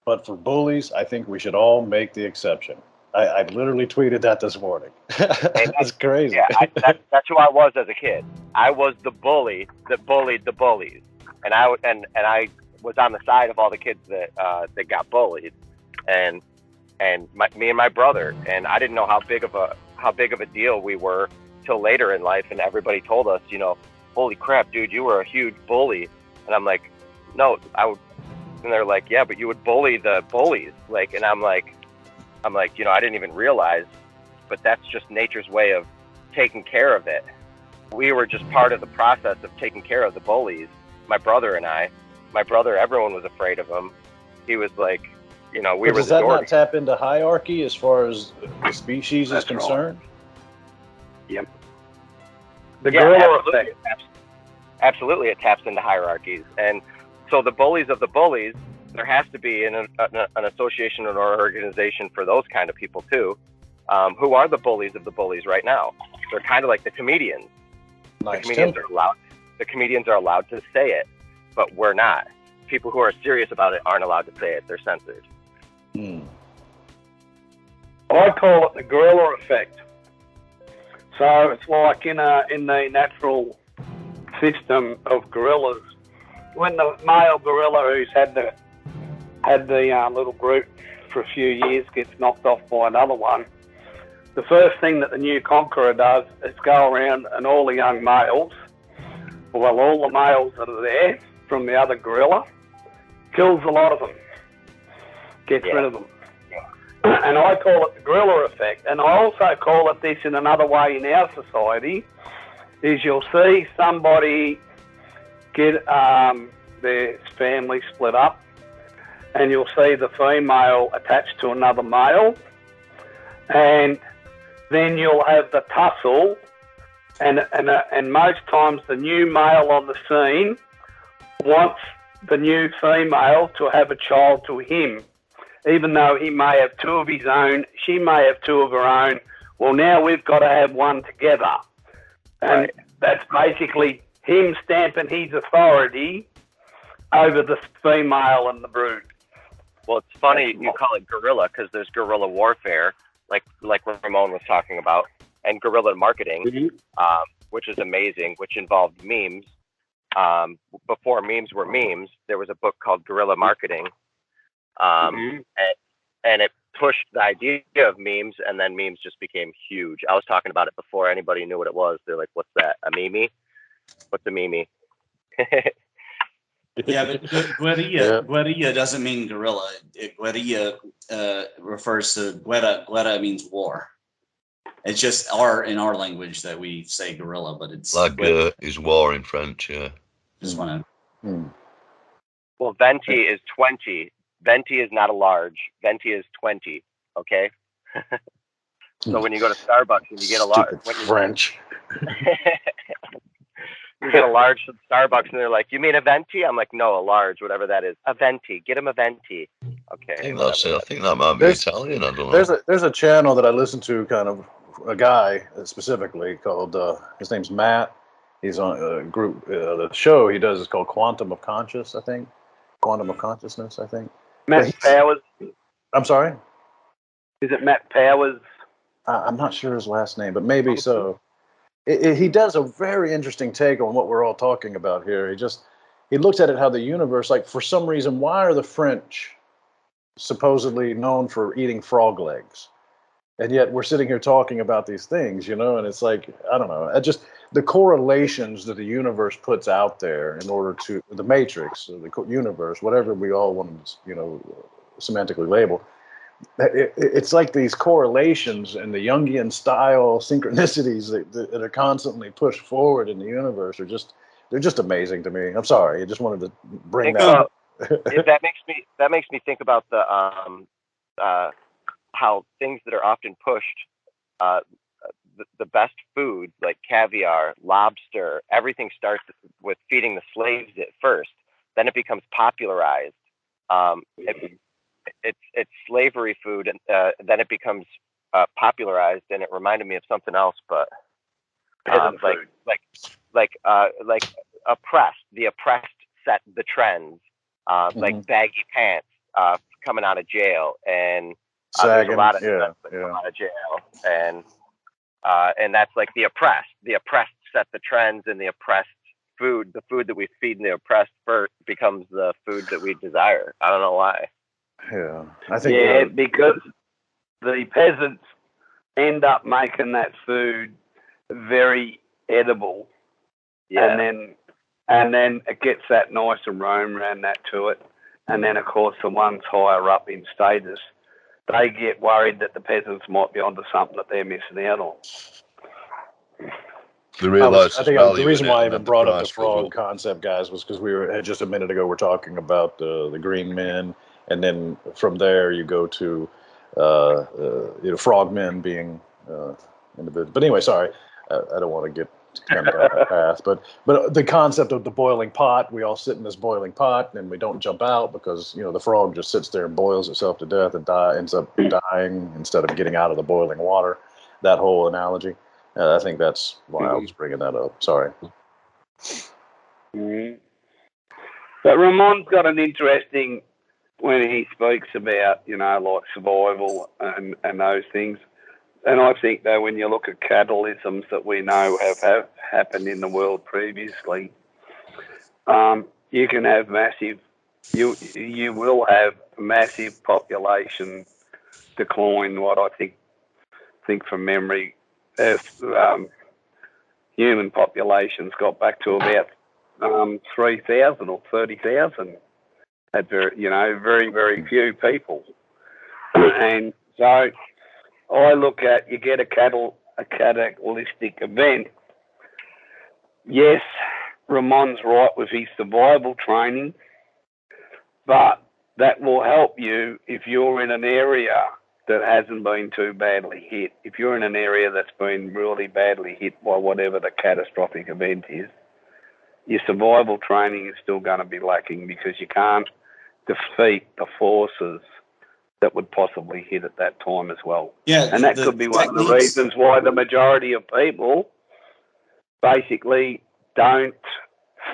but for bullies, I think we should all make the exception. I literally tweeted that this morning. That's crazy. Yeah, that's who I was as a kid. I was the bully that bullied the bullies, and I was on the side of all the kids that got bullied, and me and my brother, and I didn't know how big of a deal we were till later in life, and everybody told us, holy crap, dude, you were a huge bully, and I'm like, no, I would, and they're like, yeah, but you would bully the bullies, like, and I'm like, I didn't even realize, but that's just nature's way of taking care of it. We were just part of the process of taking care of the bullies. My brother and I. My brother, everyone was afraid of him. He was like, we were the does that dorks. not tap into hierarchy as far as the species is concerned? Yep. The gorilla effect. Absolutely, it taps into hierarchies. And so the bullies of the bullies, there has to be an association or organization for those kind of people too. Who are the bullies of the bullies right now? They're kind of like the comedians. Nice. The comedians are allowed to say it, but we're not. People who are serious about it aren't allowed to say it. They're censored. I call it the gorilla effect. So it's like in the natural system of gorillas, when the male gorilla who's had the little group for a few years gets knocked off by another one, the first thing that the new conqueror does is go around and all the young males, well, all the males that are there from the other gorilla, kills a lot of them, gets rid of them. And I call it the gorilla effect. And I also call it this in another way in our society, is you'll see somebody get their family split up, and you'll see the female attached to another male, and then you'll have the tussle, and most times the new male on the scene wants the new female to have a child to him, even though he may have two of his own, she may have two of her own. Well, now we've got to have one together. And that's basically him stamping his authority over the female and the brood. Well, it's funny you call it guerrilla because there's guerrilla warfare, like Ramon was talking about, and guerrilla marketing, which is amazing, which involved memes. Before memes were memes, there was a book called Guerrilla Marketing, and it pushed the idea of memes, and then memes just became huge. I was talking about it before anybody knew what it was. They're like, "What's that? A meme? What's a meme?" Yeah, but guerrilla doesn't mean gorilla. Guerrilla refers to guerra. Guerra means war. It's just in our language that we say gorilla, but it's like is war in French. Yeah. Just want to. Well, venti is 20. Venti is not a large. Venti is 20. Okay. So when you go to Starbucks and you get a large, French. You get a large from Starbucks and they're like, "You mean a venti?" I'm like, "No, a large, whatever that is. A venti. Get him a venti." Okay, I think whatever. that's it. I think that might be There's- Italian. I don't know. There's a channel that I listen to, kind of a guy specifically called his name's Matt. He's on a group. The show he does is called Quantum of Conscious, I think. Quantum of Consciousness, I think. Matt Powers. I'm sorry? Is it Matt Powers? I'm not sure his last name, but maybe so. He does a very interesting take on what we're all talking about here. He looks at it how the universe, like for some reason, why are the French supposedly known for eating frog legs? And yet we're sitting here talking about these things, you know, and it's like, I don't know, the correlations that the universe puts out there in order to, the matrix, or the universe, whatever we all want to, you know, semantically label, it's like these correlations and the Jungian style synchronicities that are constantly pushed forward in the universe they're just amazing to me. I'm sorry, I just wanted to bring that up. that makes me think about the how things that are often pushed, the best foods like caviar, lobster, everything starts with feeding the slaves at first. Then it becomes popularized. It's slavery food, and then it becomes popularized. And it reminded me of something else, but like oppressed. The oppressed set the trends, like baggy pants coming out of jail, and there's a lot of stuff that come out of jail, and that's like the oppressed. The oppressed set the trends, and the oppressed food, the food that we feed in the oppressed first, becomes the food that we desire. I don't know why. Yeah, I think because the peasants end up making that food very edible, and then it gets that nice aroma around that to it, and then of course the ones higher up in status, they get worried that the peasants might be onto something that they're missing out on. I think the reason why I even brought up the frog concept, guys, was because we were just a minute ago we're talking about the green men, and then from there you go to frogmen being individual. But anyway, sorry, I don't want to get kind of down that path. But the concept of the boiling pot, we all sit in this boiling pot and we don't jump out because the frog just sits there and boils itself to death and ends up dying instead of getting out of the boiling water. That whole analogy. I think that's why I was bringing that up. Sorry. Mm-hmm. But Ramon's got an interesting, when he speaks about, like survival and those things. And I think, though, when you look at catalysms that we know have happened in the world previously, you can have you will have massive population decline, what I think from memory, as human populations got back to about 3,000 or 30,000 at very, very few people. And so I look at, you get a catalytic event. Yes, Ramon's right with his survival training, but that will help you if you're in an area that hasn't been too badly hit. If you're in an area that's been really badly hit by whatever the catastrophic event is, your survival training is still going to be lacking because you can't defeat the forces that would possibly hit at that time as well. Yeah, and that could be one of the reasons why the majority of people basically don't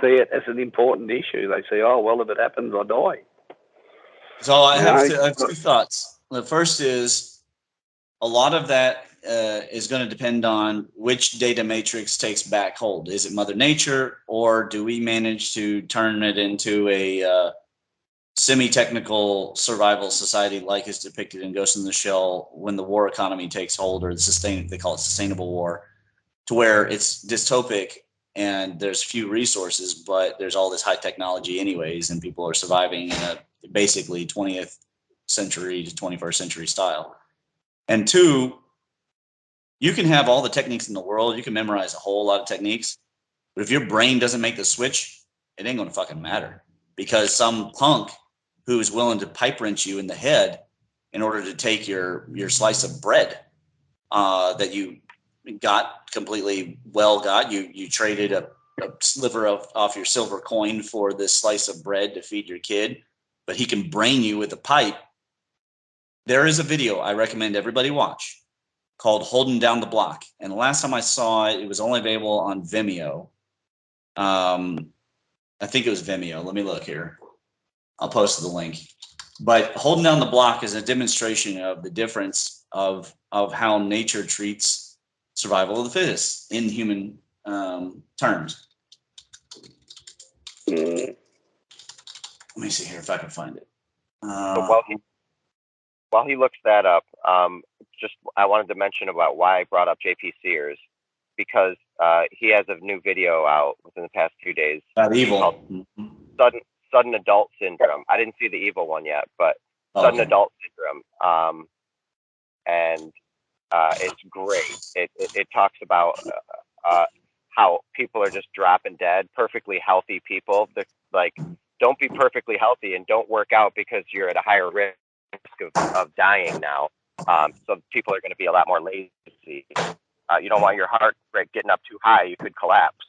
see it as an important issue. They say, oh, well, if it happens, I die. So I have two thoughts. The first is a lot of that is going to depend on which data matrix takes back hold. Is it Mother Nature, or do we manage to turn it into a semi-technical survival society like is depicted in Ghost in the Shell when the war economy takes hold, or they call it sustainable war, to where it's dystopic and there's few resources, but there's all this high technology anyways, and people are surviving in a basically 20th century to 21st century style. And two, you can have all the techniques in the world, you can memorize a whole lot of techniques, but if your brain doesn't make the switch, it ain't gonna fucking matter, because some punk who's willing to pipe wrench you in the head in order to take your slice of bread that you got completely you traded a sliver off your silver coin for this slice of bread to feed your kid, but he can brain you with a pipe there is a video I recommend everybody watch called Holding Down the Block. And the last time I saw it, it was only available on Vimeo. I think it was Vimeo. Let me look here. I'll post the link. But Holding Down the Block is a demonstration of the difference of how nature treats survival of the fittest in human terms. Let me see here if I can find it. So while he looks that up, just I wanted to mention about why I brought up JP Sears, because he has a new video out within the past few days. About evil. Sudden adult syndrome. I didn't see the evil one yet, but sudden adult syndrome. And it's great. It talks about how people are just dropping dead, perfectly healthy people. They're like, don't be perfectly healthy and don't work out because you're at a higher risk of dying now. So people are going to be a lot more lazy. You don't want your heart rate getting up too high. You could collapse.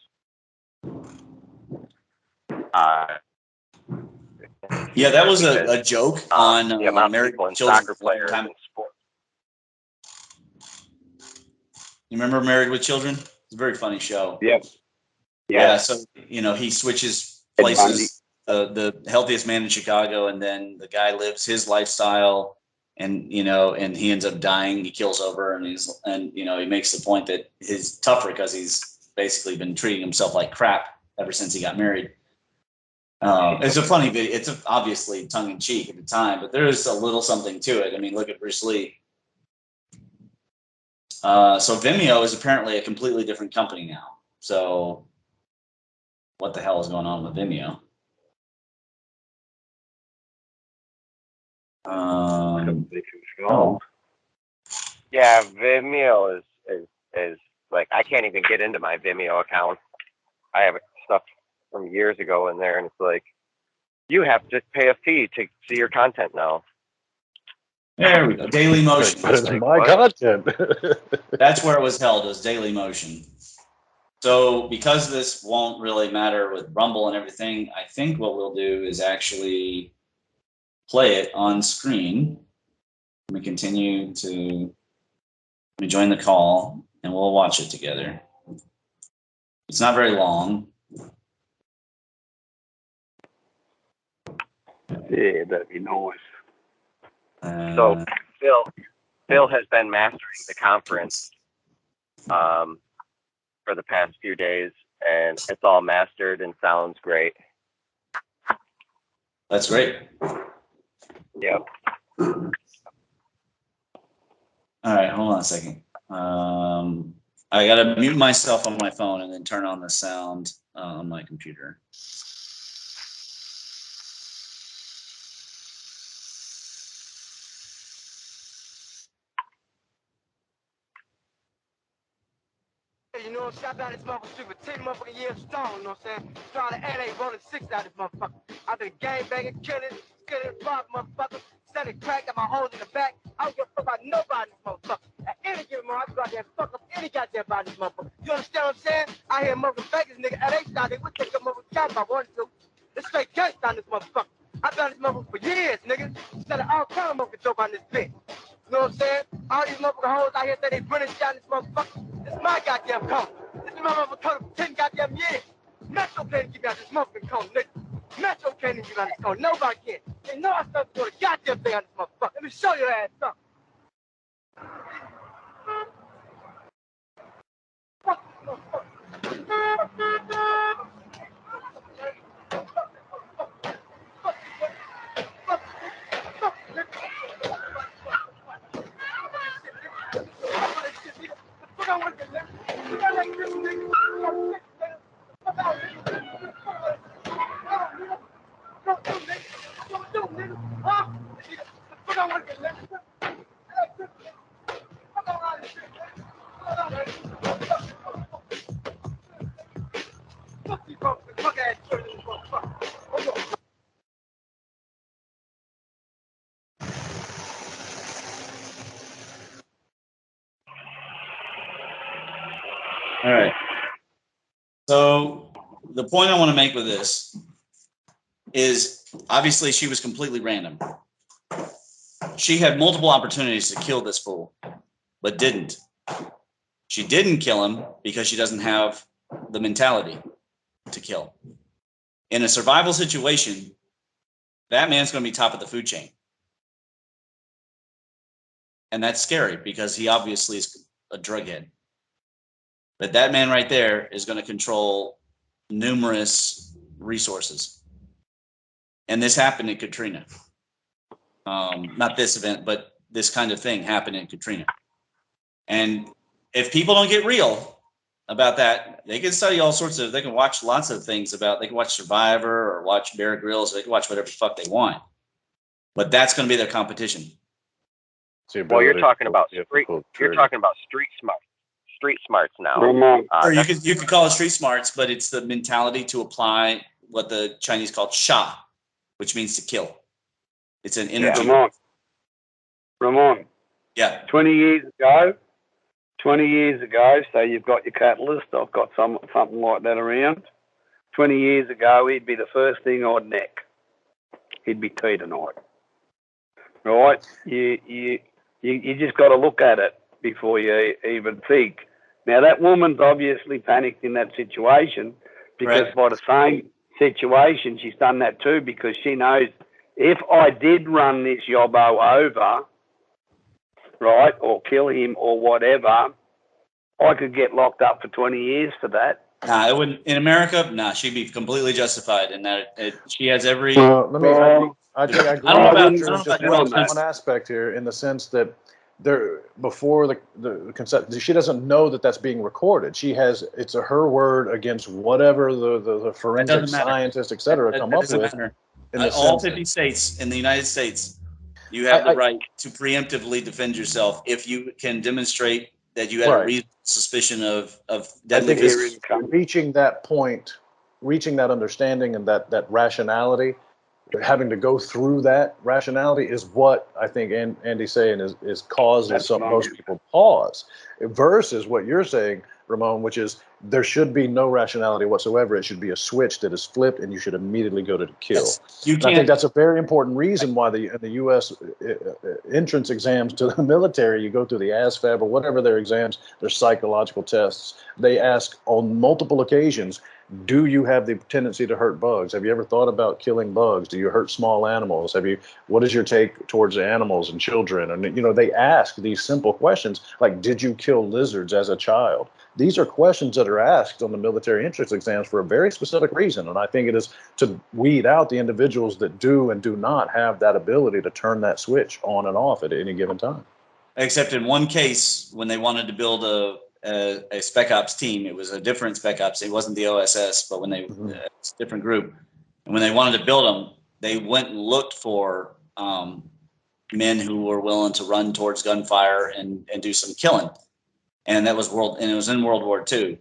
Yeah, that was a joke on the amount of Married people and Children soccer players and sports. You remember Married with Children? It's a very funny show. Yep. Yeah. So, he switches places, the healthiest man in Chicago, and then the guy lives his lifestyle and, and he ends up dying. He kills over and he makes the point that he's tougher because he's basically been treating himself like crap ever since he got married. It's a funny video. It's obviously tongue in cheek at the time, but there is a little something to it. I mean, look at Bruce Lee. So Vimeo is apparently a completely different company now. So what the hell is going on with Vimeo? Yeah, Vimeo is like, I can't even get into my Vimeo account. I have stuff from years ago in there, and it's like, you have to pay a fee to see your content now. There we go. Daily Motion. Better than my content. That's where it was held, was Daily Motion. So because this won't really matter with Rumble and everything, I think what we'll do is actually play it on screen. Let me join the call and we'll watch it together. It's not very long. Yeah, that'd be nice. So Phil has been mastering the conference for the past few days, and it's all mastered and sounds great. That's great. Yeah. All right, hold on a second. I gotta mute myself on my phone and then turn on the sound on my computer. You know, shot down this motherfucker for 10 motherfucking years strong, you know what I'm saying? Trying to LA, rolling 6 out this motherfucker. I've been gangbanging, killing, rob motherfucker, selling crack, got my holes in the back. I don't give a fuck about nobody in this motherfucker. At any given moment, I can go out there and fuck up any goddamn body in this motherfucker. You understand what I'm saying? I hear motherfucking Vegas nigga, LA style, they would take a motherfucking job if I wanted to. It's straight gangsta on this motherfucker. I've done this motherfucker for years, nigga. Selling all kind of motherfucking dope on this bitch. You know what I'm saying? All these motherfucking hoes out here say they running shit on this motherfucker. This is my goddamn cone. This is my motherfucking cone for 10 goddamn years. Metro can't get me out this motherfucking cone, nigga. Metro can't even get me out this cone. Nobody can. They know I started doing a goddamn thing on this motherfucker. Let me show your ass something. All right. So the point I want to make with this is obviously she was completely random. she had multiple opportunities to kill this fool, but didn't. She didn't kill him because she doesn't have the mentality to kill. In a survival situation, that man's going to be top of the food chain. And that's scary because he obviously is a drug head. But that man right there is going to control numerous resources. And this happened in Katrina. Not this event, but this kind of thing happened in Katrina. And if people don't get real about that, they can study all sorts of, they can watch lots of things about, they can watch Survivor or watch Bear Grylls, they can watch whatever the fuck they want. But that's going to be their competition. Well, you're talking about street smarts now. Or you could call it street smarts, but it's the mentality to apply what the Chinese call sha, which means to kill. It's an energy. Ramon. Yeah. 20 years ago, so you've got your catalyst. I've got something like that around. 20 years ago, he'd be the first thing I'd neck. He'd be Titanite. Right? You just got to look at it before you even think. Now, that woman's obviously panicked in that situation because by the same situation, she's done that too because she knows if I did run this yobbo over, right, or kill him or whatever, I could get locked up for 20 years for that. Nah, it wouldn't. In America, nah, she'd be completely justified in that. She has every. Let me. I think I agree. I don't know about just one aspect here, in the sense that before the concept, she doesn't know that that's being recorded. She has her word against whatever the forensic scientists, et cetera, come up with. In all 50 states in the United States, you have the right to preemptively defend yourself if you can demonstrate that you had a reasonable suspicion of deadly physical. Reaching that point, reaching that understanding and that rationality, having to go through that rationality is what I think Andy's saying is causes most people pause, versus what you're saying, Ramon, which is there should be no rationality whatsoever. It should be a switch that is flipped, and you should immediately go to the kill. Yes. I think that's a very important reason why the U.S. Entrance exams to the military, you go through the ASVAB or whatever their exams, their psychological tests. They ask on multiple occasions, do you have the tendency to hurt bugs? Have you ever thought about killing bugs? Do you hurt small animals? What is your take towards animals and children? And, they ask these simple questions like, did you kill lizards as a child? These are questions that are asked on the military entrance exams for a very specific reason. And I think it is to weed out the individuals that do and do not have that ability to turn that switch on and off at any given time. Except in one case, when they wanted to build a Spec Ops team, it was a different Spec Ops. It wasn't the OSS, but when it's a different group. And when they wanted to build them, they went and looked for men who were willing to run towards gunfire and do some killing. And that was it was in World War II.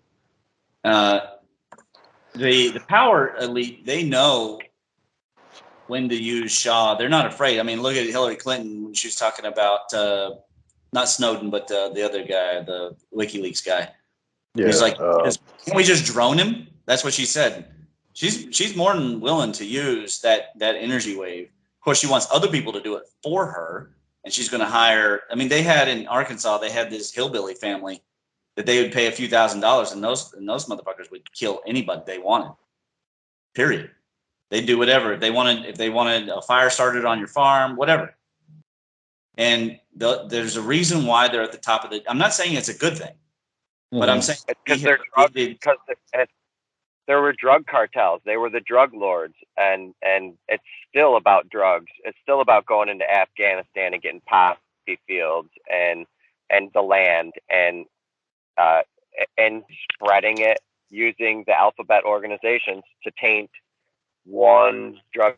The power elite, they know when to use Shaw. They're not afraid. I mean, look at Hillary Clinton when she was talking about not Snowden, but the other guy, the WikiLeaks guy. Yeah, he's like, can we just drone him? That's what she said. She's more than willing to use that energy wave. Of course, she wants other people to do it for her. And she's going to hire. I mean, they had in Arkansas, they had this hillbilly family that they would pay a few $1,000s, and those motherfuckers would kill anybody they wanted. Period. They'd do whatever if they wanted a fire started on your farm, whatever. And there's a reason why they're at the top of the. I'm not saying it's a good thing, but I'm saying because there were drug cartels. They were the drug lords, and it's still about drugs. It's still about going into Afghanistan and getting poppy fields and the land and spreading it using the alphabet organizations to taint one drug.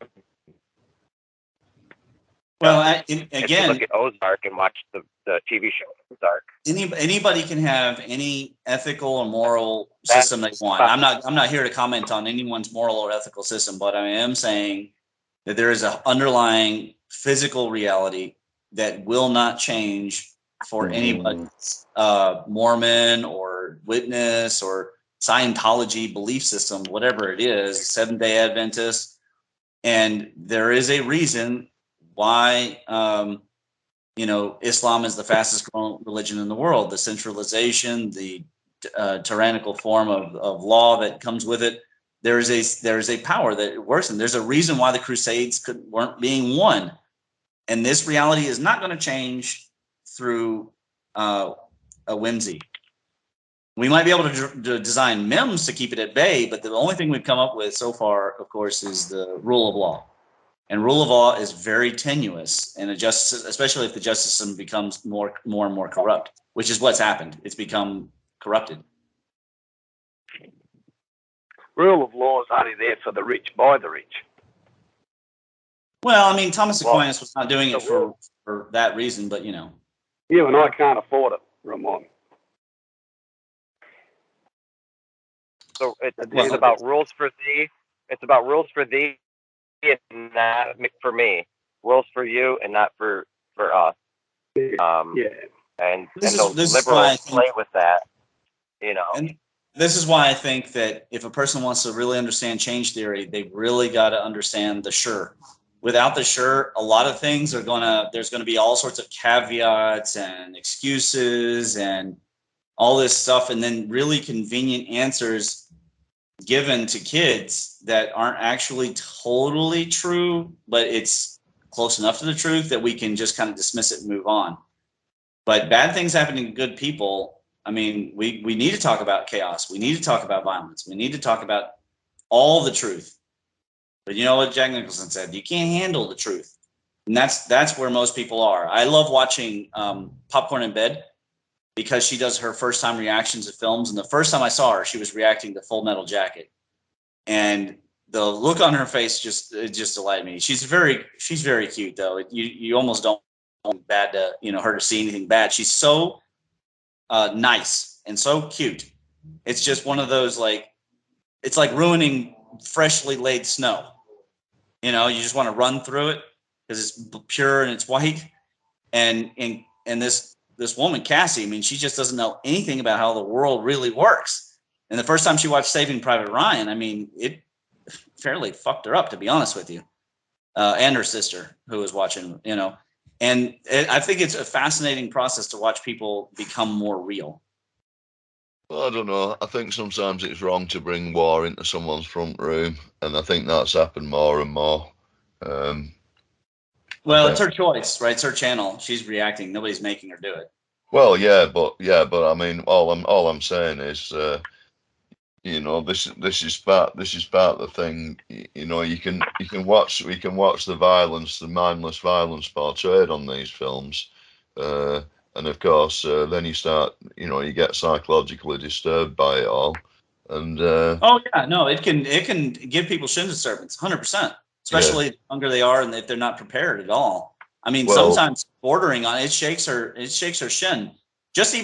Well, again, if you look at Ozark and watch the TV show Ozark. Anybody can have any ethical or moral system they want. I'm not here to comment on anyone's moral or ethical system, but I am saying that there is an underlying physical reality that will not change for anybody, Mormon or witness or Scientology belief system, whatever it is, Seventh-day Adventist. And there is a reason why Islam is the fastest growing religion in the world. The centralization, the tyrannical form of law that comes with it. There is a power that works, and there's a reason why the Crusades weren't being won. And this reality is not going to change through a whimsy. We might be able to design MEMS to keep it at bay, but the only thing we've come up with so far, of course, is the rule of law. And rule of law is very tenuous, and especially if the justice system becomes more and more corrupt, which is what's happened. It's become corrupted. Rule of law is only there for the rich by the rich. Well, I mean, Thomas Aquinas was not doing it for that reason, but You and I can't afford it, Ramon. So it's about rules for thee. It's about rules for thee, and not for me. Rules for you, and not for us. And those liberals play with that. And this is why I think that if a person wants to really understand change theory, they've really got to understand the sure. Without the sure, a lot of things there's going to be all sorts of caveats and excuses and all this stuff, and then really convenient answers given to kids that aren't actually totally true, but it's close enough to the truth that we can just kind of dismiss it and move on. But bad things happening to good people, I mean, we need to talk about chaos. We need to talk about violence. We need to talk about all the truth. But you know what Jack Nicholson said? You can't handle the truth. And that's where most people are. I love watching Popcorn in Bed because she does her first time reactions to films. And the first time I saw her, she was reacting to Full Metal Jacket. And the look on her face just delighted me. She's very cute though. You almost don't want bad to, her to see anything bad. She's so nice and so cute. It's just one of those it's like ruining freshly laid snow. You just want to run through it because it's pure and it's white. And this woman, Cassie, I mean, she just doesn't know anything about how the world really works. And the first time she watched Saving Private Ryan, I mean, it fairly fucked her up, to be honest with you. And her sister who was watching, and I think it's a fascinating process to watch people become more real. Well, I don't know. I think sometimes it's wrong to bring war into someone's front room, and I think that's happened more and more. Well, it's her choice, right? It's her channel. She's reacting. Nobody's making her do it. Well, but I mean, all I'm saying is, this is part of the thing. We can watch the violence, the mindless violence portrayed on these films. And of course, then you start, you get psychologically disturbed by it all, and it can give people shin disturbance, 100%, especially the younger they are and if they're not prepared at all. I mean, sometimes bordering on it shakes her shin. Just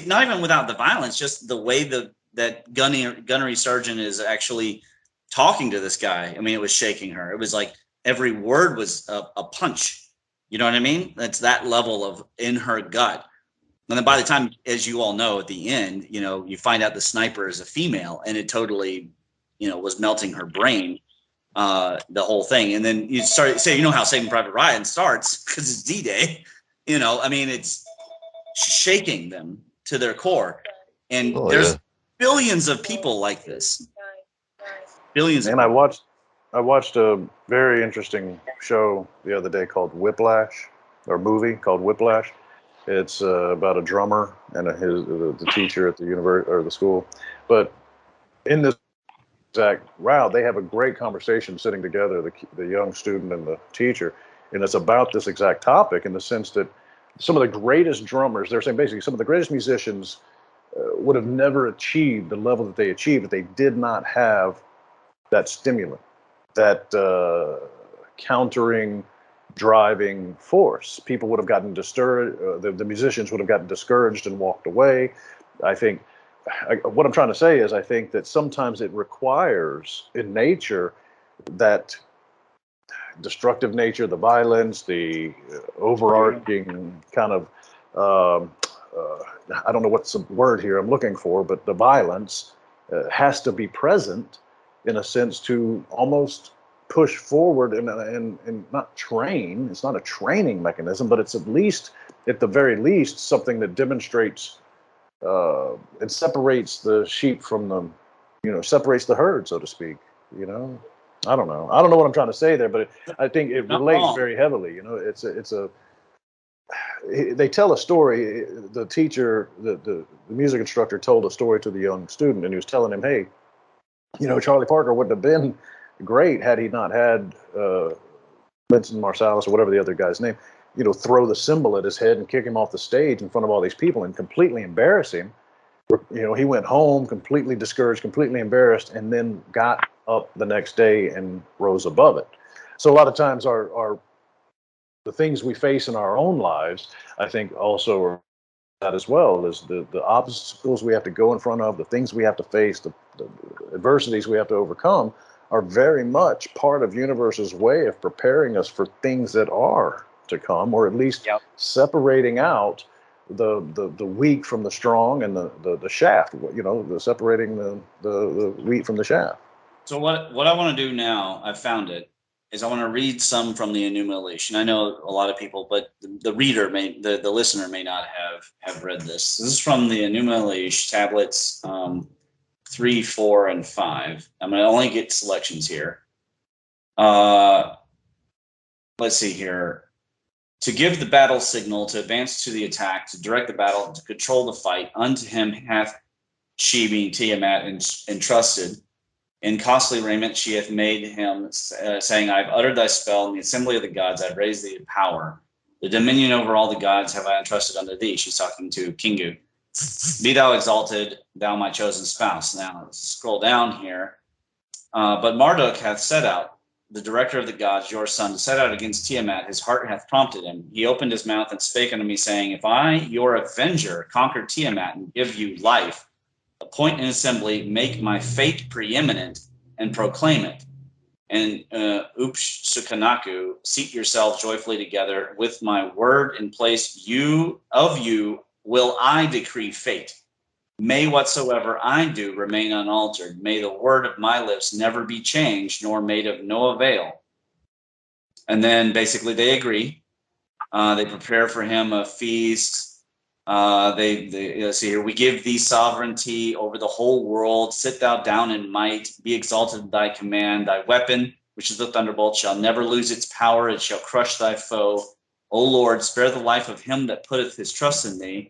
not even without the violence, just the way that gunnery sergeant is actually talking to this guy. I mean, it was shaking her. It was like every word was a punch. You know what I mean? That's that level of in her gut. And then by the time, as you all know, at the end, you find out the sniper is a female, and it totally, was melting her brain, the whole thing. And then you start say, how Saving Private Ryan starts because it's D-Day. I mean, it's shaking them to their core. And there's billions of people like this. Billions. And I watched a very interesting show the other day called Whiplash, or movie called Whiplash. It's about a drummer and the teacher at the university or the school. But in this exact they have a great conversation sitting together, the young student and the teacher, and it's about this exact topic in the sense that some of the greatest drummers, they're saying basically some of the greatest musicians would have never achieved the level that they achieved if they did not have that stimulant, that countering, driving force. People would have gotten discouraged. The musicians would have gotten discouraged and walked away. I think what I'm trying to say is I think that sometimes it requires in nature that destructive nature, the violence, the overarching kind of, I don't know what's the word here I'm looking for, but the violence has to be present in a sense to almost push forward and not train. It's not a training mechanism, but it's at the very least, something that demonstrates and separates the sheep from the, separates the herd, so to speak. I don't know what I'm trying to say there, but I think it relates very heavily. They tell a story. The teacher, the music instructor, told a story to the young student, and he was telling him, hey, Charlie Parker wouldn't have been great had he not had Vincent Marsalis or whatever the other guy's name, throw the cymbal at his head and kick him off the stage in front of all these people and completely embarrass him. He went home completely discouraged, completely embarrassed, and then got up the next day and rose above it. So a lot of times the things we face in our own lives, I think also are that as well, as the obstacles we have to go in front of, the things we have to face, the adversities we have to overcome are very much part of universe's way of preparing us for things that are to come, or at least separating out the weak from the strong and the shaft, separating the wheat from the shaft. So what I want to do now, I found it, is I want to read some from the enumeration. I know a lot of people, but the listener may not have read this. This is from the enumeration tablets 3, 4, and 5. I'm going to only get selections here. Let's see here. To give the battle signal, to advance to the attack, to direct the battle, to control the fight, unto him hath she, being Tiamat, entrusted. In costly raiment she hath made him, saying, I have uttered thy spell in the assembly of the gods, I have raised thee to power. The dominion over all the gods have I entrusted unto thee. She's talking to Kingu. Be thou exalted, thou my chosen spouse. Now, let's scroll down here. But Marduk hath set out, the director of the gods, your son, to set out against Tiamat. His heart hath prompted him. He opened his mouth and spake unto me, saying, if I, your avenger, conquer Tiamat and give you life, appoint an assembly, make my fate preeminent, and proclaim it. And Upshukanaku, seat yourselves joyfully together. With my word in place, you will I decree fate. May whatsoever I do remain unaltered. May the word of my lips never be changed, nor made of no avail. And then basically they agree. They prepare for him a feast. Let's see here. We give thee sovereignty over the whole world. Sit thou down in might. Be exalted in thy command. Thy weapon, which is the thunderbolt, shall never lose its power. It shall crush thy foe. O Lord, spare the life of him that putteth his trust in thee.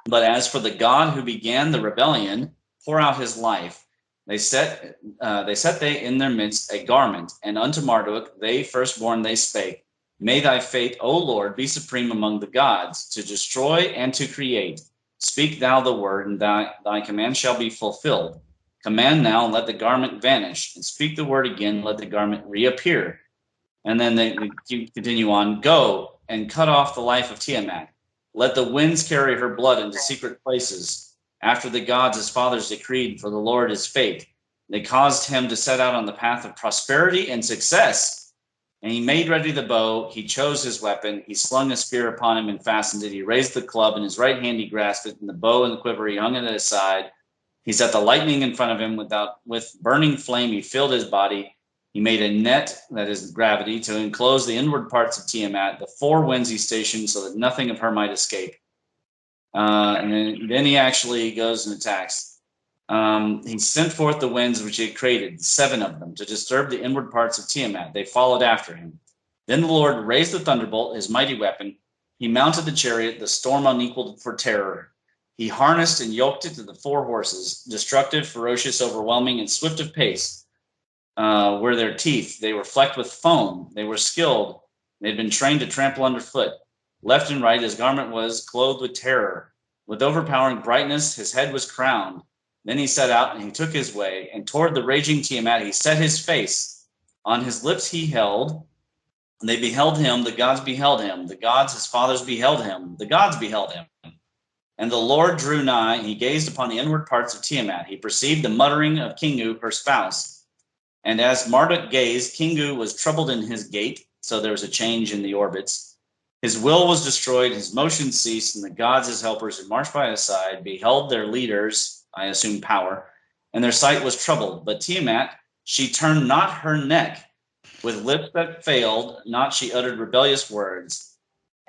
But as for the God who began the rebellion, pour out his life. They set they in their midst a garment, and unto Marduk, they firstborn, they spake, may thy fate, O Lord, be supreme among the gods, to destroy and to create. Speak thou the word, and thy command shall be fulfilled. Command now, and let the garment vanish, and speak the word again, let the garment reappear. And then they continue on, go and cut off the life of Tiamat. Let the winds carry her blood into secret places. After the gods his fathers decreed, for the Lord is fate. They caused him to set out on the path of prosperity and success. And he made ready the bow. He chose his weapon. He slung a spear upon him and fastened it. He raised the club. In his right hand he grasped it, and the bow and the quiver he hung it at his side. He set the lightning in front of him. With burning flame he filled his body. He made a net, that is gravity, to enclose the inward parts of Tiamat. The 4 winds he stationed so that nothing of her might escape. And then he actually goes and attacks. He sent forth the winds which he had created, 7 of them, to disturb the inward parts of Tiamat. They followed after him. Then the Lord raised the thunderbolt, his mighty weapon. He mounted the chariot, the storm unequaled for terror. He harnessed and yoked it to the 4 horses, destructive, ferocious, overwhelming, and swift of pace. Were their teeth. They were flecked with foam. They were skilled. They had been trained to trample underfoot. Left and right, his garment was clothed with terror. With overpowering brightness, his head was crowned. Then he set out, and he took his way, and toward the raging Tiamat he set his face. On his lips he held, and they beheld him, the gods beheld him, the gods his fathers beheld him, the gods beheld him. And the Lord drew nigh, and he gazed upon the inward parts of Tiamat. He perceived the muttering of Kingu, her spouse. And as Marduk gazed, Kingu was troubled in his gait, so there was a change in the orbits. His will was destroyed, his motion ceased, and the gods, his helpers, who marched by his side, beheld their leaders, I assume power, and their sight was troubled. But Tiamat, she turned not her neck, With lips that failed, not she uttered rebellious words.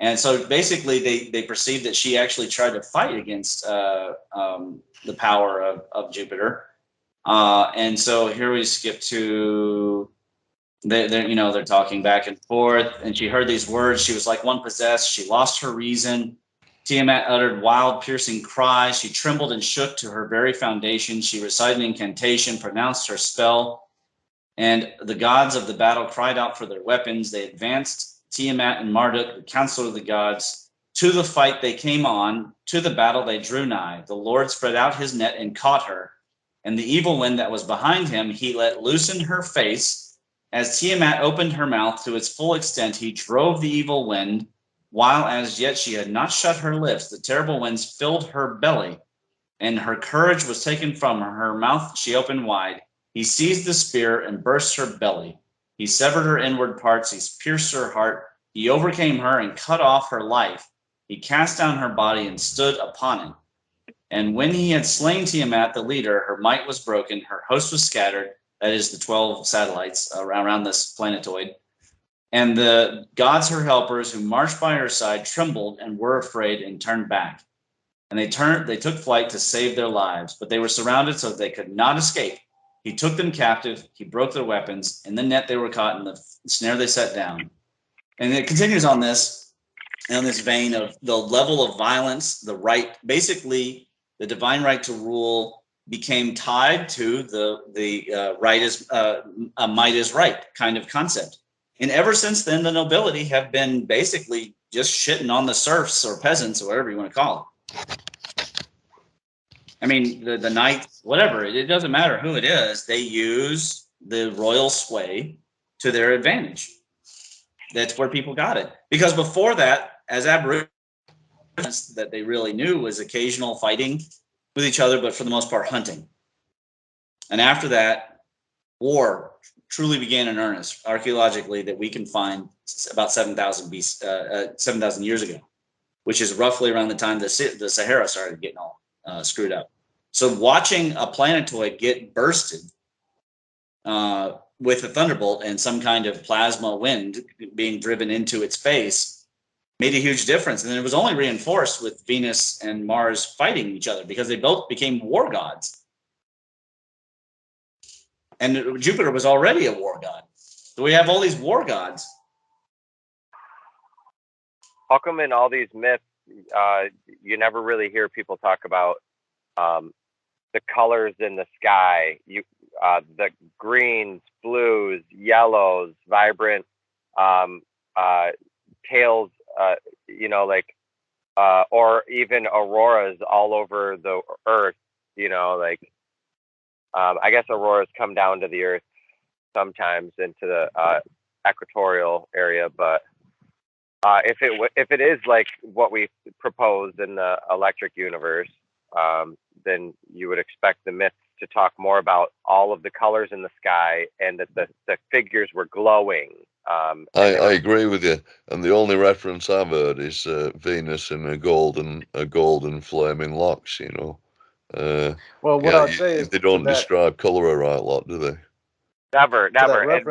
And so basically they perceived that she actually tried to fight against the power of Jupiter. And so here we skip to, they're talking back and forth, and she heard these words. She was like one possessed. She lost her reason. Tiamat uttered wild, piercing cries. She trembled and shook to her very foundation. She recited an incantation, pronounced her spell, and the gods of the battle cried out for their weapons. They advanced, Tiamat and Marduk, the counselor of the gods. To the fight they came on. To the battle they drew nigh. The Lord spread out his net and caught her. And the evil wind that was behind him he let loose in her face. As Tiamat opened her mouth to its full extent, he drove the evil wind. While as yet she had not shut her lips, the terrible winds filled her belly, and her courage was taken from her. Her mouth she opened wide. He seized the spear and burst her belly. He severed her inward parts. He pierced her heart. He overcame her and cut off her life. He cast down her body and stood upon it. And when he had slain Tiamat, the leader, her might was broken. Her host was scattered. That is the 12 satellites around this planetoid. And the gods, her helpers, who marched by her side, trembled and were afraid and turned back. And they took flight to save their lives, but they were surrounded so that they could not escape. He took them captive. He broke their weapons. In the net they were caught, in the snare they set down. And it continues on this vein of the level of violence, the right, basically the divine right to rule became tied to the right is might is right kind of concept. And ever since then, the nobility have been basically just shitting on the serfs or peasants or whatever you want to call it. I mean, the knights, whatever, it doesn't matter who it is. They use the royal sway to their advantage. That's where people got it. Because before that, as Aborigines, that they really knew was occasional fighting with each other, but for the most part, hunting. And after that, war truly began in earnest, archaeologically, that we can find about 7,000 years ago, which is roughly around the time the Sahara started getting all screwed up. So watching a planetoid get bursted with a thunderbolt and some kind of plasma wind being driven into its face made a huge difference. And then it was only reinforced with Venus and Mars fighting each other because they both became war gods. And Jupiter was already a war god. So we have all these war gods. How come in all these myths, you never really hear people talk about the colors in the sky? The greens, blues, yellows, vibrant tails, or even auroras all over the earth, I guess auroras come down to the earth sometimes into the equatorial area, but if it is like what we propose in the electric universe, then you would expect the myths to talk more about all of the colors in the sky and that the figures were glowing. I agree with you, and the only reference I've heard is Venus in a golden flaming locks. Well, what I'd say is they don't describe color a right lot, do they? Never. And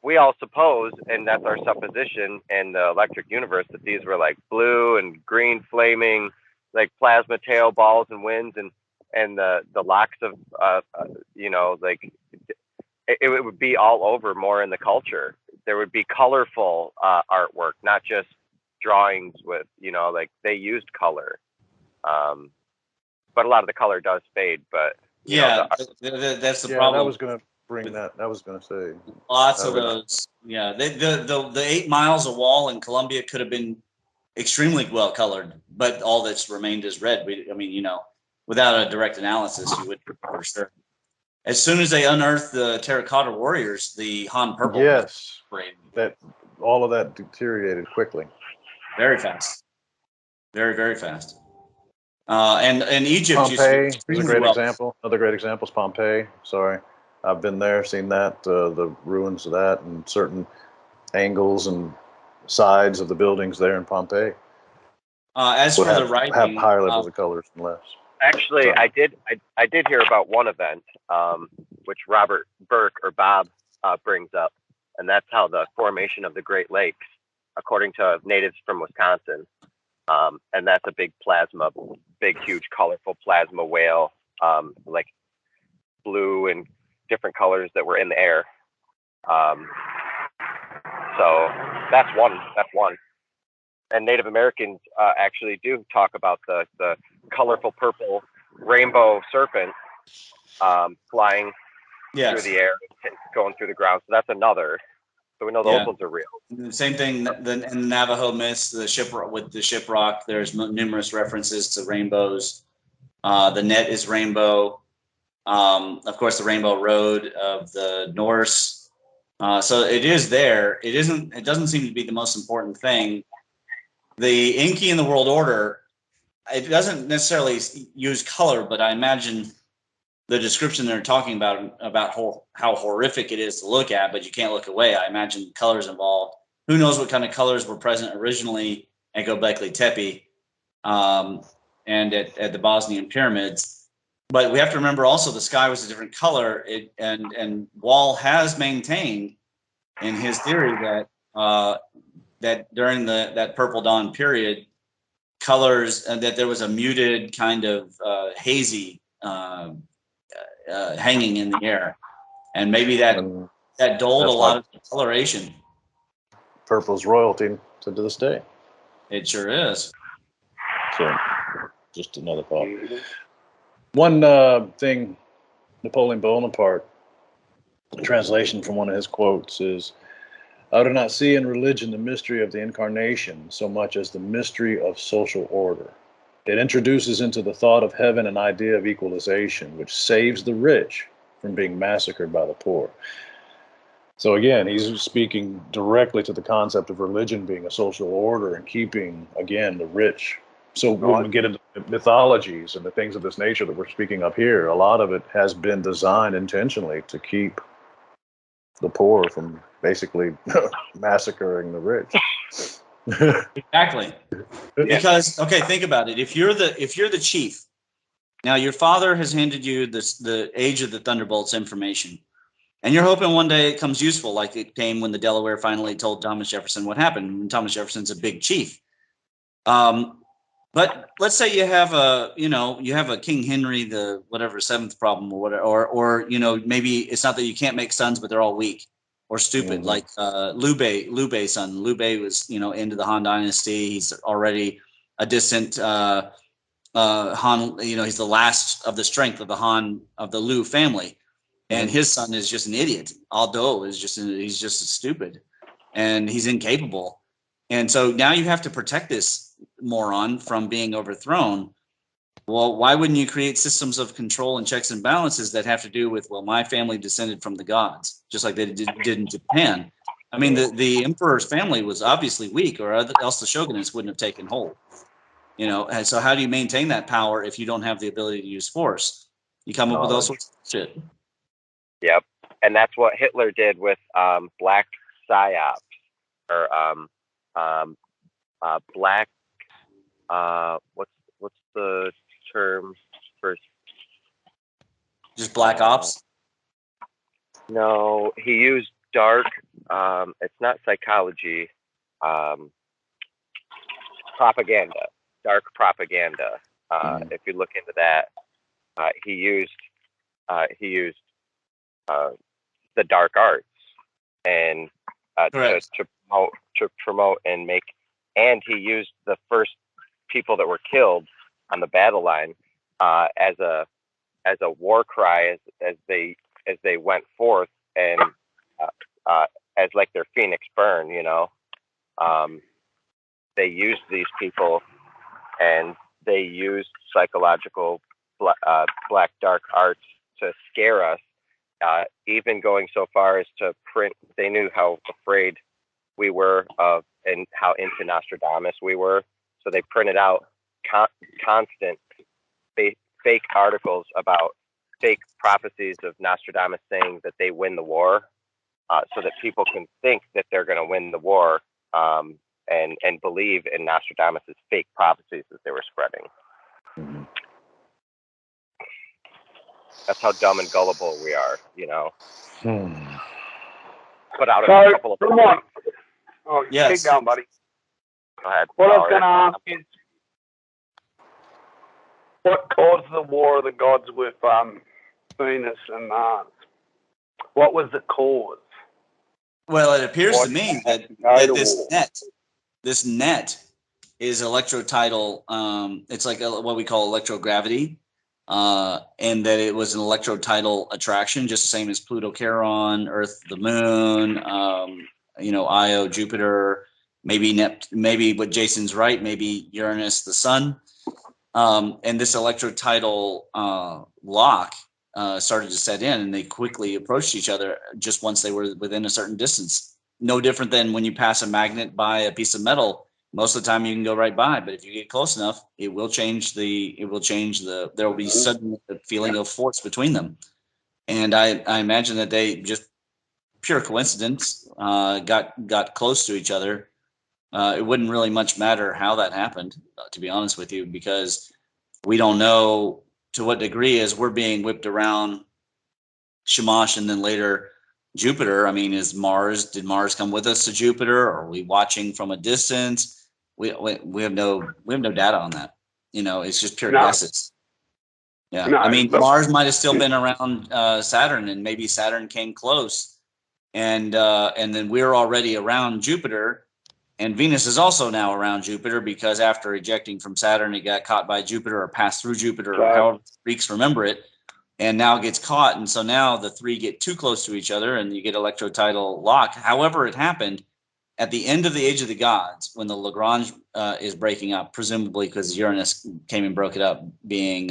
we all suppose, and that's our supposition in the electric universe, that these were like blue and green flaming, like plasma tail balls and winds, and the locks of it would be all over more in the culture. There would be colorful artwork, not just drawings with they used color. But a lot of the color does fade. But that's the problem. I was going to bring that. I was going to say lots of those. Yeah, the 8 miles of wall in Colombia could have been extremely well colored, but all that's remained is red. Without a direct analysis, you would for sure. As soon as they unearthed the terracotta warriors, the Han purple. Yes, that all of that deteriorated quickly, very fast, very very fast. And Egypt Pompeii is a great example. Another great example is Pompeii. Sorry, I've been there, seen that, the ruins of that, and certain angles and sides of the buildings there in Pompeii. As for the writing, have higher levels of colors and less. Actually, I did hear about one event, which Robert Burke or Bob brings up. and that's how the formation of the Great Lakes, according to natives from Wisconsin, and that's a big huge, colorful plasma whale, like blue and different colors that were in the air. So that's one. And Native Americans actually do talk about the colorful purple rainbow serpent flying through the air, going through the ground. So that's another. So we know those ones are real. The same thing in the Navajo myths, the shiprock. There's numerous references to rainbows. The net is rainbow. Of course, the Rainbow Road of the Norse. So it is there. It doesn't seem to be the most important thing. The Inky in the World Order, it doesn't necessarily use color, but I imagine the description they're talking about how horrific it is to look at, but you can't look away. I imagine colors involved. Who knows what kind of colors were present originally at Göbekli Tepe and at the Bosnian pyramids. But we have to remember also the sky was a different color. And Wall has maintained in his theory that during that Purple Dawn period, colors, that there was a muted kind of hazy hanging in the air, and maybe that dulled a lot of coloration. Purple's royalty to this day. It sure is. So, just another thought. One thing, Napoleon Bonaparte, a translation from one of his quotes is, "I do not see in religion the mystery of the incarnation so much as the mystery of social order. It introduces into the thought of heaven an idea of equalization, which saves the rich from being massacred by the poor." So again, he's speaking directly to the concept of religion being a social order and keeping, again, the rich. So when we get into mythologies and the things of this nature that we're speaking of here, a lot of it has been designed intentionally to keep the poor from basically massacring the rich. Exactly. Because think about it. If you're the chief, now your father has handed you the Age of the Thunderbolts information, and you're hoping one day it comes useful, like it came when the Delaware finally told Thomas Jefferson what happened. And Thomas Jefferson's a big chief. But let's say you have a King Henry the seventh problem or whatever, or maybe it's not that you can't make sons, but they're all weak or stupid, like Liu Bei's son. Liu Bei was into the Han Dynasty. He's already a distant Han. He's the last of the strength of the Liu family, and his son is just an idiot. Aldo is he's just stupid, and he's incapable. And so now you have to protect this moron from being overthrown. Well, why wouldn't you create systems of control and checks and balances that have to do with, well, my family descended from the gods, just like they did in Japan? I mean, the emperor's family was obviously weak, or else the shogunates wouldn't have taken hold. And so how do you maintain that power if you don't have the ability to use force? You come up with all sorts of shit. Yep, and that's what Hitler did with black psyops, or black. What's the term for? Just black ops? No, he used dark. It's not psychology. Propaganda. Dark propaganda. If you look into that, he used the dark arts and to promote and make. And he used the first people that were killed on the battle line as a war cry as they went forth, and as like their phoenix burn. They used these people, and they used psychological black dark arts to scare us. Even going so far as to print. They knew how afraid we were of, and how into Nostradamus we were. So they printed out constant fake articles about fake prophecies of Nostradamus saying that they win the war, so that people can think that they're going to win the war, and believe in Nostradamus's fake prophecies that they were spreading. That's how dumb and gullible we are, put out a So, couple of. Ramon, oh, Yes. keep going, buddy. Go ahead. What I was All going to right. ask is, what caused the War of the Gods with Venus and Mars? What was the cause? Well, it appears Why to did me they have that, to go that to this war? net is electrotidal. It's like what we call electrogravity, and that it was an electrotidal attraction, just the same as Pluto, Charon, Earth, the Moon, Io, Jupiter, maybe what Jason's right, maybe Uranus, the Sun, and this electrotidal lock started to set in, and they quickly approached each other just once they were within a certain distance. No different than when you pass a magnet by a piece of metal. Most of the time you can go right by, but if you get close enough, there will be sudden feeling of force between them. And I imagine that they just pure coincidence got close to each other. It wouldn't really much matter how that happened, to be honest with you, because we don't know to what degree as we're being whipped around Shamash and then later Jupiter. I mean, did Mars come with us to Jupiter? Or are we watching from a distance? We have no data on that. It's just pure guesses. Yeah. No, I mean, but- Mars might have still been around Saturn, and maybe Saturn came close, and then we're already around Jupiter. And Venus is also now around Jupiter because after ejecting from Saturn, it got caught by Jupiter or passed through Jupiter, or however Greeks remember it, and now gets caught. And so now the three get too close to each other and you get electrotidal lock. However it happened, at the end of the Age of the Gods, when the Lagrange is breaking up, presumably because Uranus came and broke it up, being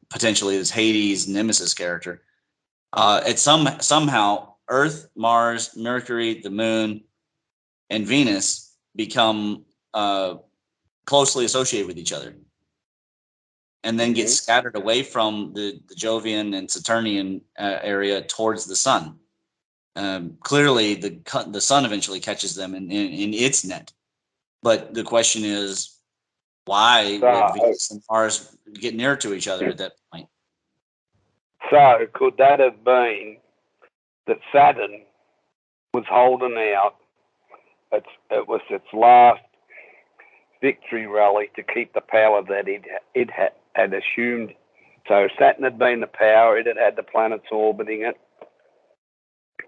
potentially this Hades Nemesis character, somehow Earth, Mars, Mercury, the Moon, and Venus become closely associated with each other, and then get scattered away from the Jovian and Saturnian area towards the Sun. Clearly, the Sun eventually catches them in its net. But the question is, why would Venus and Mars get near to each other at that point? So, could that have been that Saturn was holding out? It was its last victory rally to keep the power that it had assumed. So Saturn had been the power, it had had the planets orbiting it.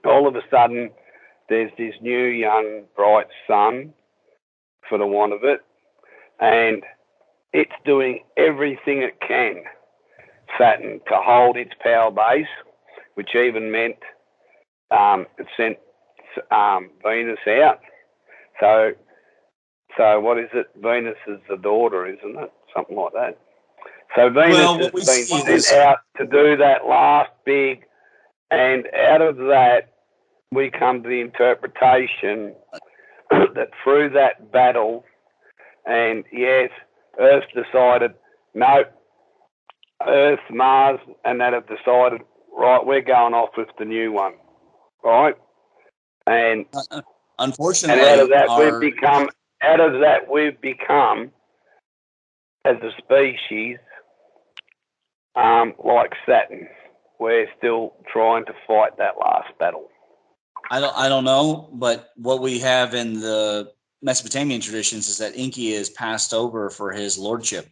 All of a sudden, there's this new, young, bright sun, for the want of it, and it's doing everything it can, Saturn, to hold its power base, which even meant it sent Venus out. So what is it? Venus is the daughter, isn't it? Something like that. So Venus has been sent out to do that last big, and out of that we come to the interpretation that through that battle, and yes, Earth decided, no, Earth, Mars, and that have decided, right, we're going off with the new one, right? And unfortunately, and out of that we've become, as a species, like Saturn. We're still trying to fight that last battle. I don't know, but what we have in the Mesopotamian traditions is that Enki is passed over for his lordship,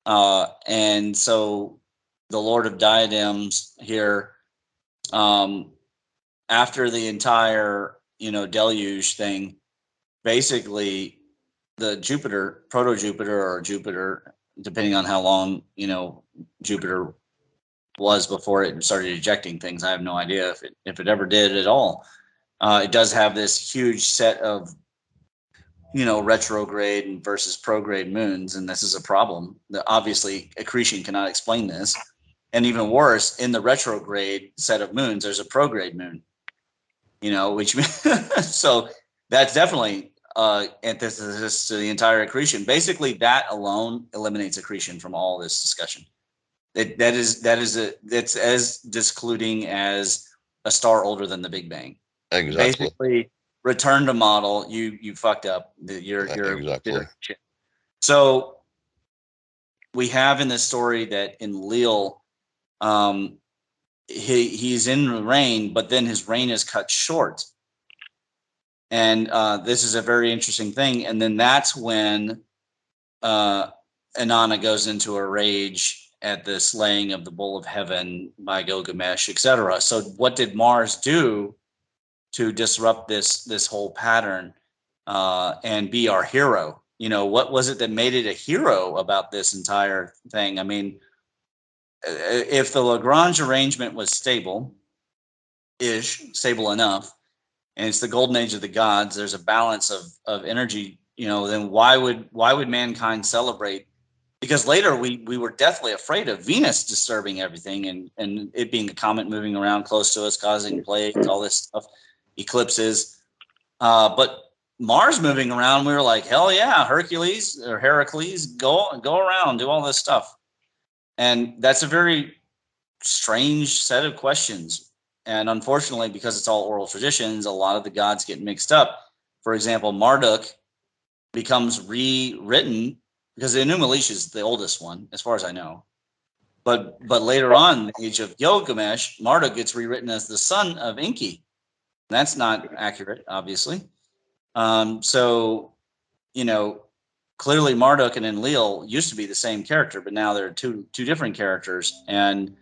and so the Lord of Diadems here, after the entire deluge thing, basically the Jupiter, proto-Jupiter or Jupiter, depending on how long Jupiter was before it started ejecting things. I have no idea if it ever did at all. It does have this huge set of retrograde versus prograde moons, and this is a problem. Obviously, accretion cannot explain this, and even worse, in the retrograde set of moons, there's a prograde moon. Which so that's definitely antithesis to the entire accretion. Basically, that alone eliminates accretion from all this discussion. That's as discluding as a star older than the Big Bang. Exactly. Basically, return to model. You fucked up. You're exactly. shit. So we have in this story that in Lille, he's in the reign, but then his reign is cut short. And this is a very interesting thing. And then that's when Inanna goes into a rage at the slaying of the bull of heaven by Gilgamesh, etc. So what did Mars do to disrupt this whole pattern and be our hero? You know, what was it that made it a hero about this entire thing? I mean, if the Lagrange arrangement was stable enough, and it's the golden age of the gods, there's a balance of energy, you know, then why would mankind celebrate? Because later we were deathly afraid of Venus disturbing everything and it being a comet moving around close to us, causing plagues, all this stuff, eclipses. But Mars moving around, we were like, hell yeah, Hercules, go around, do all this stuff. And that's a very strange set of questions. And unfortunately, because it's all oral traditions, a lot of the gods get mixed up. For example, Marduk becomes rewritten because the Enuma Elish is the oldest one, as far as I know. But later on, in the age of Gilgamesh, Marduk gets rewritten as the son of Enki. That's not accurate, obviously. So, you know, clearly Marduk and Enlil used to be the same character, but now they're two different characters. And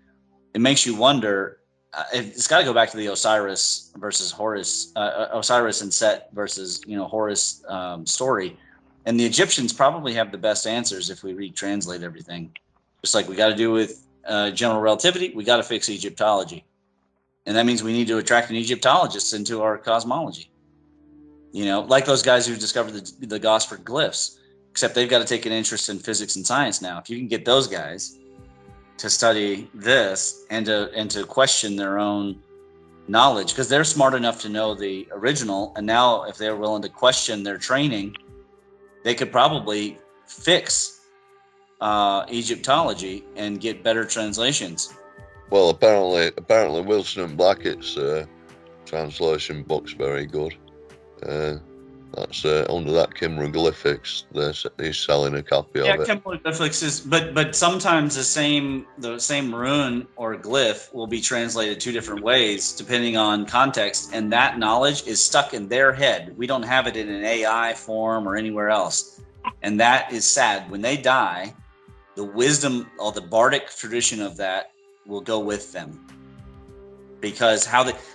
it makes you wonder, it's got to go back to the Osiris versus Horus, Osiris and Set versus, you know, Horus story. And the Egyptians probably have the best answers if we retranslate everything. Just like we got to do with general relativity, we got to fix Egyptology. And that means we need to attract an Egyptologist into our cosmology. You know, like those guys who discovered the Gosford glyphs, except they've got to take an interest in physics and science now. If you can get those guys to study this and to question their own knowledge, because they're smart enough to know the original, and now if they're willing to question their training, they could probably fix Egyptology and get better translations. Well, apparently Wilson and Blackett's translation book's very good. That's under that Kimmeroglyphics. He's selling a copy of it. Yeah, Kimmeroglyphics is, but sometimes the same rune or glyph will be translated two different ways depending on context, and that knowledge is stuck in their head. We don't have it in an AI form or anywhere else, and that is sad. When they die, the wisdom or the bardic tradition of that will go with them, because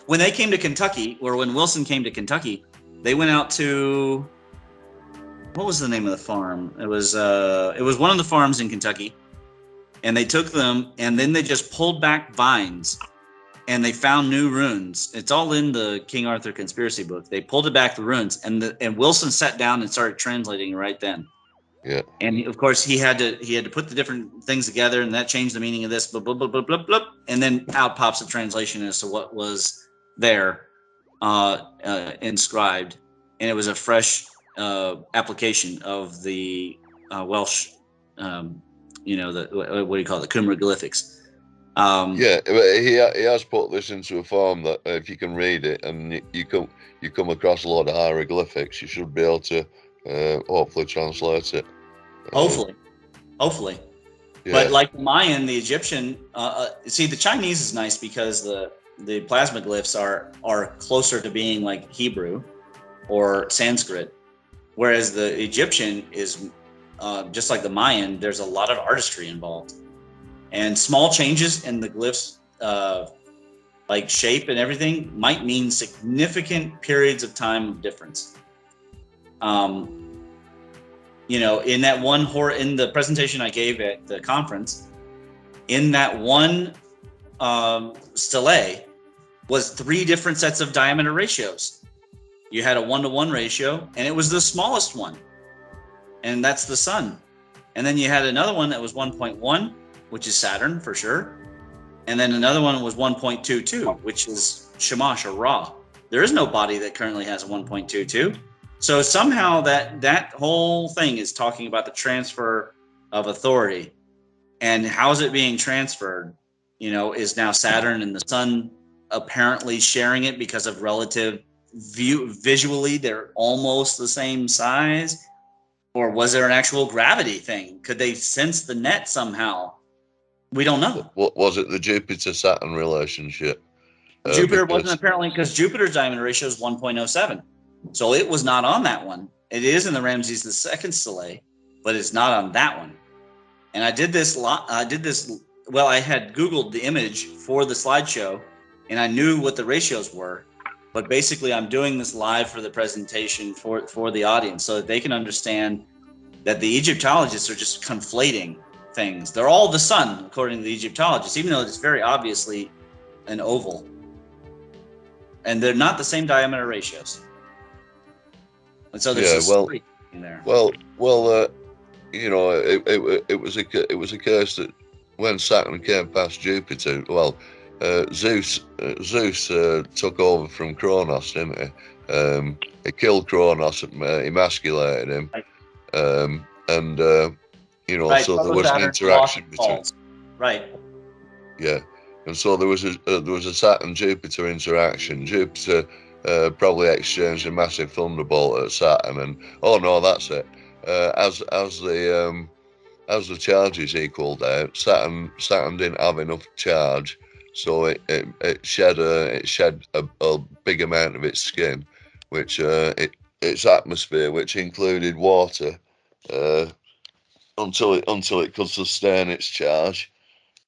when they came to Kentucky, or when Wilson came to Kentucky, they went out to, what was the name of the farm? It was one of the farms in Kentucky, and they took them and then they just pulled back vines and they found new runes. It's all in the King Arthur conspiracy book. They pulled it back, the runes, and Wilson sat down and started translating right then. Yeah. And of course he had to put the different things together, and that changed the meaning of this, blah, blah, blah, blah, blah, blah. And then out pops a translation as to what was there. Inscribed, and it was a fresh application of the Welsh, you know, the what do you call it, the Kimmeroglyphics. Yeah, he has put this into a form that if you can read it and you come across a lot of hieroglyphics, you should be able to hopefully translate it. Hopefully. Yeah. But like the Mayan, the Egyptian, see, the Chinese is nice because the plasma glyphs are closer to being like Hebrew or Sanskrit, whereas the Egyptian is just like the Mayan. There's a lot of artistry involved, and small changes in the glyphs, like shape and everything, might mean significant periods of time of difference. You know, in the presentation I gave at the conference, in that one stele was 3 different sets of diameter ratios. You had a 1-to-1 ratio, and it was the smallest one, and that's the sun. And then you had another one that was 1.1, which is Saturn for sure. And then another one was 1.22, which is Shamash or Ra. There is no body that currently has a 1.22. So somehow that whole thing is talking about the transfer of authority, and how is it being transferred? You know, is now Saturn and the sun apparently sharing it because of relative visually they're almost the same size? Or was there an actual gravity thing? Could they sense the net somehow? We don't know. What was it? The Jupiter-Saturn relationship? Jupiter wasn't apparently, because Jupiter's diameter ratio is 1.07. So it was not on that one. It is in the Ramses II Soleil, but it's not on that one. And I did this. Well, I had Googled the image for the slideshow, and I knew what the ratios were. But basically, I'm doing this live for the presentation for the audience so that they can understand that the Egyptologists are just conflating things. They're all the sun, according to the Egyptologists, even though it's very obviously an oval. And they're not the same diameter ratios. And so there's three in there. Well, you know, it was a case that when Saturn came past Jupiter, well, Zeus took over from Kronos, didn't he? He killed Kronos, emasculated him, and you know, so there was an interaction between. Right. Yeah, and so there was a Saturn-Jupiter interaction. Jupiter probably exchanged a massive thunderbolt at Saturn, and oh no, that's it. As the charges equaled out, Saturn didn't have enough charge, so it shed a big amount of its skin, which its atmosphere, which included water, until it could sustain its charge,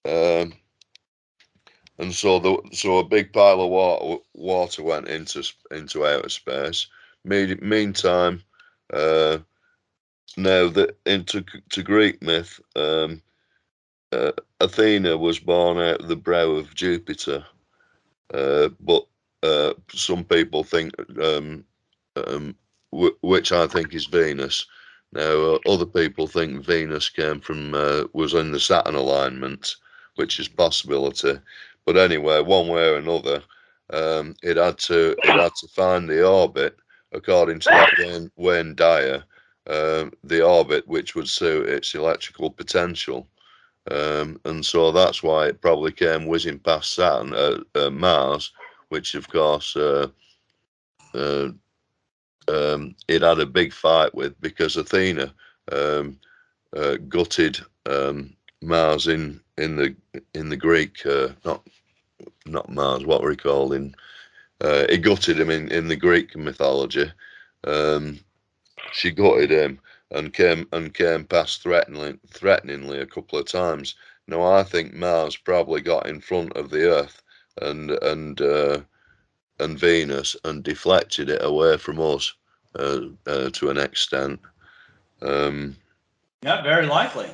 and so a big pile of water went into outer space. Meantime, now that into Greek myth, Athena was born out of the brow of Jupiter, but some people think, which I think is Venus. Now, other people think Venus came from was in the Saturn alignment, which is possibility. But anyway, one way or another, it had to find the orbit according to that Wayne Dyer, the orbit which would suit its electrical potential. And so that's why it probably came whizzing past Saturn, Mars, which of course it had a big fight with, because Athena gutted Mars in the Greek, not Mars, what were he called in? He gutted him in the Greek mythology. She gutted him and came past threateningly a couple of times. Now I think Mars probably got in front of the Earth and Venus and deflected it away from us to an extent. Yeah, very likely.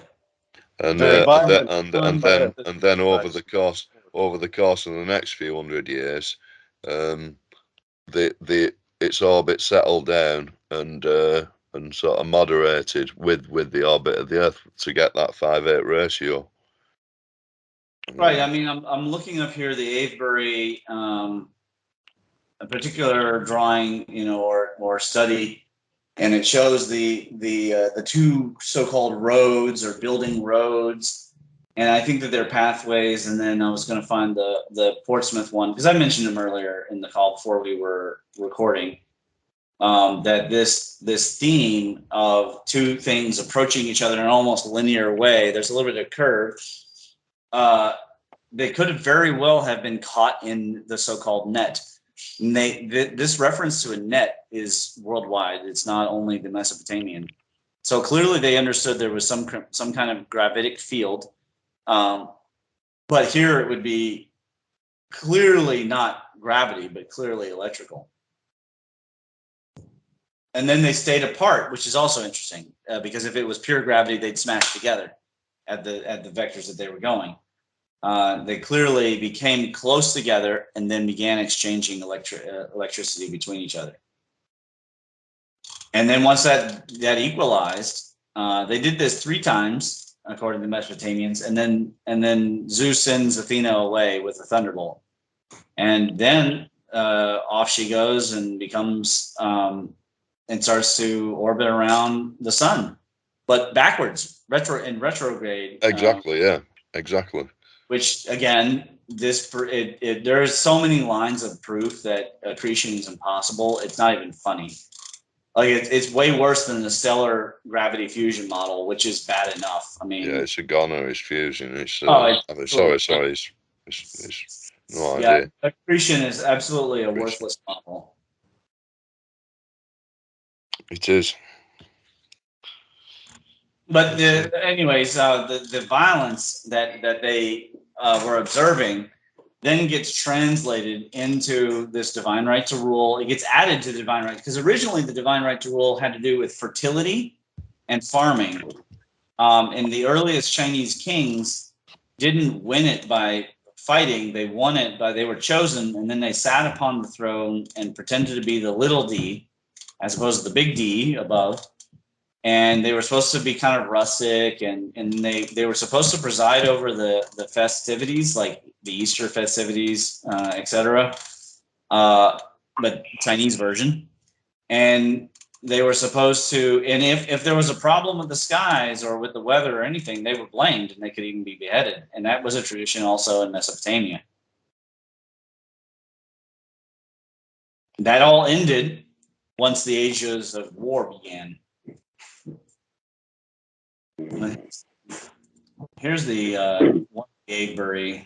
And then over the course of the next few hundred years, its orbit settled down and sort of moderated with the orbit of the Earth to get that 5:8 ratio. Right. I mean, I'm looking up here the Avebury, a particular drawing, you know, or study, and it shows the two so-called roads or building roads, and I think that they're pathways. And then I was going to find the Portsmouth one, because I mentioned them earlier in the call before we were recording, that this theme of two things approaching each other in an almost linear way. There's a little bit of curve. They could have very well have been caught in the so-called net. And this reference to a net is worldwide. It's not only the Mesopotamian. So clearly they understood there was some kind of gravitic field. But here it would be clearly not gravity, but clearly electrical. And then they stayed apart, which is also interesting, because if it was pure gravity, they'd smash together at the vectors that they were going. They clearly became close together and then began exchanging electricity between each other. And then once that equalized, they did this 3 times, according to the Mesopotamians, and then Zeus sends Athena away with a thunderbolt, and then off she goes and becomes and starts to orbit around the sun, but backwards, retrograde. Exactly. Yeah. Exactly. Which again, there's so many lines of proof that accretion is impossible. It's not even funny. Like it's way worse than the stellar gravity fusion model, which is bad enough. I mean, Yeah, it's a goner. It's fusion. It's sorry. It's no idea. Accretion is absolutely a worthless model. It is. But anyways, the violence that they were observing then gets translated into this divine right to rule. It gets added to the divine right because originally the divine right to rule had to do with fertility and farming. And the earliest Chinese kings didn't win it by fighting; they won it by they were chosen, and then they sat upon the throne and pretended to be the little d, as opposed to the big D above. And they were supposed to be kind of rustic, and they were supposed to preside over the festivities, like the Easter festivities, etc. But Chinese version. And they were supposed to, and if there was a problem with the skies or with the weather or anything, they were blamed and they could even be beheaded. And that was a tradition also in Mesopotamia. That all ended once the ages of war began. Here's the one Agbury.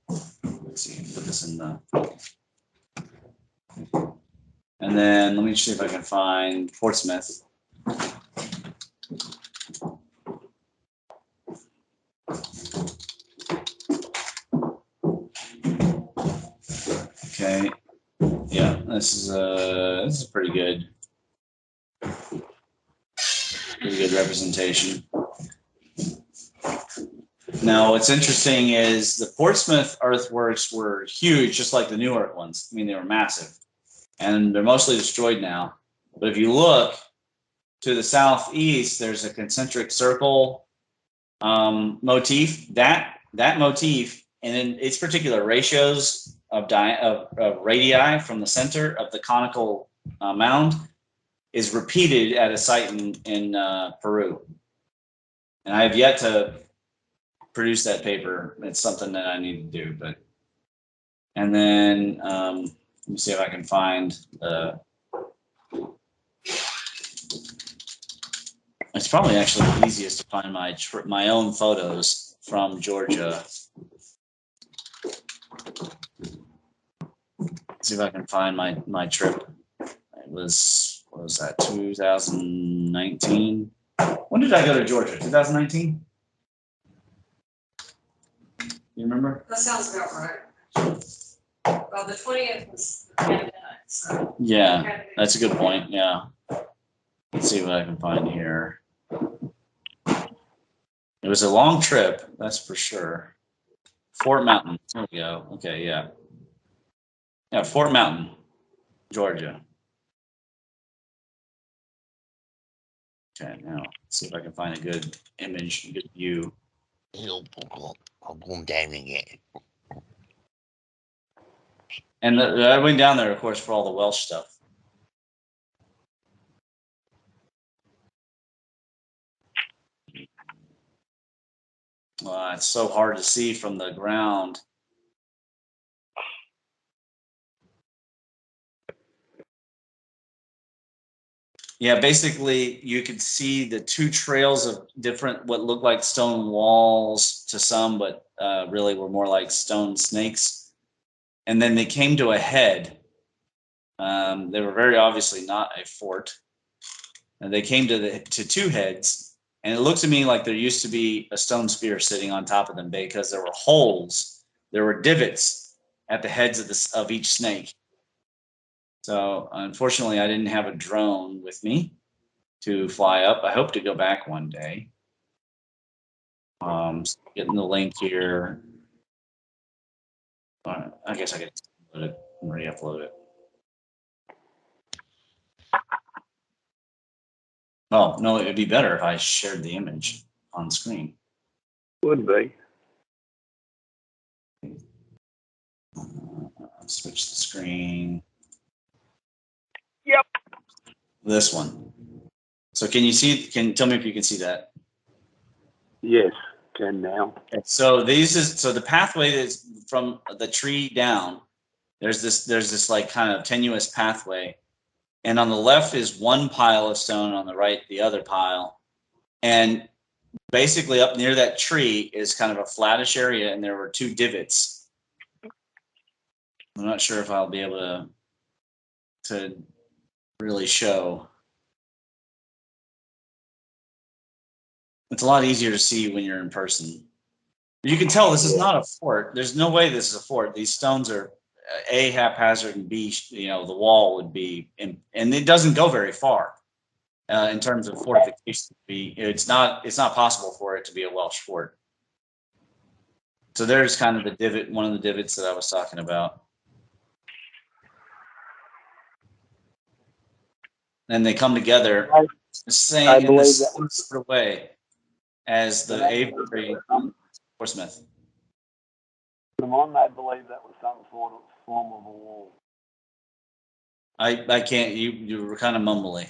Let's see, put this in the. And then let me see if I can find Portsmouth. Okay. Yeah, this is pretty good. Pretty good representation. Now, what's interesting is the Portsmouth earthworks were huge, just like the Newark ones. I mean, they were massive, and they're mostly destroyed now. But if you look to the southeast, there's a concentric circle motif. That motif, and in its particular ratios of radii from the center of the conical mound, is repeated at a site in Peru. And I have yet to produce that paper. It's something that I need to do. And then let me see if I can find. It's probably actually the easiest to find my own photos from Georgia. See if I can find my trip. It was, what was that, 2019? When did I go to Georgia? 2019? You remember? That sounds about right. Well, the 20th was the pandemic, so. Yeah, that's a good point. Yeah. Let's see what I can find here. It was a long trip, that's for sure. Fort Mountain. There we go. Okay, yeah. Yeah, Fort Mountain, Georgia. Okay, now let's see if I can find a good image, a good view. And I went down there, of course, for all the Welsh stuff. It's so hard to see from the ground. Yeah, basically, you could see the two trails of different, what looked like stone walls to some, but really were more like stone snakes. And then they came to a head. They were very obviously not a fort. And they came to two heads. And it looked to me like there used to be a stone spear sitting on top of them because there were holes. There were divots at the heads of each snake. So unfortunately, I didn't have a drone with me to fly up. I hope to go back one day. Getting the link here. I guess I could upload it and re-upload it. Oh, no, it would be better if I shared the image on screen. Would be. Switch the screen. Yep. This one. So can you see, tell me if you can see that? Yes, can now. Okay, so the pathway is from the tree down. There's this like kind of tenuous pathway. And on the left is one pile of stone, on the right, the other pile. And basically up near that tree is kind of a flattish area, and there were 2 divots. I'm not sure if I'll be able to really show. It's a lot easier to see when you're in person. You can tell this is not a fort. There's no way this is a fort. These stones are A, haphazard, and B, the wall would be, and it doesn't go very far in terms of fortification. It's not possible for it to be a Welsh fort. So there's kind of the divot, one of the divots that I was talking about. And they come together the same in the same sort of way as the Avebury Portsmouth. I believe that was some sort of form of a wall. I can't. You were kind of mumbly.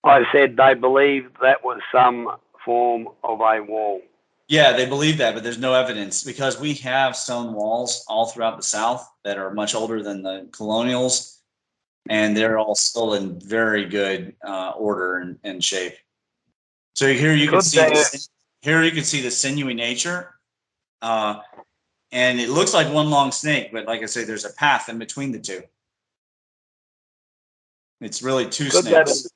I said they believe that was some form of a wall. Yeah, they believe that, but there's no evidence because we have stone walls all throughout the South that are much older than the colonials, and they're all still in very good order and shape. So here you can see the sinewy nature, and it looks like one long snake, but like I say, there's a path in between the two. It's really 2 snakes.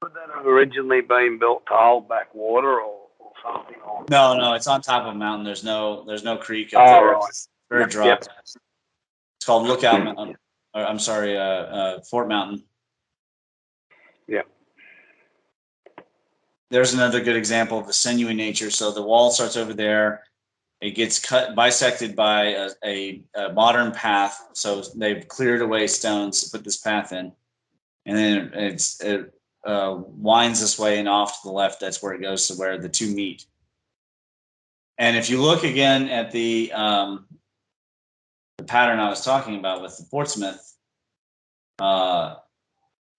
Could that have originally been built to hold back water or something? No, it's on top of a mountain. There's no creek up there. Right. It's very dry. Yep. It's called Lookout Mountain. Or, I'm sorry, Fort Mountain. Yeah. There's another good example of the sinewy nature. So the wall starts over there. It gets bisected by a modern path. So they've cleared away stones to put this path in, and then it winds this way and off to the left. That's where it goes to where the 2 meet. And if you look again at the pattern I was talking about with the Portsmouth,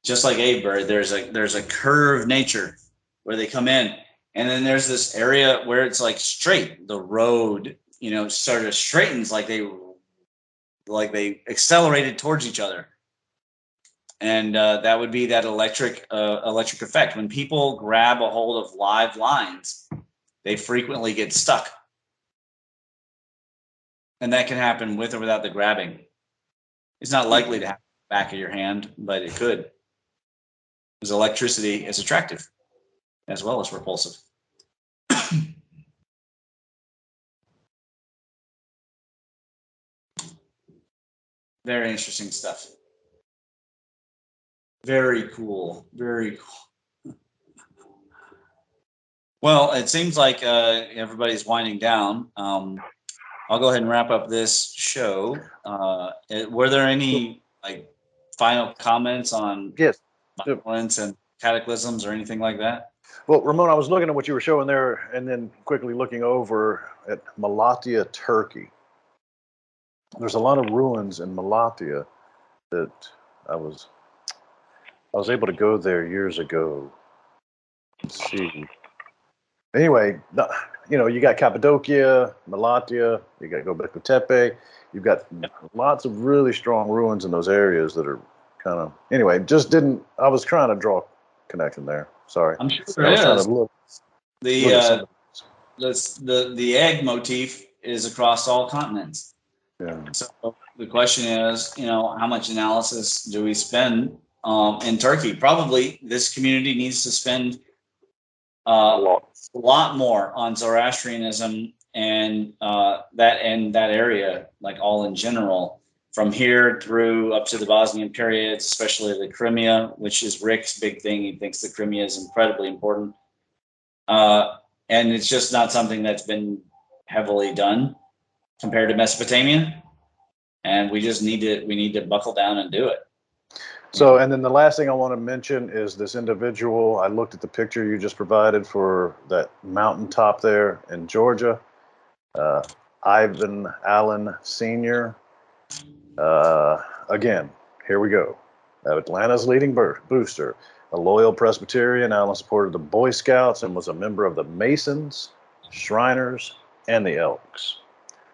just like Avebury, there's a curved nature where they come in, and then there's this area where it's like straight. The road, sort of straightens like they accelerated towards each other. And that would be that electric effect. When people grab a hold of live lines, they frequently get stuck. And that can happen with or without the grabbing. It's not likely to happen in the back of your hand, but it could. Because electricity is attractive as well as repulsive. Very interesting stuff. Very cool. Very cool. Well, it seems like everybody's winding down. I'll go ahead and wrap up this show. Were there any final comments on violence and cataclysms or anything like that? Well, Ramon, I was looking at what you were showing there and then quickly looking over at Malatya, Turkey. There's a lot of ruins in Malatya that I was able to go there years ago. Let's see. Anyway, you got Cappadocia, Malatya, you got Göbekli Tepe. You've got lots of really strong ruins in those areas that are kind of. Anyway, I was trying to draw a connection there. Sorry. I'm sure there is. The egg motif is across all continents. Yeah. So the question is, how much analysis do we spend in Turkey? Probably this community needs to spend a lot more on Zoroastrianism and that area, like all in general, from here through up to the Bosnian periods, especially the Crimea, which is Rick's big thing. He thinks the Crimea is incredibly important. And it's just not something that's been heavily done compared to Mesopotamia. And we need to buckle down and do it. So, and then the last thing I want to mention is this individual. I looked at the picture you just provided for that mountaintop there in Georgia. Ivan Allen Sr. Again, here we go. Atlanta's leading booster, a loyal Presbyterian, Allen supported the Boy Scouts and was a member of the Masons, Shriners, and the Elks.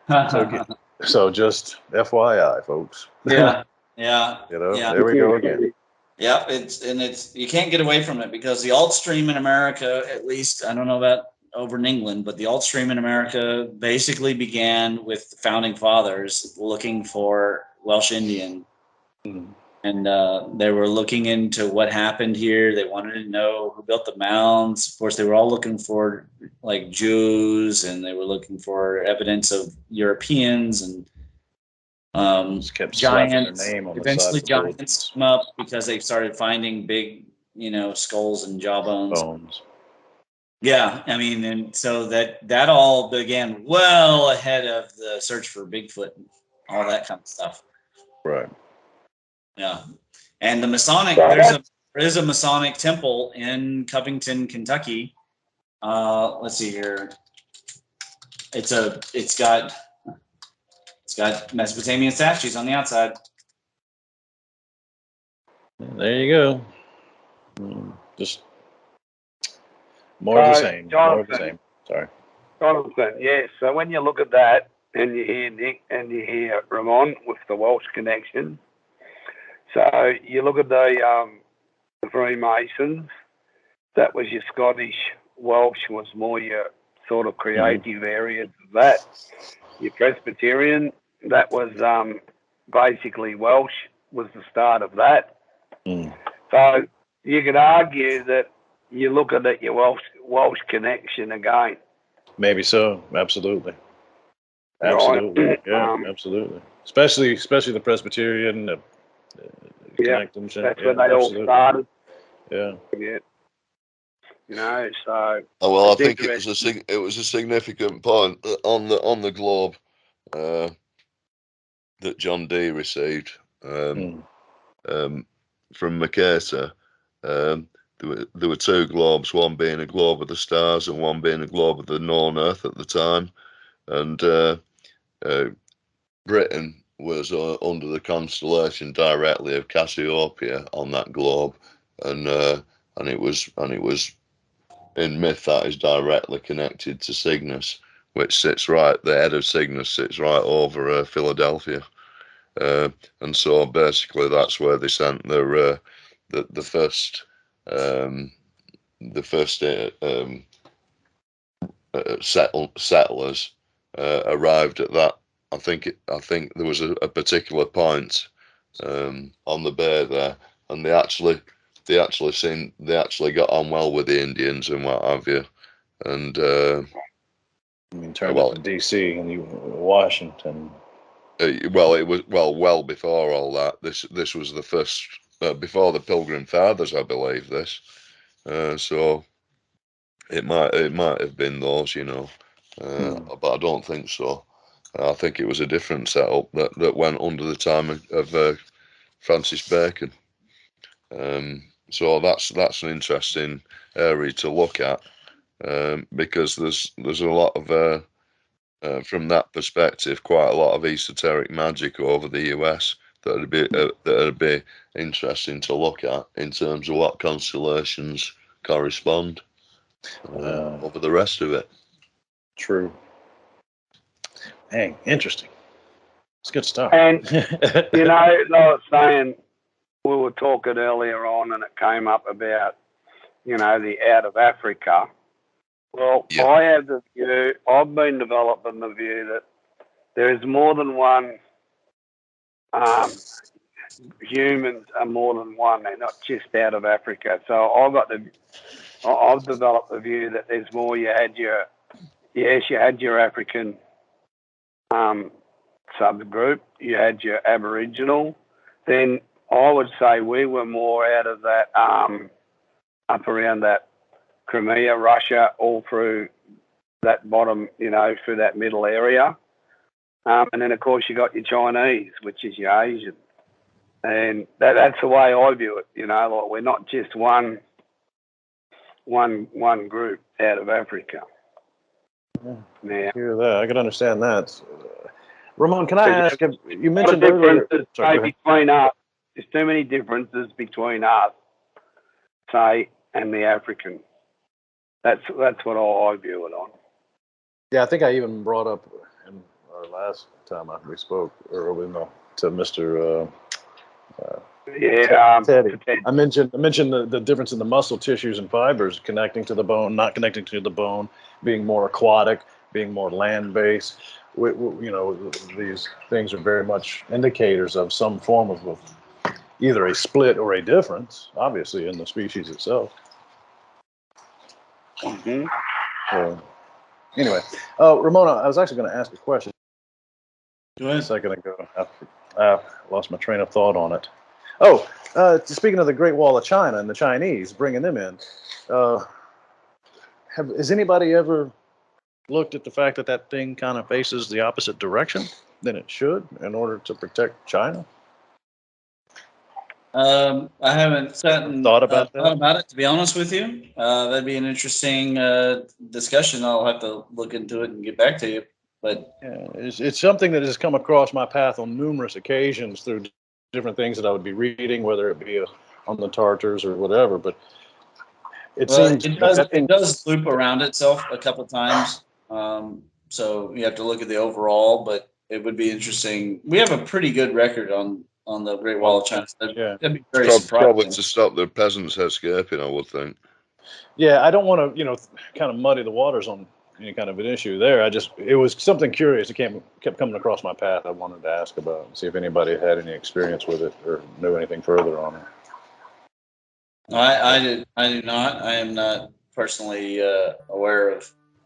So So just FYI, folks. Yeah, yeah, yeah. There we go again. Yeah, it's you can't get away from it because the alt stream in America, at least I don't know about over in England, but the alt stream in America basically began with the founding fathers looking for Welsh Indian, and they were looking into what happened here. They wanted to know who built the mounds. Of course, they were all looking for like Jews, and they were looking for evidence of Europeans and. Just kept slapping Giants. their name on the Eventually, side of the giants come up because they started finding big, skulls and jawbones. bones. Yeah, I mean, and so that all began well ahead of the search for Bigfoot and all that kind of stuff. Right. Yeah, and the Masonic there is a Masonic temple in Covington, Kentucky. Let's see here. It's got Mesopotamian statues on the outside. There you go. Just more of the same. More of the same. Sorry. Jonathan, yes. So when you look at that and you hear Nick and you hear Ramon with the Welsh connection, so you look at the Freemasons, that was your Scottish. Welsh was more your sort of creative areas of that. Your Presbyterian, that was basically Welsh was the start of that. So you could argue that you look at it, your Welsh connection again. Maybe so. Absolutely. Absolutely. Right. Yeah, absolutely. Especially the Presbyterian. That's when they all started. Yeah. Yeah. So. Oh, well, I think it was a significant point on the globe that John Dee received from Mercator. There were two globes, one being a globe of the stars and one being a globe of the known Earth at the time, and Britain was under the constellation directly of Cassiopeia on that globe, and it was in myth that is directly connected to Cygnus, which sits right. The head of Cygnus sits right over Philadelphia, and so basically that's where they sent their the first settlers arrived at that. I think there was a particular point on the bay there, and they actually got on well with the Indians and what have you. And turned up in D.C. and Washington. Well, it was well before all that. This was the first before the Pilgrim Fathers, I believe. This, so it might have been those, but I don't think so. I think it was a different setup that went under the time of Francis Bacon. So that's an interesting area to look at because there's a lot of from that perspective, quite a lot of esoteric magic over the US that'd be interesting to look at in terms of what constellations correspond over the rest of it. True. Hey, interesting. It's good stuff. And I was saying, we were talking earlier on, and it came up about the out of Africa. Well, yeah. I have the view, I've been developing the view that there is more than one, humans are more than one, they're not just out of Africa. So I've developed the view that there's more. You had your African subgroup, you had your Aboriginal, then I would say we were more out of that, up around that Crimea, Russia, all through that bottom, through that middle area. And then, of course, you got your Chinese, which is your Asian. And that's the way I view it, like we're not just one group out of Africa. Yeah. Hear that. I can understand that. Ramon, can I ask, you mentioned earlier... between us. There's too many differences between us, say, and the African. That's what I view it on. Yeah, I think I even brought up in our last time we spoke, or to Mr. Teddy. I mentioned the difference in the muscle tissues and fibers connecting to the bone, not connecting to the bone, being more aquatic, being more land-based. These things are very much indicators of some form of either a split or a difference, obviously, in the species itself. Mm-hmm. So, anyway, Ramona, I was actually going to ask a question. Go ahead. A second ago. I lost my train of thought on it. Oh, speaking of the Great Wall of China and the Chinese, bringing them in, has anybody ever looked at the fact that thing kind of faces the opposite direction than it should in order to protect China? I haven't sat and thought about it, to be honest with you. That'd be an interesting discussion. I'll have to look into it and get back to you. But yeah, it's something that has come across my path on numerous occasions through different things that I would be reading, whether it be on the Tartars or whatever. But it does loop around itself a couple of times. So you have to look at the overall, but it would be interesting. We have a pretty good record on the Great Wall of China. That'd be very surprising. Probably to stop the peasants escaping, I would think. Yeah, I don't want to, kind of muddy the waters on any kind of an issue there. It was something curious. It kept coming across my path. I wanted to ask about and see if anybody had any experience with it or knew anything further on it. I do not. I am not personally aware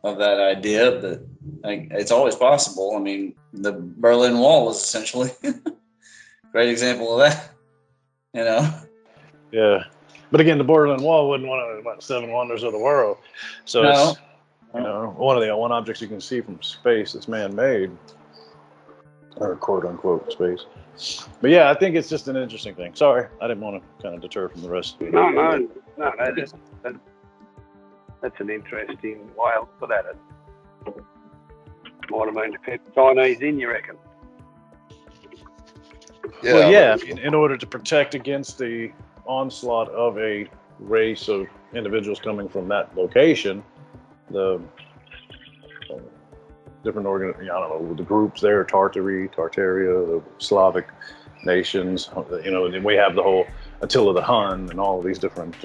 of that idea, but it's always possible. I mean, the Berlin Wall was essentially a great example of that. Yeah, but again, the Berlin Wall wasn't one of the 7 wonders of the world. So it's one objects you can see from space that's man-made, or quote unquote space. But yeah, I think it's just an interesting thing. Sorry, I didn't want to kind of deter from the rest of it. No, that's an interesting way to look at it. Might have been to fit Chinese in, you reckon? Yeah, well, yeah. In order to protect against the onslaught of a race of individuals coming from that location, the different the groups there, Tartaria, the Slavic nations, and we have the whole Attila the Hun and all of these different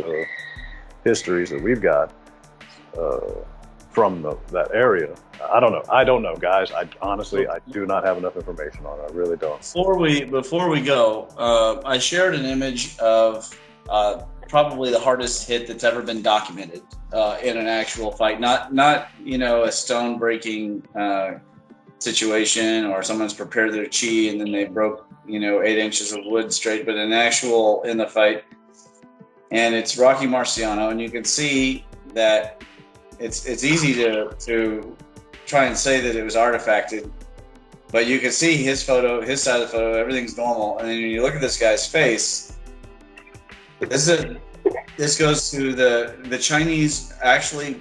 histories that we've got from that area. I don't know, guys. I honestly do not have enough information on it. I really don't. Before we go, I shared an image of probably the hardest hit that's ever been documented in an actual fight. Not a stone breaking situation or someone's prepared their chi and then they broke 8 inches of wood straight, but an actual in the fight. And it's Rocky Marciano, and you can see that it's easy to try and say that it was artifacted, but you can see his side of the photo, everything's normal. And then when you look at this guy's face, this goes to the Chinese actually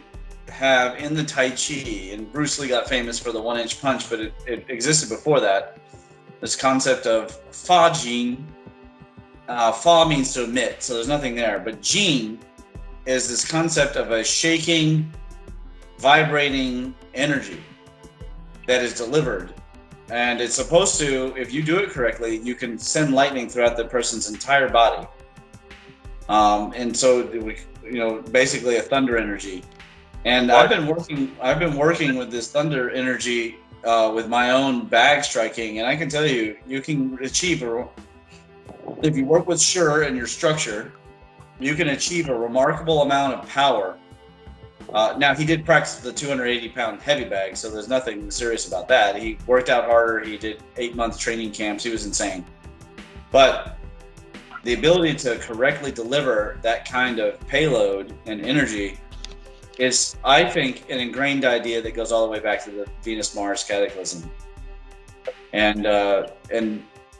have in the Tai Chi, and Bruce Lee got famous for the 1-inch punch, but it existed before that, this concept of Fa Jing. Fa means to emit, so there's nothing there, but Jing is this concept of a shaking, vibrating energy that is delivered. And it's supposed to, if you do it correctly, you can send lightning throughout the person's entire body. And so, basically a thunder energy. And I've been working with this thunder energy with my own bag striking, and I can tell you, you can achieve if you work with Sure and your structure, you can achieve a remarkable amount of power. Now, he did practice the 280-pound heavy bag, so there's nothing serious about that. He worked out harder. He did 8-month training camps. He was insane. But the ability to correctly deliver that kind of payload and energy is, I think, an ingrained idea that goes all the way back to the Venus-Mars cataclysm. And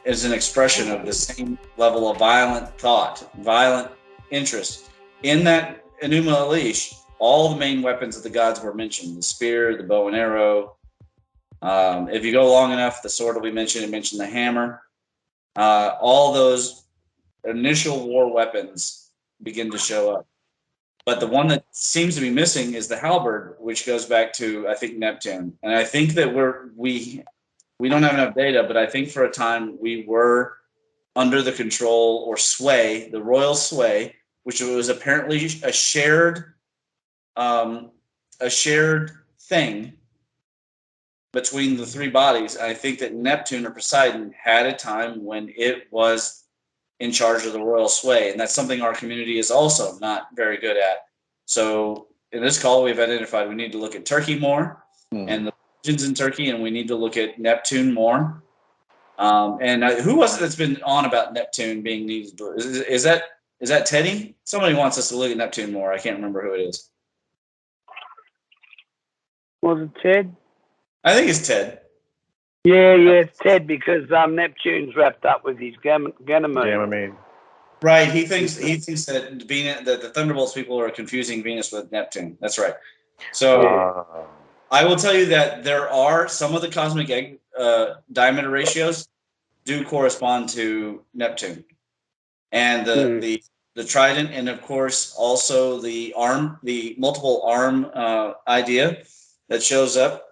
is an expression of the same level of violent thought, violent interest. In that Enuma Elish, all the main weapons of the gods were mentioned: the spear, the bow and arrow. If you go long enough, the sword will be mentioned. It mentioned the hammer. All those initial war weapons begin to show up. But the one that seems to be missing is the halberd, which goes back to, I think, Neptune. And I think that we don't have enough data, but I think for a time we were under the control or sway, the royal sway, which was apparently a shared thing between the three bodies. I think that Neptune or Poseidon had a time when it was in charge of the royal sway, and that's something our community is also not very good at. So in this call, we've identified we need to look at Turkey more and the regions in Turkey, and we need to look at Neptune more. And who was it that's been on about Neptune being needed? Is that Teddy? Somebody wants us to look at Neptune more. I can't remember who it is. Was it Ted? I think it's Ted. Yeah, it's Ted, because Neptune's wrapped up with his Ganymede. Right. He thinks that Venus, that the Thunderbolts people are confusing Venus with Neptune. That's right. So I will tell you that there are some of the cosmic diameter ratios do correspond to Neptune, and the trident, and of course also the multiple arm idea that shows up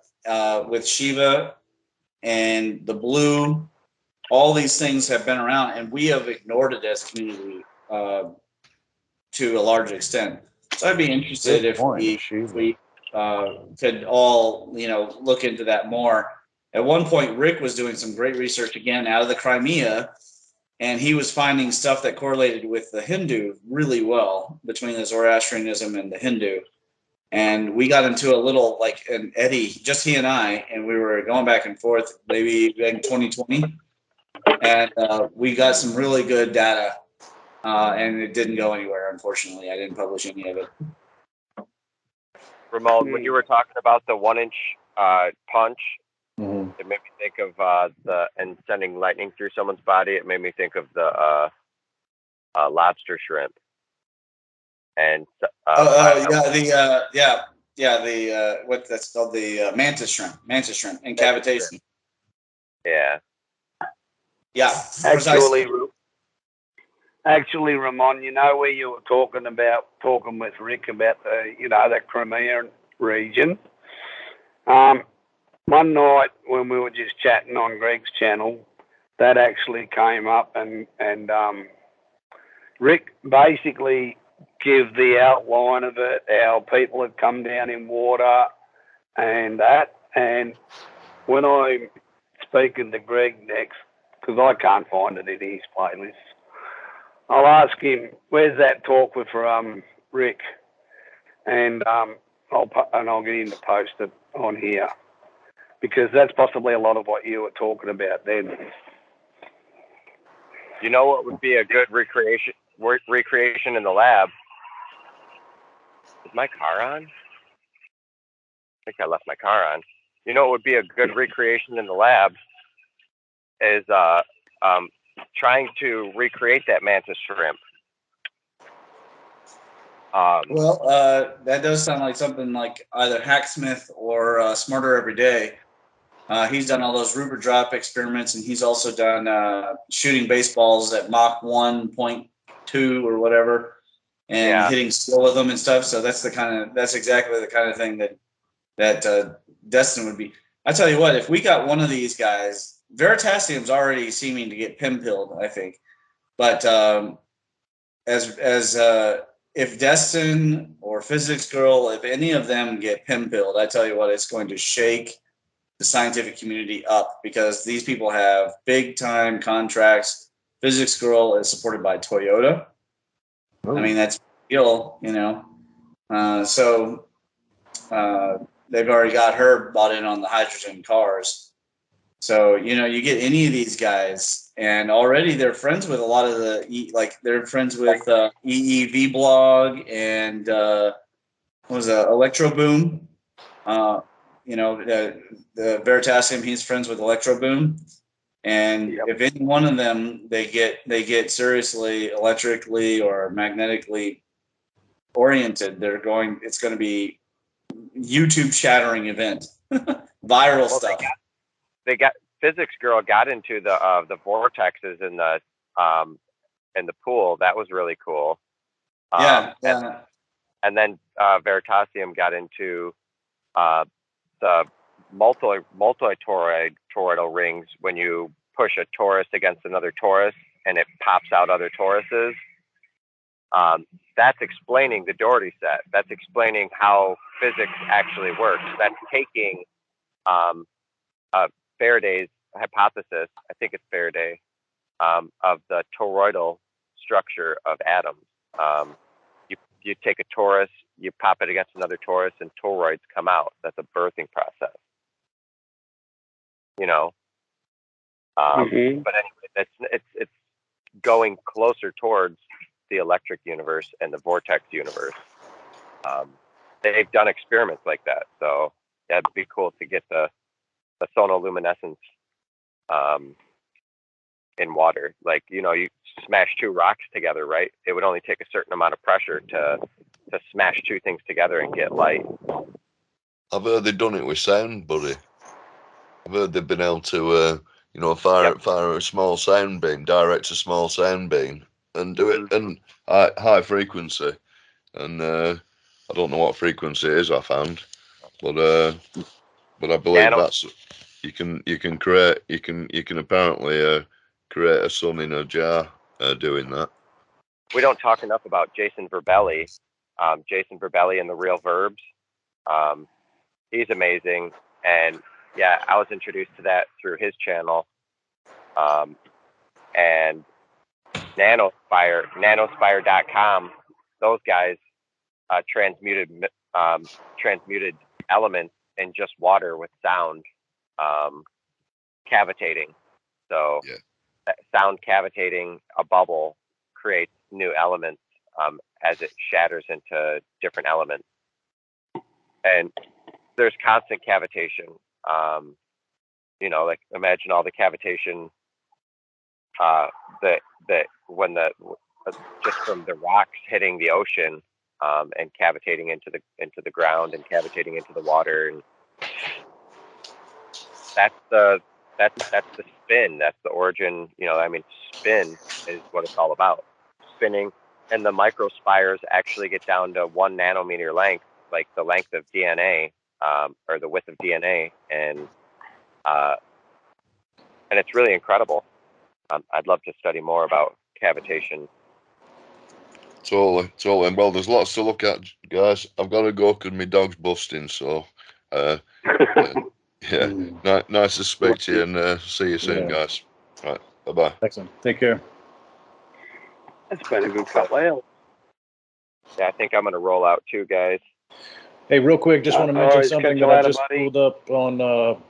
with Shiva and the blue. All these things have been around, and we have ignored it as a community to a large extent. So I'd be interested if we could all, look into that more. At one point, Rick was doing some great research again out of the Crimea, and he was finding stuff that correlated with the Hindu really well between the Zoroastrianism and the Hindu. And we got into a little, like an Eddie, just he and I, and we were going back and forth maybe in 2020. And we got some really good data, and it didn't go anywhere, unfortunately. I didn't publish any of it. Ramon, when you were talking about the 1-inch punch, it made me think of and sending lightning through someone's body. It made me think of the lobster shrimp. And what that's called, the mantis shrimp and cavitation. Yeah. Yeah. Actually, Ramon, where you were talking with Rick about the, that Crimea region. One night when we were just chatting on Greg's channel, that actually came up, and Rick basically give the outline of it, how people had come down in water and that. And when I'm speaking to Greg next, because I can't find it in his playlist, I'll ask him, where's that talk with Rick? And I'll get him to post it on here, because that's possibly a lot of what you were talking about then. You know what would be a good recreation in the lab? Is my car on? I think I left my car on. You know what would be a good recreation in the lab is trying to recreate that mantis shrimp. That does sound like something like either Hacksmith or Smarter Every Day. He's done all those Rupert drop experiments, and he's also done shooting baseballs at Mach 1.2 or whatever, and hitting skill with them and stuff. So that's exactly the kind of thing that Destin would be. I tell you what, if we got one of these guys, Veritasium's already seeming to get pin-pilled, I think. But if Destin or Physics Girl, if any of them get pin-pilled, I tell you what, it's going to shake the scientific community up, because these people have big-time contracts. Physics Girl is supported by Toyota. I mean, that's real, so they've already got her bought in on the hydrogen cars. So, you get any of these guys, and already they're friends with a lot of they're friends with EEV Blog and Electro Boom. The Veritasium, he's friends with Electro Boom. And if any one of them they get seriously electrically or magnetically oriented, it's going to be YouTube shattering event, viral stuff. They got Physics Girl got into the vortexes in the pool. That was really cool. And then Veritasium got into the multi-toroidal rings when you push a torus against another torus and it pops out other toruses. That's explaining the Dougherty set. That's explaining how physics actually works. That's taking Faraday's hypothesis, I think it's Faraday, of the toroidal structure of atoms. You take a torus, you pop it against another torus, and toroids come out. That's a birthing process. You know. But anyway, it's going closer towards the electric universe and the vortex universe. They've done experiments like that, so that'd be cool to get the sonoluminescence in water. Like, you know, you smash two rocks together, right? It would only take a certain amount of pressure to smash two things together and get light. I've heard they've done it with sound, buddy. I've heard they've been able to, fire a small sound beam, direct a small sound beam, and do it in high frequency. And I don't know what frequency it is, I found, but I believe that's you can apparently create a sun in a jar doing that. We don't talk enough about Jason Verbelli. Jason Verbelli and the Real Verbs. He's amazing, and yeah, I was introduced to that through his channel. And Nanospire.com. Those guys transmuted elements in just water with sound cavitating. So sound cavitating a bubble creates new elements as it shatters into different elements. And there's constant cavitation. You know, like imagine all the cavitation that when just from the rocks hitting the ocean and cavitating into the ground and cavitating into the water, and that's the spin. That's the origin. You know, I mean, spin is what it's all about. Spinning, and the microspires actually get down to 1 nanometer length, like the length of DNA or the width of DNA, and it's really incredible. I'd love to study more about cavitation. Totally. Well, there's lots to look at, guys. I've got to go because my dog's busting. So, nice to speak to you, and see you soon, guys. All right, bye-bye. Excellent. Take care. It's been a good couple of hours. Yeah, I think I'm going to roll out too, guys. Hey, real quick, just want to mention something that I just pulled up on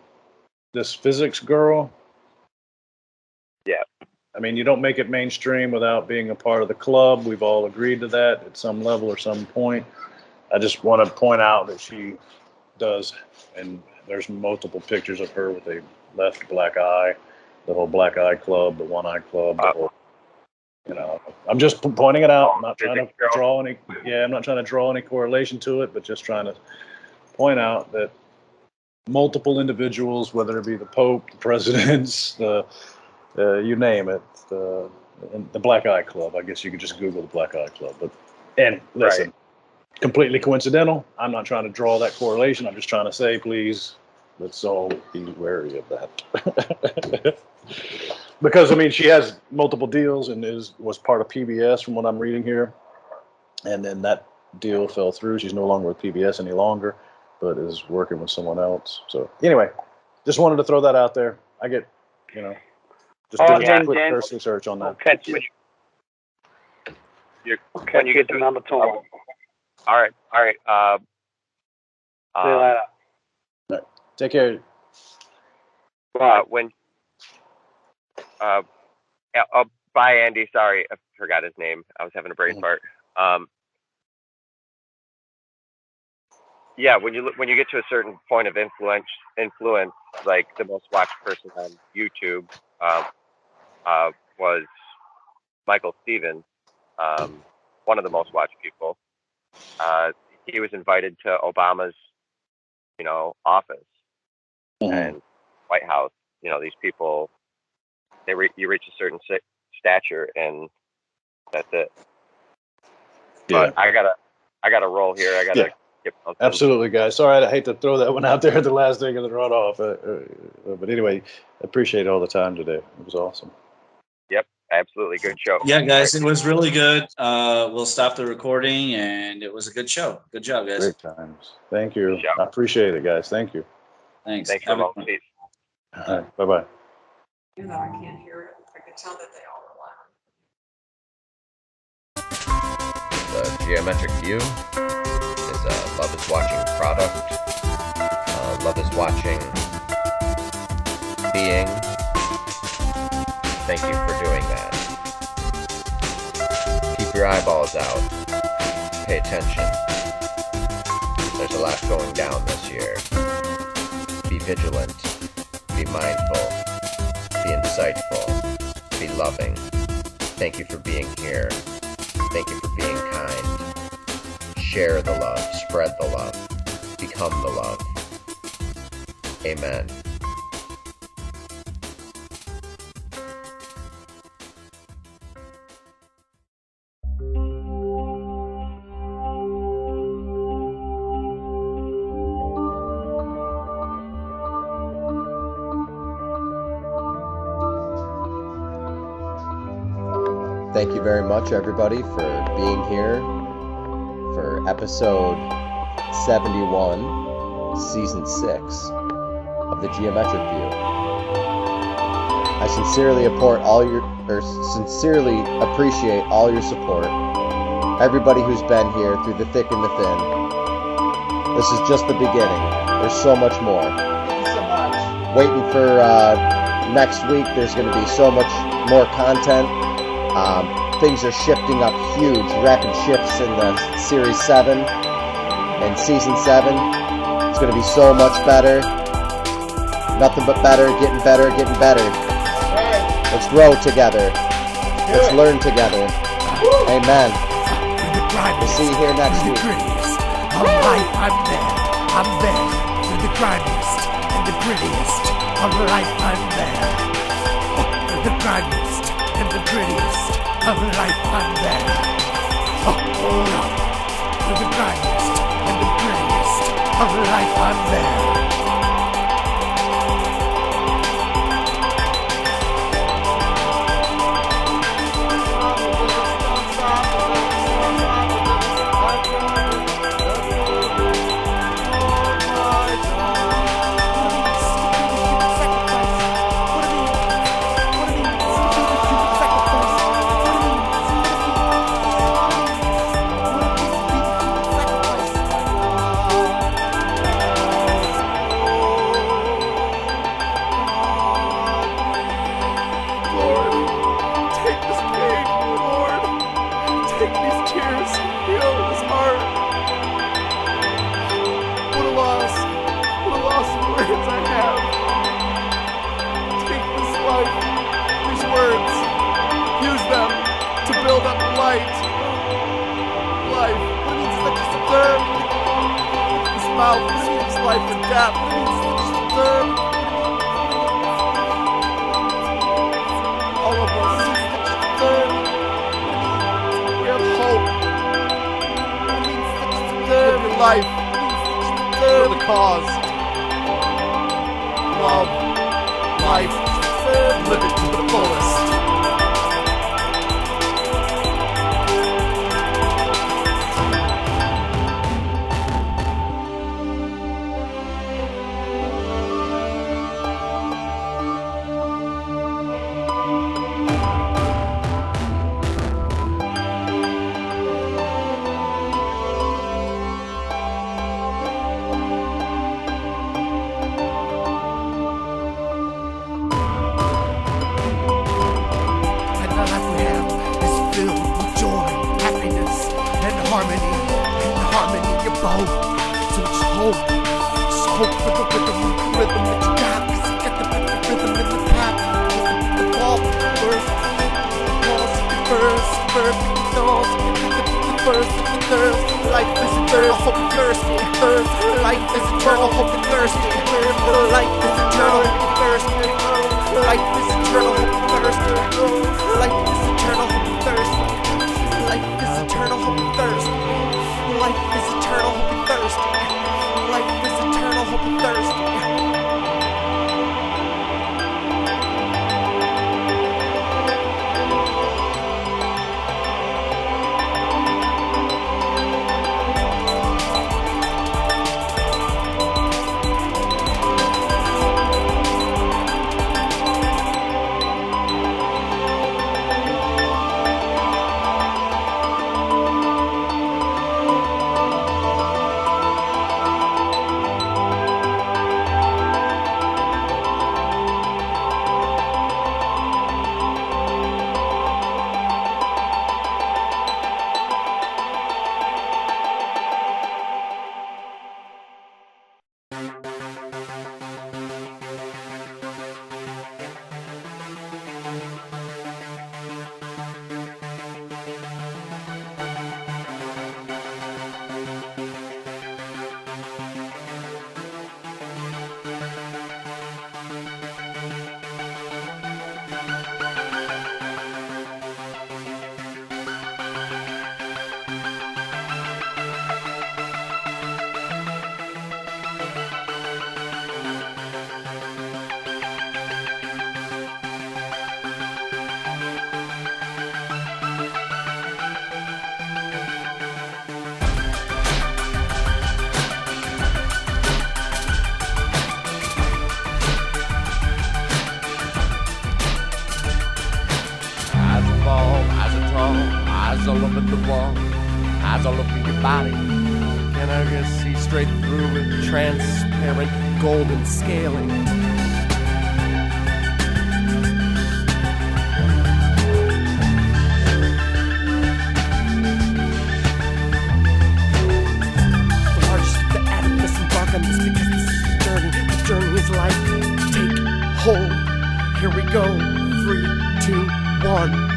this physics girl. Yeah. I mean, you don't make it mainstream without being a part of the club. We've all agreed to that at some level or some point. I just want to point out that she does, and there's multiple pictures of her with a left black eye, the whole black eye club, the one eye club, the whole, you know, I'm just pointing it out. I'm not trying to draw any, I'm not trying to draw any correlation to it, but just trying to point out that multiple individuals, whether it be the Pope, the presidents, you name it, the Black Eye Club. I guess you could just Google the Black Eye Club. And listen, completely coincidental. I'm not trying to draw that correlation. I'm just trying to say, please, let's all be wary of that. Because, I mean, she has multiple deals and was part of PBS from what I'm reading here. And then that deal fell through. She's no longer with PBS any longer, but is working with someone else. So anyway, just wanted to throw that out there. I get, just did a quick cursory search on that. Catch you. When you get to another tour. All right. See you later. Right. Take care. Bye, Andy. Sorry, I forgot his name. I was having a brain fart. Yeah, when you get to a certain point of influence, like the most watched person on YouTube was Michael Stevens, one of the most watched people. He was invited to Obama's, office and White House. These people, you reach a certain stature, and that's it. Yeah. But I gotta roll here. I gotta Yep. Absolutely, guys. Sorry, I hate to throw that one out there at the last thing of the runoff. But anyway, appreciate all the time today. It was awesome. Yep. Absolutely. Good show. Yeah, guys, it was really good. We'll stop the recording, and it was a good show. Good job, guys. Great times. Thank you. Good job. I appreciate it, guys. Thank you. Thanks. Thanks Have for a all good one. peace. All right. Bye-bye. Even though I can't hear it, I can tell that they all are loud. The geometric view is a love is watching product. Love is watching being. Thank you for doing that. Keep your eyeballs out. Pay attention. There's a lot going down this year. Be vigilant. Be mindful. Be insightful. Be loving. Thank you for being here. Thank you for being kind. Share the love. Spread the love. Become the love. Amen. Thank you very much, everybody, for being here for episode 71, season 6 of the Geometric View. I sincerely appreciate all your support. Everybody who's been here through the thick and the thin. This is just the beginning. There's so much more. Thank you so much. Waiting for next week. There's going to be so much more content. Things are shifting up huge, rapid shifts in the Series 7 and Season 7. It's going to be so much better. Nothing but better, getting better, getting better. Let's grow together. Let's learn together. Amen. We'll see you here next week. Of life, I'm there. I'm there. For the grimiest and the grittiest of life, I'm there. For the grimiest and the grittiest of life, I'm there. Hold on. For the grimiest and the grittiest of life, I'm there. Life and death. All of us. We have hope. Live your life for the cause. Love life. Live it to the fullest. Life is eternal, hope and thirst. Eyes all over the wall, eyes all over your body. Can I just see straight through with transparent golden scaling? The largest of the atom must embark on this because this is the journey. The journey is life. Take hold. Here we go. 3, 2, 1.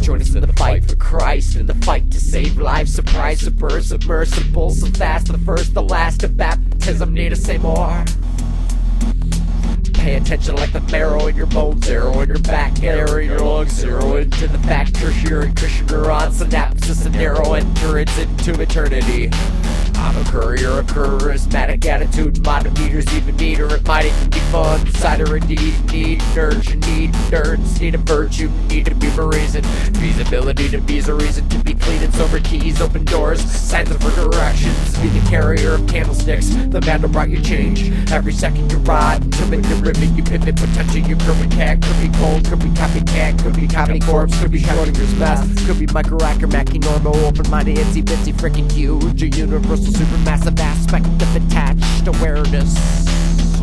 Join us in the fight for Christ, in the fight to save lives. Surprise, submersible, so fast, the first, the last of baptism, need to say more. Pay attention like the marrow in your bones, arrow in your back, arrow in your lungs, zero into the fact, tertiary Christian neurons, synapses and narrow endurance into eternity. I'm a courier, a charismatic attitude, meters even meter, it might even be fun. Cider indeed, need nerds, you need nerds, need a virtue, need to be a reason. Feasibility to be is a reason to be clean and sober, keys, open doors, signs of directions. Be the carrier of candlesticks, the man who brought you change. Every second you ride, until in the ribbon you pivot, potential you curve cat. Could be cold, could be copycat, could be copy corpse, could be Schrodinger's best. Could be Micro Hacker, Mackie normal, open-minded, itsy bitsy, freaking huge, a universal supermassive aspect of attached awareness.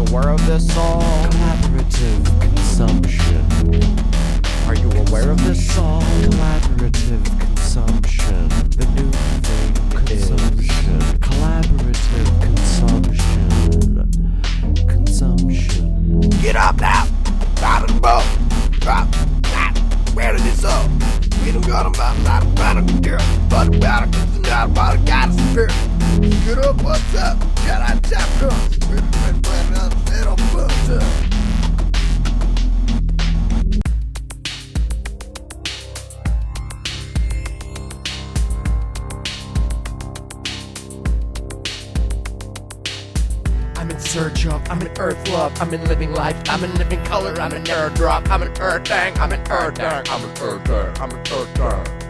Aware of this all? Collaborative consumption. Are you aware of this all? Collaborative consumption. The new thing consumption. Collaborative consumption. Consumption. Get up now! Out of the boat! Drop! Where did this up? We don't got about a girl, but about a not about a goddess spirit. Get up, what's up? Shout out top comes. We're playing on the middle foot. I'm in search of, I'm in earth love, I'm in living life, I'm in living color, I'm in air drop, I'm an earth thing, I'm an earth thing, I'm an earth thing, I'm an earth thing.